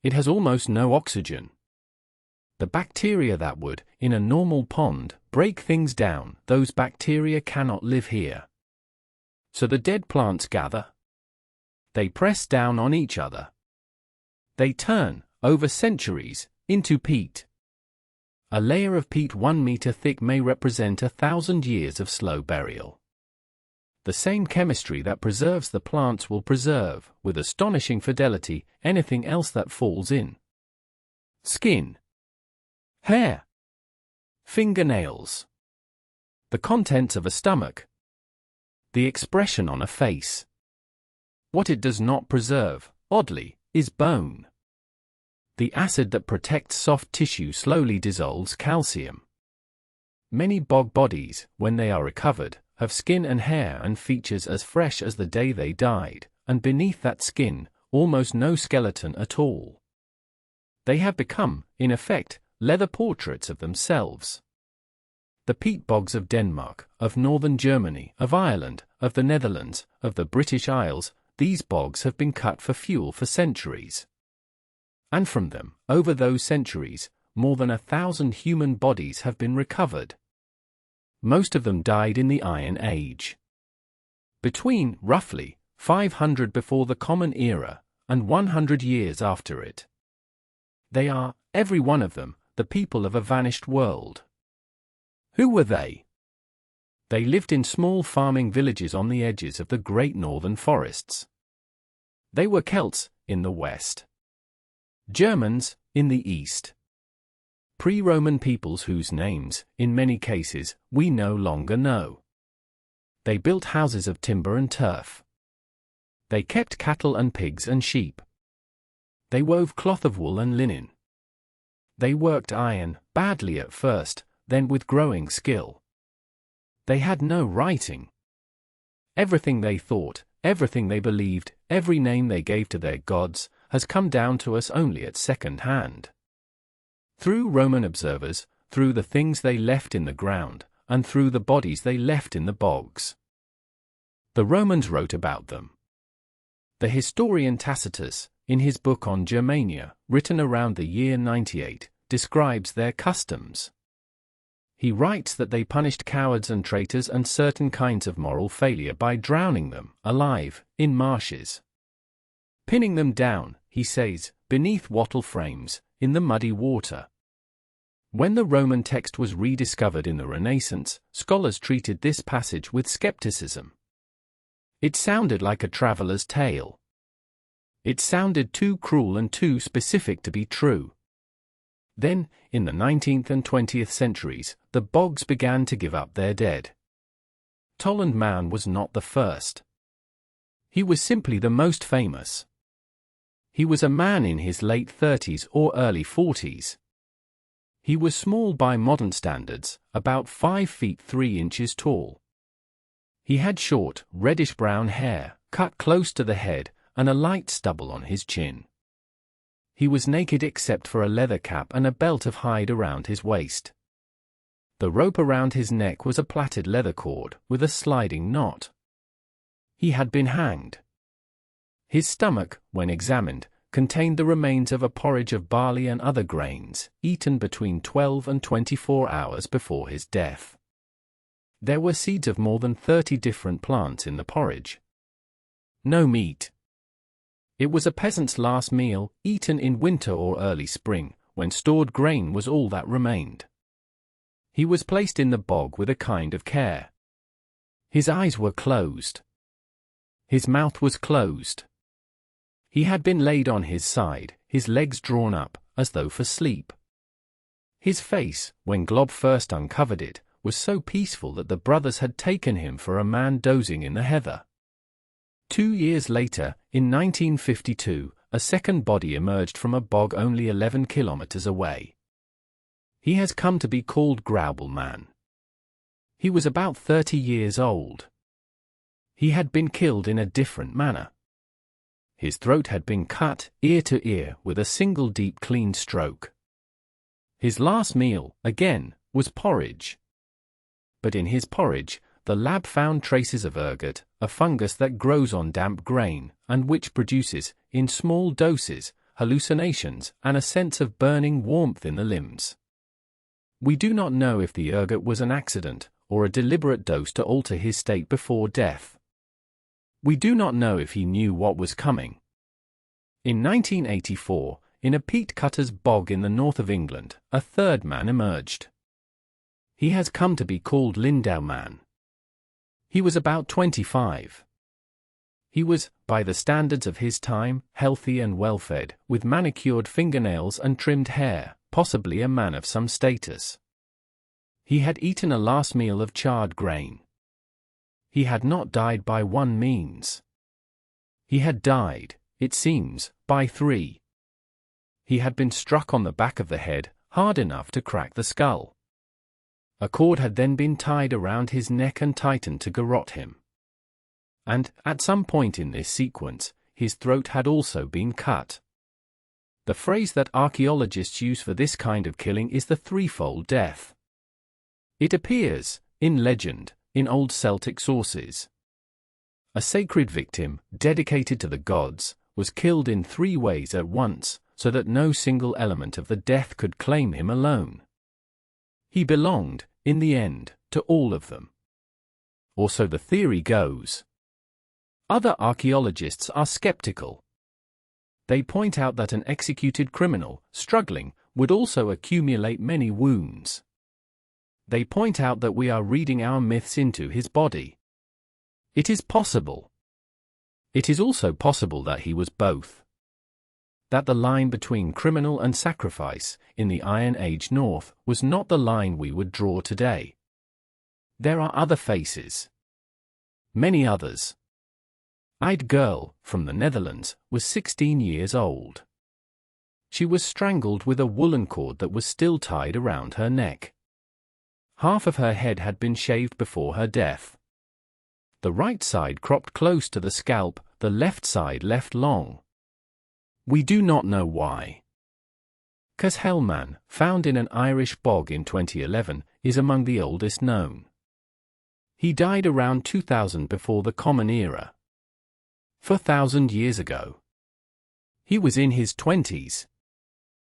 It has almost no oxygen. The bacteria that would, in a normal pond, break things down, those bacteria cannot live here. So the dead plants gather. They press down on each other. They turn, over centuries, into peat. A layer of peat 1 meter thick may represent 1,000 years of slow burial. The same chemistry that preserves the plants will preserve, with astonishing fidelity, anything else that falls in. Skin, hair, fingernails, the contents of a stomach, the expression on a face. What it does not preserve, oddly, is bone. The acid that protects soft tissue slowly dissolves calcium. Many bog bodies, when they are recovered, have skin and hair and features as fresh as the day they died, and beneath that skin, almost no skeleton at all. They have become, in effect, leather portraits of themselves. The peat bogs of Denmark, of northern Germany, of Ireland, of the Netherlands, of the British Isles, these bogs have been cut for fuel for centuries. And from them, over those centuries, more than 1,000 human bodies have been recovered. Most of them died in the Iron Age. Between, roughly, 500 before the Common Era, and 100 years after it. They are, every one of them, the people of a vanished world. Who were they? They lived in small farming villages on the edges of the great northern forests. They were Celts, in the west. Germans, in the east. Pre-Roman peoples whose names, in many cases, we no longer know. They built houses of timber and turf. They kept cattle and pigs and sheep. They wove cloth of wool and linen. They worked iron, badly at first, then with growing skill. They had no writing. Everything they thought, everything they believed, every name they gave to their gods, has come down to us only at second hand. Through Roman observers, through the things they left in the ground, and through the bodies they left in the bogs. The Romans wrote about them. The historian Tacitus, in his book on Germania, written around the year 98, describes their customs. He writes that they punished cowards and traitors and certain kinds of moral failure by drowning them, alive, in marshes. Pinning them down, he says, beneath wattle frames, in the muddy water. When the Roman text was rediscovered in the Renaissance, scholars treated this passage with skepticism. It sounded like a traveler's tale. It sounded too cruel and too specific to be true. Then, in the 19th and 20th centuries, the bogs began to give up their dead. Toland Man was not the first. He was simply the most famous. He was a man in his late 30s or early 40s. He was small by modern standards, about 5 feet 3 inches tall. He had short, reddish-brown hair, cut close to the head, and a light stubble on his chin. He was naked except for a leather cap and a belt of hide around his waist. The rope around his neck was a plaited leather cord, with a sliding knot. He had been hanged. His stomach, when examined, contained the remains of a porridge of barley and other grains, eaten between 12 and 24 hours before his death. There were seeds of more than 30 different plants in the porridge. No meat. It was a peasant's last meal, eaten in winter or early spring, when stored grain was all that remained. He was placed in the bog with a kind of care. His eyes were closed. His mouth was closed. He had been laid on his side, his legs drawn up, as though for sleep. His face, when Glob first uncovered it, was so peaceful that the brothers had taken him for a man dozing in the heather. 2 years later, in 1952, a second body emerged from a bog only 11 kilometers away. He has come to be called Grauble Man. He was about 30 years old. He had been killed in a different manner. His throat had been cut, ear to ear, with a single deep clean stroke. His last meal, again, was porridge. But in his porridge, the lab found traces of ergot, a fungus that grows on damp grain, and which produces, in small doses, hallucinations and a sense of burning warmth in the limbs. We do not know if the ergot was an accident, or a deliberate dose to alter his state before death. We do not know if he knew what was coming. In 1984, in a peat cutter's bog in the north of England, a third man emerged. He has come to be called Lindau Man. He was about 25. He was, by the standards of his time, healthy and well-fed, with manicured fingernails and trimmed hair, possibly a man of some status. He had eaten a last meal of charred grain. He had not died by one means. He had died, it seems, by three. He had been struck on the back of the head, hard enough to crack the skull. A cord had then been tied around his neck and tightened to garrote him. And, at some point in this sequence, his throat had also been cut. The phrase that archaeologists use for this kind of killing is the threefold death. It appears, in legend, in old Celtic sources. A sacred victim, dedicated to the gods, was killed in three ways at once, so that no single element of the death could claim him alone. He belonged, in the end, to all of them. Or so the theory goes. Other archaeologists are skeptical. They point out that an executed criminal, struggling, would also accumulate many wounds. They point out that we are reading our myths into his body. It is possible. It is also possible that he was both. That the line between criminal and sacrifice, in the Iron Age North, was not the line we would draw today. There are other faces. Many others. Eyed girl, from the Netherlands, was 16 years old. She was strangled with a woolen cord that was still tied around her neck. Half of her head had been shaved before her death. The right side cropped close to the scalp, the left side left long. We do not know why. Cashel-man, found in an Irish bog in 2011, is among the oldest known. He died around 2000 before the Common Era. 4,000 years ago. He was in his 20s.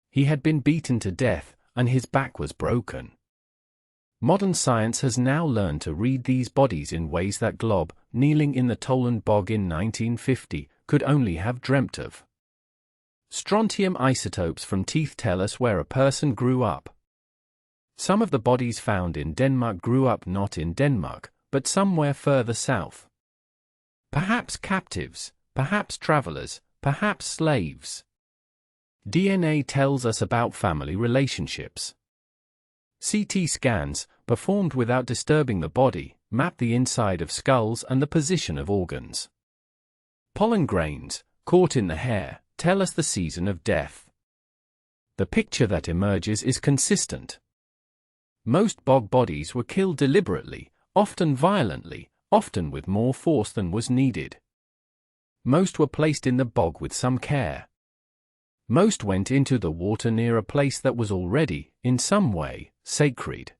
He had been beaten to death, and his back was broken. Modern science has now learned to read these bodies in ways that Glob, kneeling in the Toland bog in 1950, could only have dreamt of. Strontium isotopes from teeth tell us where a person grew up. Some of the bodies found in Denmark grew up not in Denmark, but somewhere further south. Perhaps captives, perhaps travelers, perhaps slaves. DNA tells us about family relationships. CT scans, performed without disturbing the body, map the inside of skulls and the position of organs. Pollen grains, caught in the hair, tell us the season of death. The picture that emerges is consistent. Most bog bodies were killed deliberately, often violently, often with more force than was needed. Most were placed in the bog with some care. Most went into the water near a place that was already, in some way, sacred.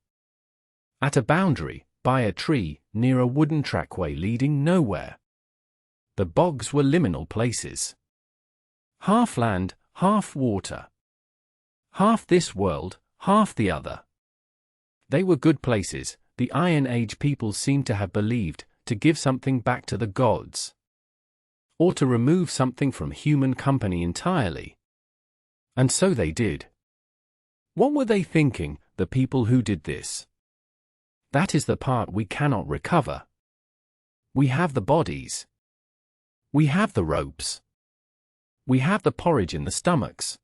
At a boundary, by a tree, near a wooden trackway leading nowhere. The bogs were liminal places. Half land, half water. Half this world, half the other. They were good places, the Iron Age people seem to have believed, to give something back to the gods. Or to remove something from human company entirely. And so they did. What were they thinking, the people who did this? That is the part we cannot recover. We have the bodies. We have the ropes. We have the porridge in the stomachs.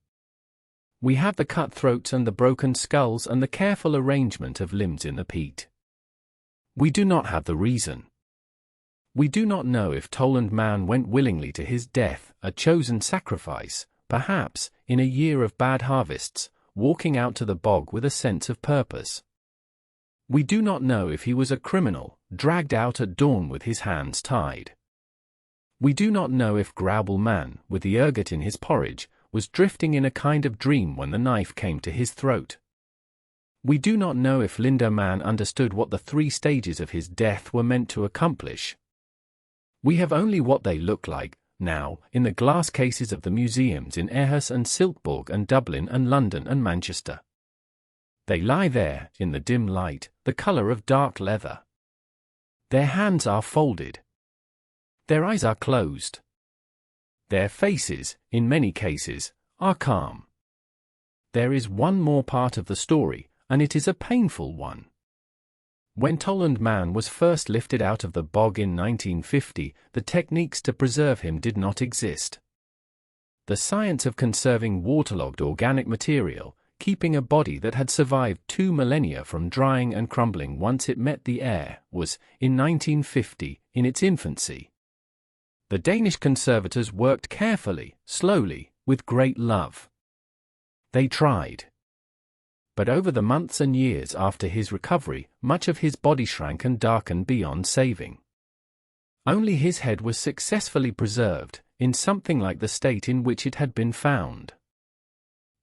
We have the cut throats and the broken skulls and the careful arrangement of limbs in the peat. We do not have the reason. We do not know if Toland man went willingly to his death, a chosen sacrifice, perhaps, in a year of bad harvests, walking out to the bog with a sense of purpose. We do not know if he was a criminal, dragged out at dawn with his hands tied. We do not know if Grauble man, with the ergot in his porridge, was drifting in a kind of dream when the knife came to his throat. We do not know if Lindemann understood what the 3 stages of his death were meant to accomplish. We have only what they look like, now, in the glass cases of the museums in Aarhus and Silkeborg and Dublin and London and Manchester. They lie there, in the dim light, the color of dark leather. Their hands are folded. Their eyes are closed. Their faces, in many cases, are calm. There is one more part of the story, and it is a painful one. When Toland Man was first lifted out of the bog in 1950, the techniques to preserve him did not exist. The science of conserving waterlogged organic material, keeping a body that had survived 2 millennia from drying and crumbling once it met the air, was, in 1950, in its infancy. The Danish conservators worked carefully, slowly, with great love. They tried. But over the months and years after his recovery, much of his body shrank and darkened beyond saving. Only his head was successfully preserved, in something like the state in which it had been found.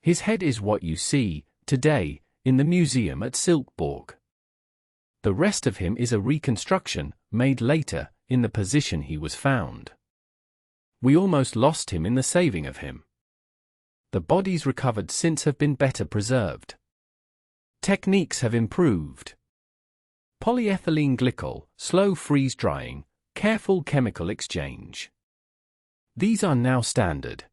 His head is what you see, today, in the museum at Silkeborg. The rest of him is a reconstruction, made later, in the position he was found. We almost lost him in the saving of him. The bodies recovered since have been better preserved. Techniques have improved. Polyethylene glycol, slow freeze-drying, careful chemical exchange. These are now standard.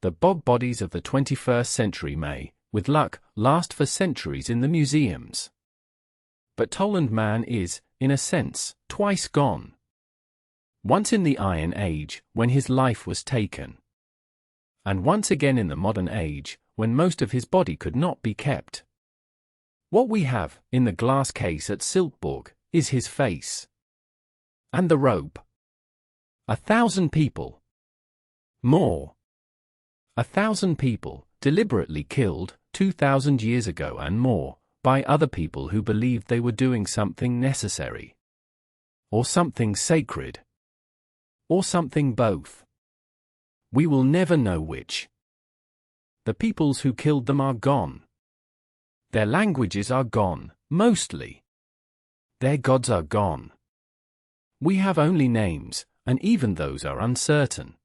The bog bodies of the 21st century may, with luck, last for centuries in the museums. But Toland Man is, in a sense, twice gone. Once in the Iron Age, when his life was taken. And once again in the modern age, when most of his body could not be kept. What we have, in the glass case at Silkeborg, is his face. And the rope. 1,000 people. More. 1,000 people, deliberately killed, 2,000 years ago and more, by other people who believed they were doing something necessary. Or something sacred. Or something both. We will never know which. The peoples who killed them are gone. Their languages are gone, mostly. Their gods are gone. We have only names, and even those are uncertain.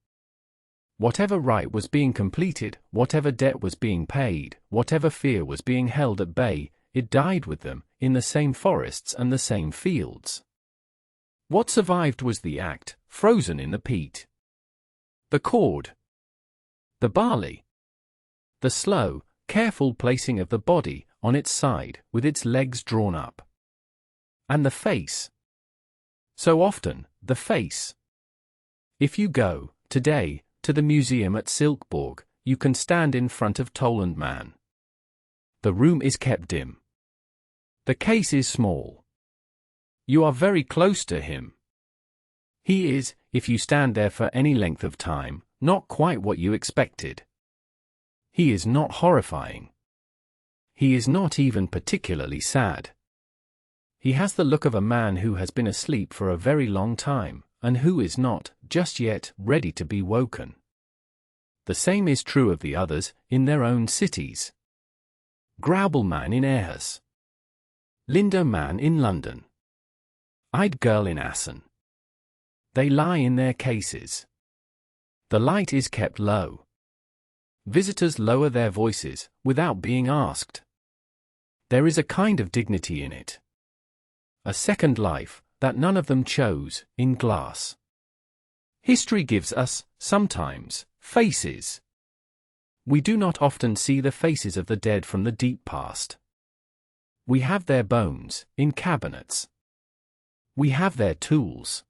Whatever rite was being completed, whatever debt was being paid, whatever fear was being held at bay, it died with them, in the same forests and the same fields. What survived was the act, frozen in the peat. The cord. The barley. The slow, careful placing of the body, on its side, with its legs drawn up. And the face. So often, the face. If you go, today, to the museum at Silkeborg, you can stand in front of Toland Man. The room is kept dim. The case is small. You are very close to him. He is, if you stand there for any length of time, not quite what you expected. He is not horrifying. He is not even particularly sad. He has the look of a man who has been asleep for a very long time, and who is not, just yet, ready to be woken. The same is true of the others, in their own cities. Graubelman in Aarhus. Lindemann in London. Eyed Girl in Assen. They lie in their cases. The light is kept low. Visitors lower their voices, without being asked. There is a kind of dignity in it. A second life, that none of them chose, in glass. History gives us, sometimes, faces. We do not often see the faces of the dead from the deep past. We have their bones, in cabinets. We have their tools.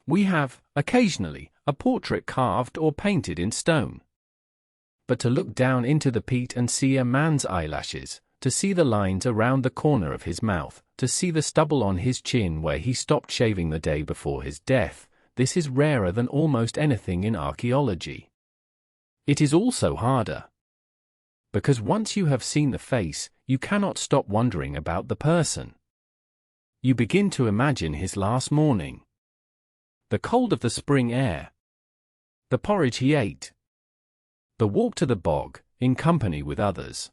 We have, occasionally, a portrait carved or painted in stone. But to look down into the peat and see a man's eyelashes, to see the lines around the corner of his mouth, to see the stubble on his chin where he stopped shaving the day before his death, this is rarer than almost anything in archaeology. It is also harder. Because once you have seen the face, you cannot stop wondering about the person. You begin to imagine his last morning. The cold of the spring air. The porridge he ate. The walk to the bog, in company with others.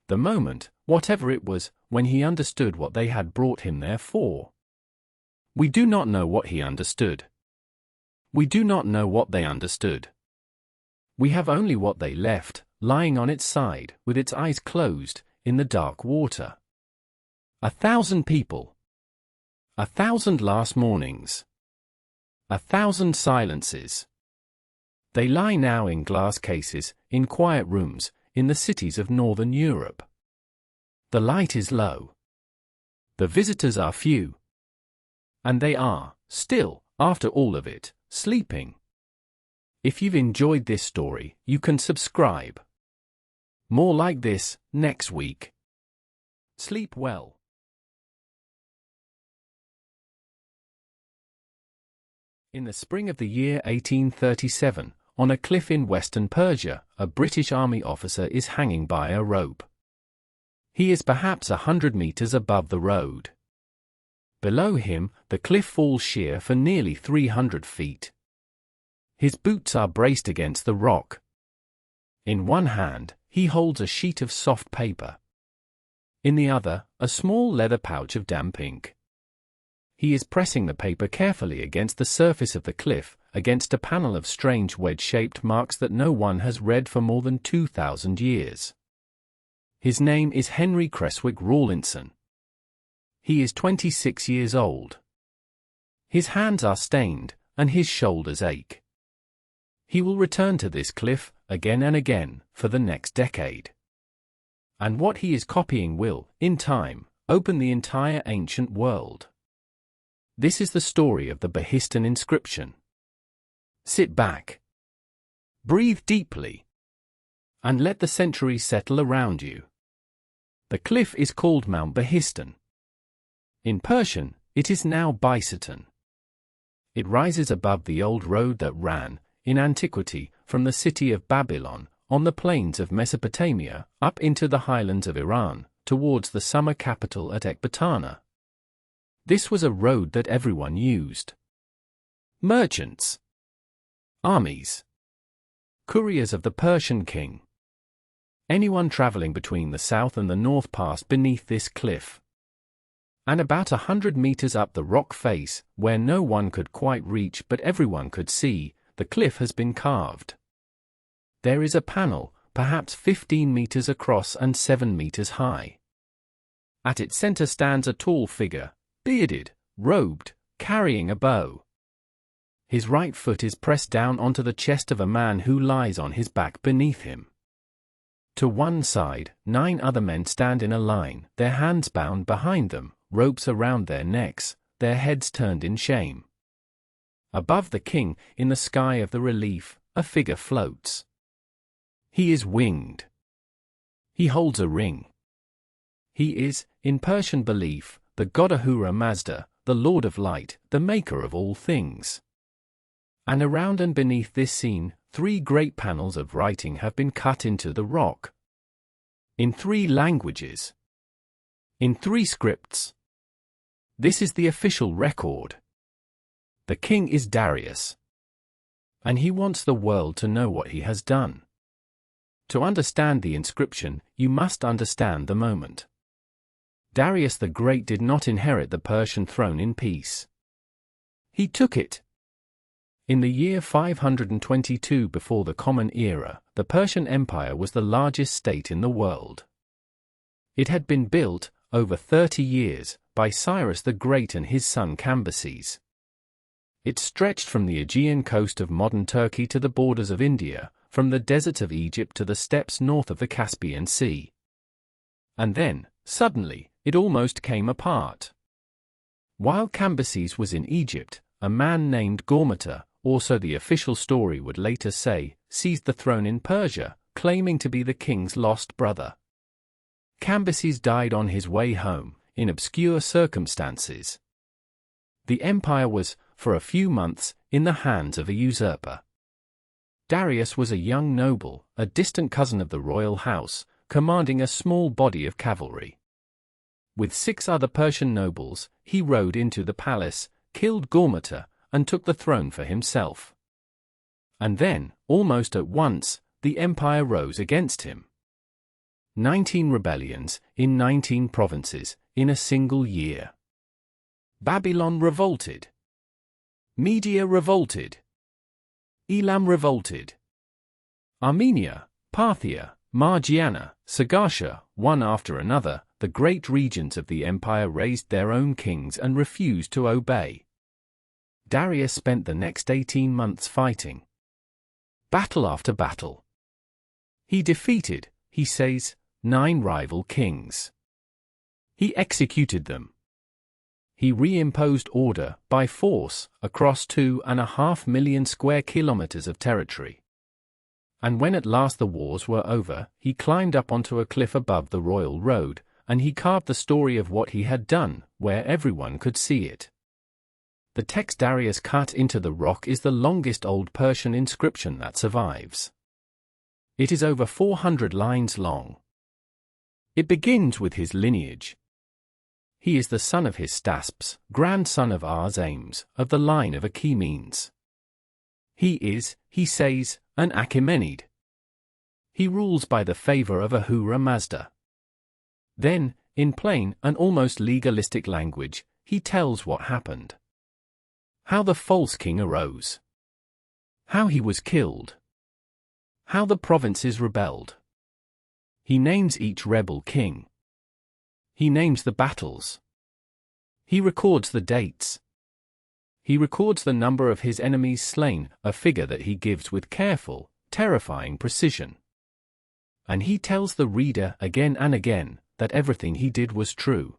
The moment, whatever it was, when he understood what they had brought him there for. We do not know what he understood. We do not know what they understood. We have only what they left, lying on its side, with its eyes closed, in the dark water. 1,000 people. 1,000 last mornings. 1,000 silences. They lie now in glass cases, in quiet rooms, in the cities of northern Europe. The light is low. The visitors are few. And they are, still, after all of it, sleeping. If you've enjoyed this story, you can subscribe. More like this, next week. Sleep well. In the spring of the year 1837, on a cliff in western Persia, a British army officer is hanging by a rope. He is perhaps 100 meters above the road. Below him, the cliff falls sheer for nearly 300 feet. His boots are braced against the rock. In one hand, he holds a sheet of soft paper. In the other, a small leather pouch of damp ink. He is pressing the paper carefully against the surface of the cliff, against a panel of strange wedge-shaped marks that no one has read for more than 2,000 years. His name is Henry Creswick Rawlinson. He is 26 years old. His hands are stained, and his shoulders ache. He will return to this cliff, again and again, for the next decade. And what he is copying will, in time, open the entire ancient world. This is the story of the Behistun Inscription. Sit back. Breathe deeply. And let the centuries settle around you. The cliff is called Mount Behistun. In Persian, it is now Behistun. It rises above the old road that ran, in antiquity, from the city of Babylon, on the plains of Mesopotamia, up into the highlands of Iran, towards the summer capital at Ecbatana. This was a road that everyone used. Merchants, armies, couriers of the Persian king. Anyone traveling between the south and the north passed beneath this cliff. And about 100 meters up the rock face, where no one could quite reach but everyone could see, the cliff has been carved. There is a panel, perhaps 15 meters across and 7 meters high. At its center stands a tall figure, bearded, robed, carrying a bow. His right foot is pressed down onto the chest of a man who lies on his back beneath him. To one side, 9 other men stand in a line, their hands bound behind them, ropes around their necks, their heads turned in shame. Above the king, in the sky of the relief, a figure floats. He is winged. He holds a ring. He is, in Persian belief, the god Ahura Mazda, the Lord of Light, the maker of all things. And around and beneath this scene, 3 great panels of writing have been cut into the rock. In 3 languages. In 3 scripts. This is the official record. The king is Darius. And he wants the world to know what he has done. To understand the inscription, you must understand the moment. Darius the Great did not inherit the Persian throne in peace. He took it. In the year 522 before the Common Era, the Persian Empire was the largest state in the world. It had been built, over 30 years, by Cyrus the Great and his son Cambyses. It stretched from the Aegean coast of modern Turkey to the borders of India, from the deserts of Egypt to the steppes north of the Caspian Sea. And then, suddenly, it almost came apart. While Cambyses was in Egypt, a man named Gormata, or so the official story would later say, seized the throne in Persia, claiming to be the king's lost brother. Cambyses died on his way home, in obscure circumstances. The empire was, for a few months, in the hands of a usurper. Darius was a young noble, a distant cousin of the royal house, commanding a small body of cavalry. With 6 other Persian nobles, he rode into the palace, killed Gormata, and took the throne for himself. And then, almost at once, the empire rose against him. 19 rebellions, in 19 provinces, in a single year. Babylon revolted. Media revolted. Elam revolted. Armenia, Parthia, Margiana, Sagartia, one after another, the great regions of the empire raised their own kings and refused to obey. Darius spent the next 18 months fighting. Battle after battle. He defeated, he says, 9 rival kings. He executed them. He reimposed order, by force, across 2.5 million square kilometers of territory. And when at last the wars were over, he climbed up onto a cliff above the Royal Road, and he carved the story of what he had done, where everyone could see it. The text Darius cut into the rock is the longest Old Persian inscription that survives. It is over 400 lines long. It begins with his lineage. He is the son of Hystasps, grandson of Arsames, of the line of Achaemenes. He is, he says, an Achaemenid. He rules by the favor of Ahura Mazda. Then, in plain and almost legalistic language, he tells what happened. How the false king arose. How he was killed. How the provinces rebelled. He names each rebel king. He names the battles. He records the dates. He records the number of his enemies slain, a figure that he gives with careful, terrifying precision. And he tells the reader again and again that everything he did was true.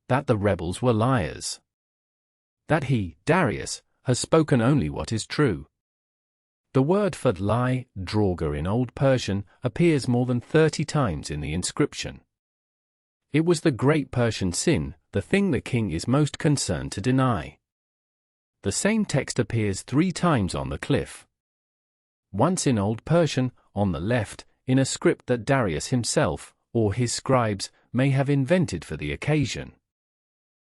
That the rebels were liars. That he, Darius, has spoken only what is true. The word for lie, droga in Old Persian, appears more than 30 times in the inscription. It was the great Persian sin, the thing the king is most concerned to deny. The same text appears 3 times on the cliff. Once in Old Persian, on the left, in a script that Darius himself, or his scribes, may have invented for the occasion.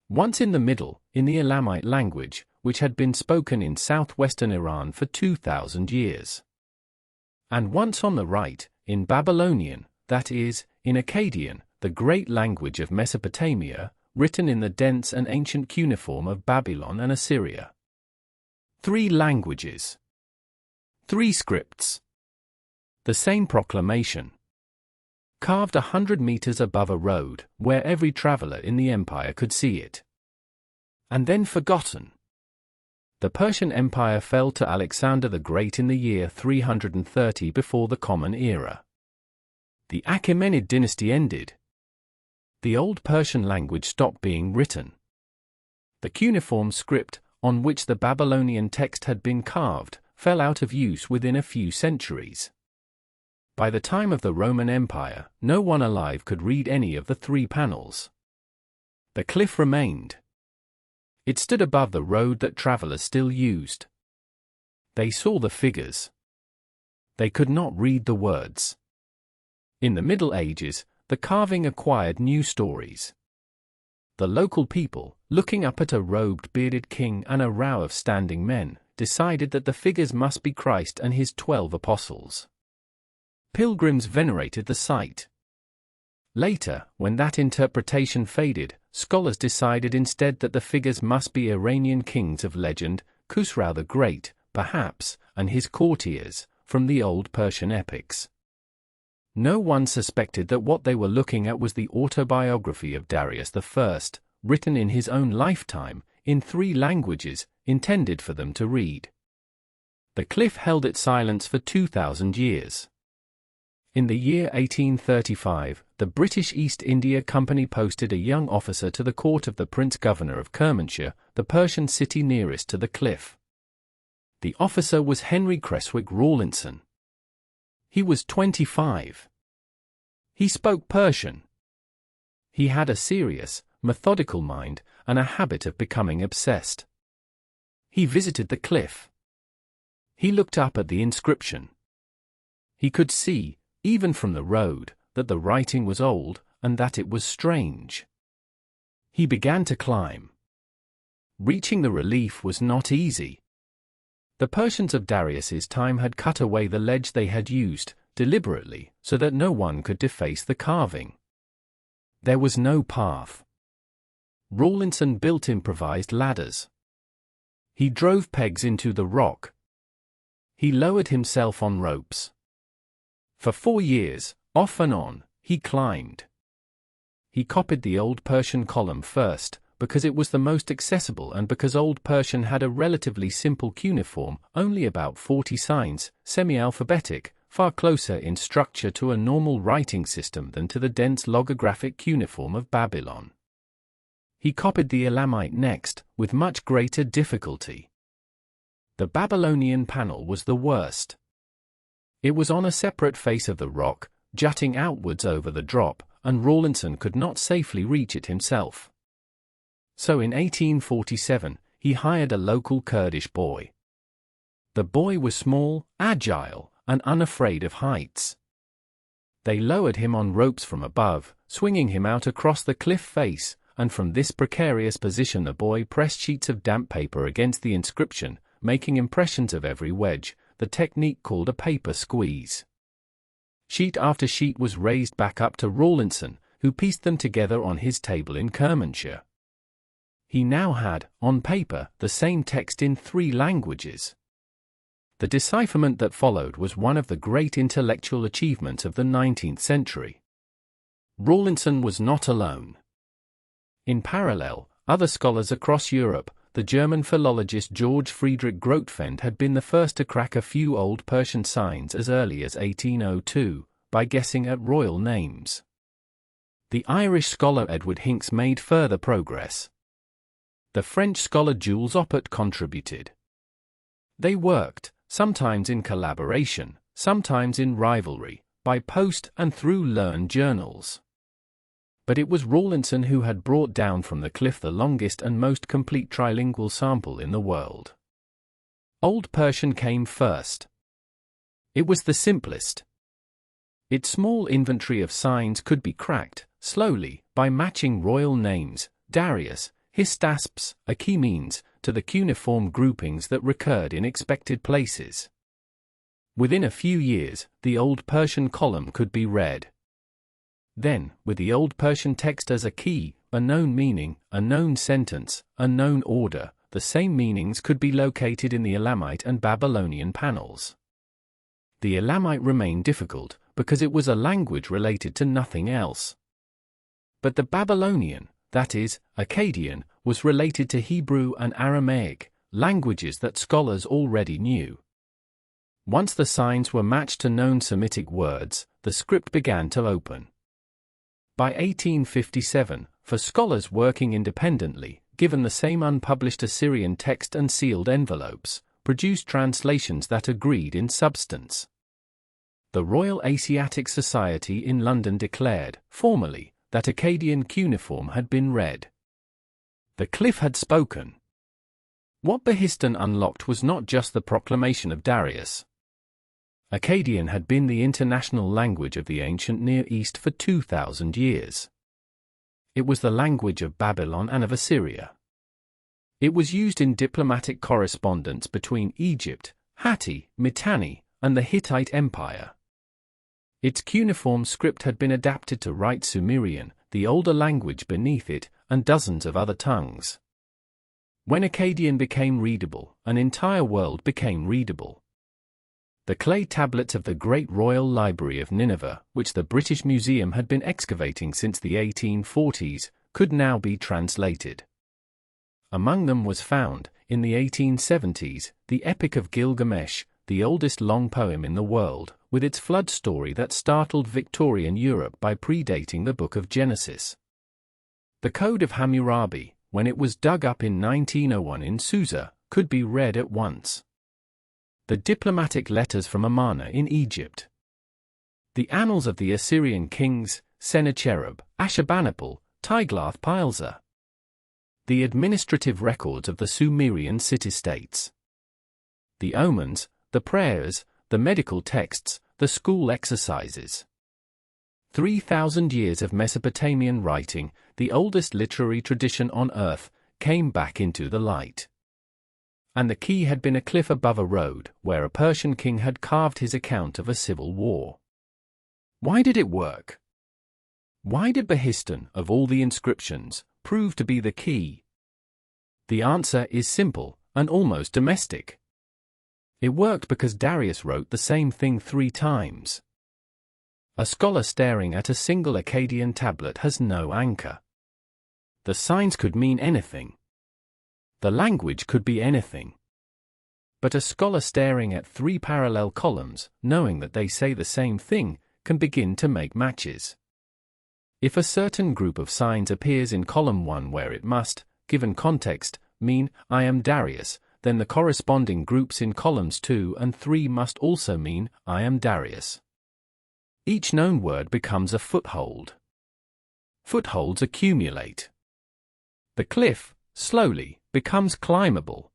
Once in the middle, in the Elamite language, which had been spoken in southwestern Iran for 2,000 years. And once on the right, in Babylonian, that is, in Akkadian, the great language of Mesopotamia, written in the dense and ancient cuneiform of Babylon and Assyria. 3 languages. 3 scripts. The same proclamation. Carved 100 meters above a road, where every traveler in the empire could see it. And then forgotten. The Persian Empire fell to Alexander the Great in the year 330 before the Common Era. The Achaemenid dynasty ended. The Old Persian language stopped being written. The cuneiform script, on which the Babylonian text had been carved, fell out of use within a few centuries. By the time of the Roman Empire, no one alive could read any of the 3 panels. The cliff remained. It stood above the road that travelers still used. They saw the figures. They could not read the words. In the Middle Ages, the carving acquired new stories. The local people, looking up at a robed bearded king and a row of standing men, decided that the figures must be Christ and his 12 apostles. Pilgrims venerated the site. Later, when that interpretation faded, scholars decided instead that the figures must be Iranian kings of legend, Khusrau the Great, perhaps, and his courtiers, from the Old Persian epics. No one suspected that what they were looking at was the autobiography of Darius I, written in his own lifetime, in 3 languages, intended for them to read. The cliff held its silence for 2,000 years. In the year 1835, the British East India Company posted a young officer to the court of the Prince Governor of Kermanshire, the Persian city nearest to the cliff. The officer was Henry Creswick Rawlinson. He was 25. He spoke Persian. He had a serious, methodical mind, and a habit of becoming obsessed. He visited the cliff. He looked up at the inscription. He could see, even from the road, that the writing was old, and that it was strange. He began to climb. Reaching the relief was not easy. The Persians of Darius's time had cut away the ledge they had used, deliberately, so that no one could deface the carving. There was no path. Rawlinson built improvised ladders. He drove pegs into the rock. He lowered himself on ropes. For 4 years, off and on, he climbed. He copied the Old Persian column first, because it was the most accessible and because Old Persian had a relatively simple cuneiform, only about 40 signs, semi-alphabetic, far closer in structure to a normal writing system than to the dense logographic cuneiform of Babylon. He copied the Elamite next, with much greater difficulty. The Babylonian panel was the worst. It was on a separate face of the rock, jutting outwards over the drop, and Rawlinson could not safely reach it himself. So in 1847, he hired a local Kurdish boy. The boy was small, agile, and unafraid of heights. They lowered him on ropes from above, swinging him out across the cliff face, and from this precarious position the boy pressed sheets of damp paper against the inscription, making impressions of every wedge, the technique called a paper squeeze. Sheet after sheet was raised back up to Rawlinson, who pieced them together on his table in Kermanshire. He now had, on paper, the same text in 3 languages. The decipherment that followed was one of the great intellectual achievements of the 19th century. Rawlinson was not alone. In parallel, other scholars across Europe, the German philologist George Friedrich Grotefend had been the first to crack a few Old Persian signs as early as 1802, by guessing at royal names. The Irish scholar Edward Hincks made further progress. The French scholar Jules Oppert contributed. They worked, sometimes in collaboration, sometimes in rivalry, by post and through learned journals. But it was Rawlinson who had brought down from the cliff the longest and most complete trilingual sample in the world. Old Persian came first. It was the simplest. Its small inventory of signs could be cracked, slowly, by matching royal names, Darius, Hystaspes, Achaemenes, to the cuneiform groupings that recurred in expected places. Within a few years, the Old Persian column could be read. Then, with the Old Persian text as a key, a known meaning, a known sentence, a known order, the same meanings could be located in the Elamite and Babylonian panels. The Elamite remained difficult, because it was a language related to nothing else. But the Babylonian, that is, Akkadian, was related to Hebrew and Aramaic, languages that scholars already knew. Once the signs were matched to known Semitic words, the script began to open. By 1857, for scholars working independently, given the same unpublished Assyrian text and sealed envelopes, produced translations that agreed in substance. The Royal Asiatic Society in London declared, formally, that Akkadian cuneiform had been read. The cliff had spoken. What Behistun unlocked was not just the proclamation of Darius. Akkadian had been the international language of the ancient Near East for 2,000 years. It was the language of Babylon and of Assyria. It was used in diplomatic correspondence between Egypt, Hatti, Mitanni, and the Hittite Empire. Its cuneiform script had been adapted to write Sumerian, the older language beneath it, and dozens of other tongues. When Akkadian became readable, an entire world became readable. The clay tablets of the Great Royal Library of Nineveh, which the British Museum had been excavating since the 1840s, could now be translated. Among them was found, in the 1870s, the Epic of Gilgamesh, the oldest long poem in the world, with its flood story that startled Victorian Europe by predating the Book of Genesis. The Code of Hammurabi, when it was dug up in 1901 in Susa, could be read at once. The diplomatic letters from Amarna in Egypt. The annals of the Assyrian kings, Sennacherib, Ashurbanipal, Tiglath-Pileser. The administrative records of the Sumerian city-states. The omens, the prayers, the medical texts, the school exercises. 3,000 years of Mesopotamian writing, the oldest literary tradition on earth, came back into the light. And the key had been a cliff above a road, where a Persian king had carved his account of a civil war. Why did it work? Why did Behistun, of all the inscriptions, prove to be the key? The answer is simple and almost domestic. It worked because Darius wrote the same thing 3 times. A scholar staring at a single Akkadian tablet has no anchor. The signs could mean anything. The language could be anything. But a scholar staring at 3 parallel columns, knowing that they say the same thing, can begin to make matches. If a certain group of signs appears in column 1 where it must, given context, mean, I am Darius, then the corresponding groups in columns 2 and 3 must also mean, I am Darius. Each known word becomes a foothold. Footholds accumulate. The cliff, slowly, becomes climbable.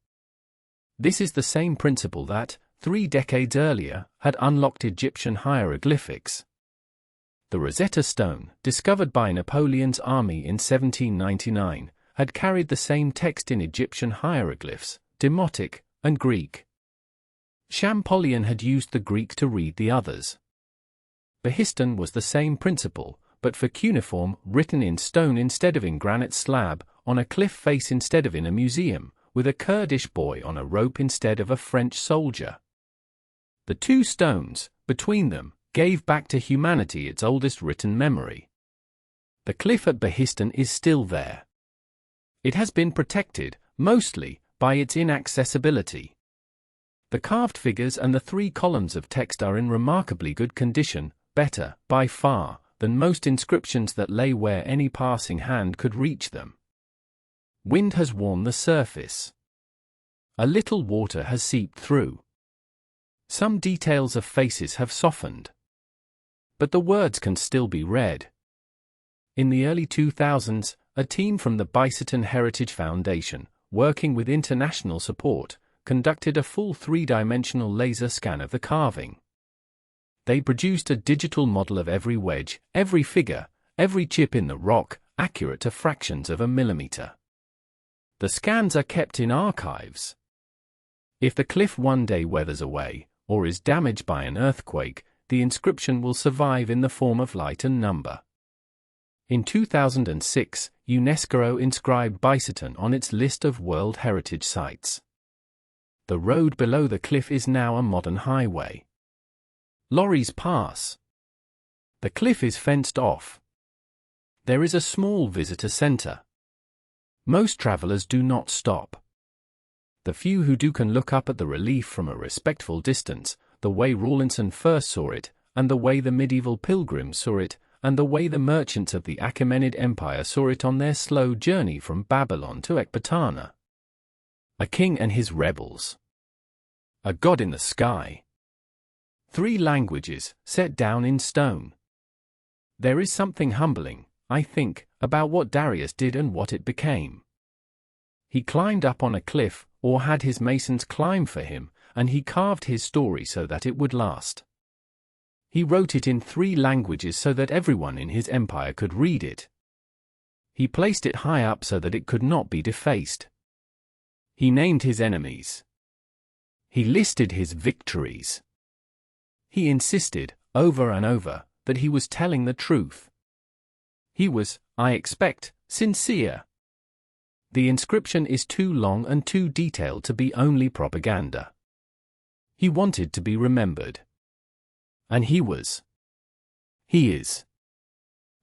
This is the same principle that, 3 decades earlier, had unlocked Egyptian hieroglyphics. The Rosetta Stone, discovered by Napoleon's army in 1799, had carried the same text in Egyptian hieroglyphs, Demotic, and Greek. Champollion had used the Greek to read the others. Behistun was the same principle, but for cuneiform, written in stone instead of in granite slab, on a cliff face instead of in a museum, with a Kurdish boy on a rope instead of a French soldier. The 2 stones, between them, gave back to humanity its oldest written memory. The cliff at Behistun is still there. It has been protected, mostly, by its inaccessibility. The carved figures and the 3 columns of text are in remarkably good condition, better, by far, than most inscriptions that lay where any passing hand could reach them. Wind has worn the surface. A little water has seeped through. Some details of faces have softened. But the words can still be read. In the early 2000s, a team from the Byzantine Heritage Foundation, working with international support, conducted a full 3-dimensional laser scan of the carving. They produced a digital model of every wedge, every figure, every chip in the rock, accurate to fractions of a millimeter. The scans are kept in archives. If the cliff one day weathers away, or is damaged by an earthquake, the inscription will survive in the form of light and number. In 2006, UNESCO inscribed Byzantine on its list of World Heritage Sites. The road below the cliff is now a modern highway. Lorries pass. The cliff is fenced off. There is a small visitor center. Most travelers do not stop. The few who do can look up at the relief from a respectful distance, the way Rawlinson first saw it, and the way the medieval pilgrims saw it, and the way the merchants of the Achaemenid Empire saw it on their slow journey from Babylon to Ecbatana. A king and his rebels. A god in the sky. 3 languages, set down in stone. There is something humbling, I think, about what Darius did and what it became. He climbed up on a cliff, or had his masons climb for him, and he carved his story so that it would last. He wrote it in 3 languages so that everyone in his empire could read it. He placed it high up so that it could not be defaced. He named his enemies. He listed his victories. He insisted, over and over, that he was telling the truth. He was, I expect, sincere. The inscription is too long and too detailed to be only propaganda. He wanted to be remembered. And he was. He is.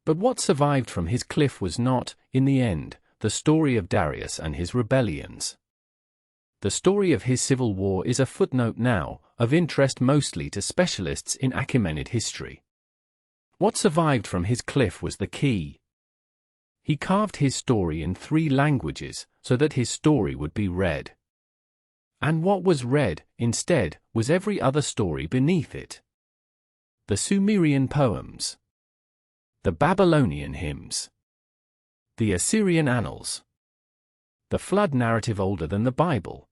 But what survived from his cliff was not, in the end, the story of Darius and his rebellions. The story of his civil war is a footnote now, of interest mostly to specialists in Achaemenid history. What survived from his cliff was the key. He carved his story in 3 languages, so that his story would be read. And what was read, instead, was every other story beneath it. The Sumerian poems. The Babylonian hymns. The Assyrian annals. The flood narrative older than the Bible.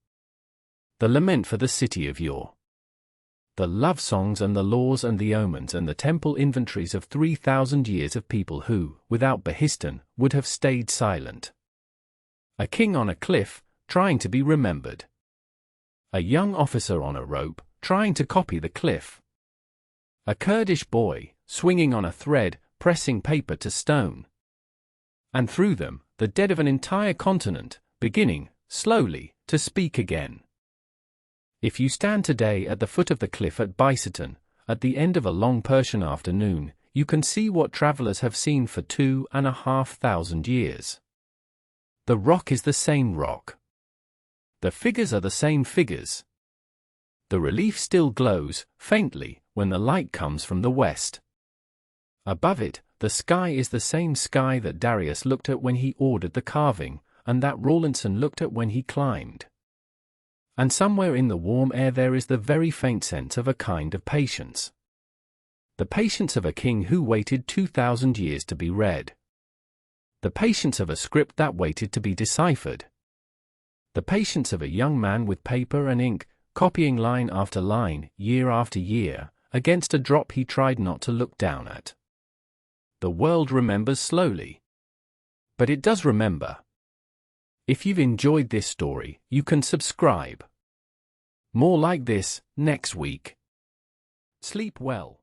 The lament for the city of yore. The love songs and the laws and the omens and the temple inventories of 3,000 years of people who, without Behistun, would have stayed silent. A king on a cliff, trying to be remembered. A young officer on a rope, trying to copy the cliff. A Kurdish boy, swinging on a thread, pressing paper to stone. And through them, the dead of an entire continent, beginning, slowly, to speak again. If you stand today at the foot of the cliff at Behistun, at the end of a long Persian afternoon, you can see what travelers have seen for 2,500 years. The rock is the same rock. The figures are the same figures. The relief still glows, faintly, when the light comes from the west. Above it, the sky is the same sky that Darius looked at when he ordered the carving, and that Rawlinson looked at when he climbed. And somewhere in the warm air there is the very faint sense of a kind of patience. The patience of a king who waited 2,000 years to be read. The patience of a script that waited to be deciphered. The patience of a young man with paper and ink, copying line after line, year after year, against a drop he tried not to look down at. The world remembers slowly. But it does remember. If you've enjoyed this story, you can subscribe. More like this, next week. Sleep well.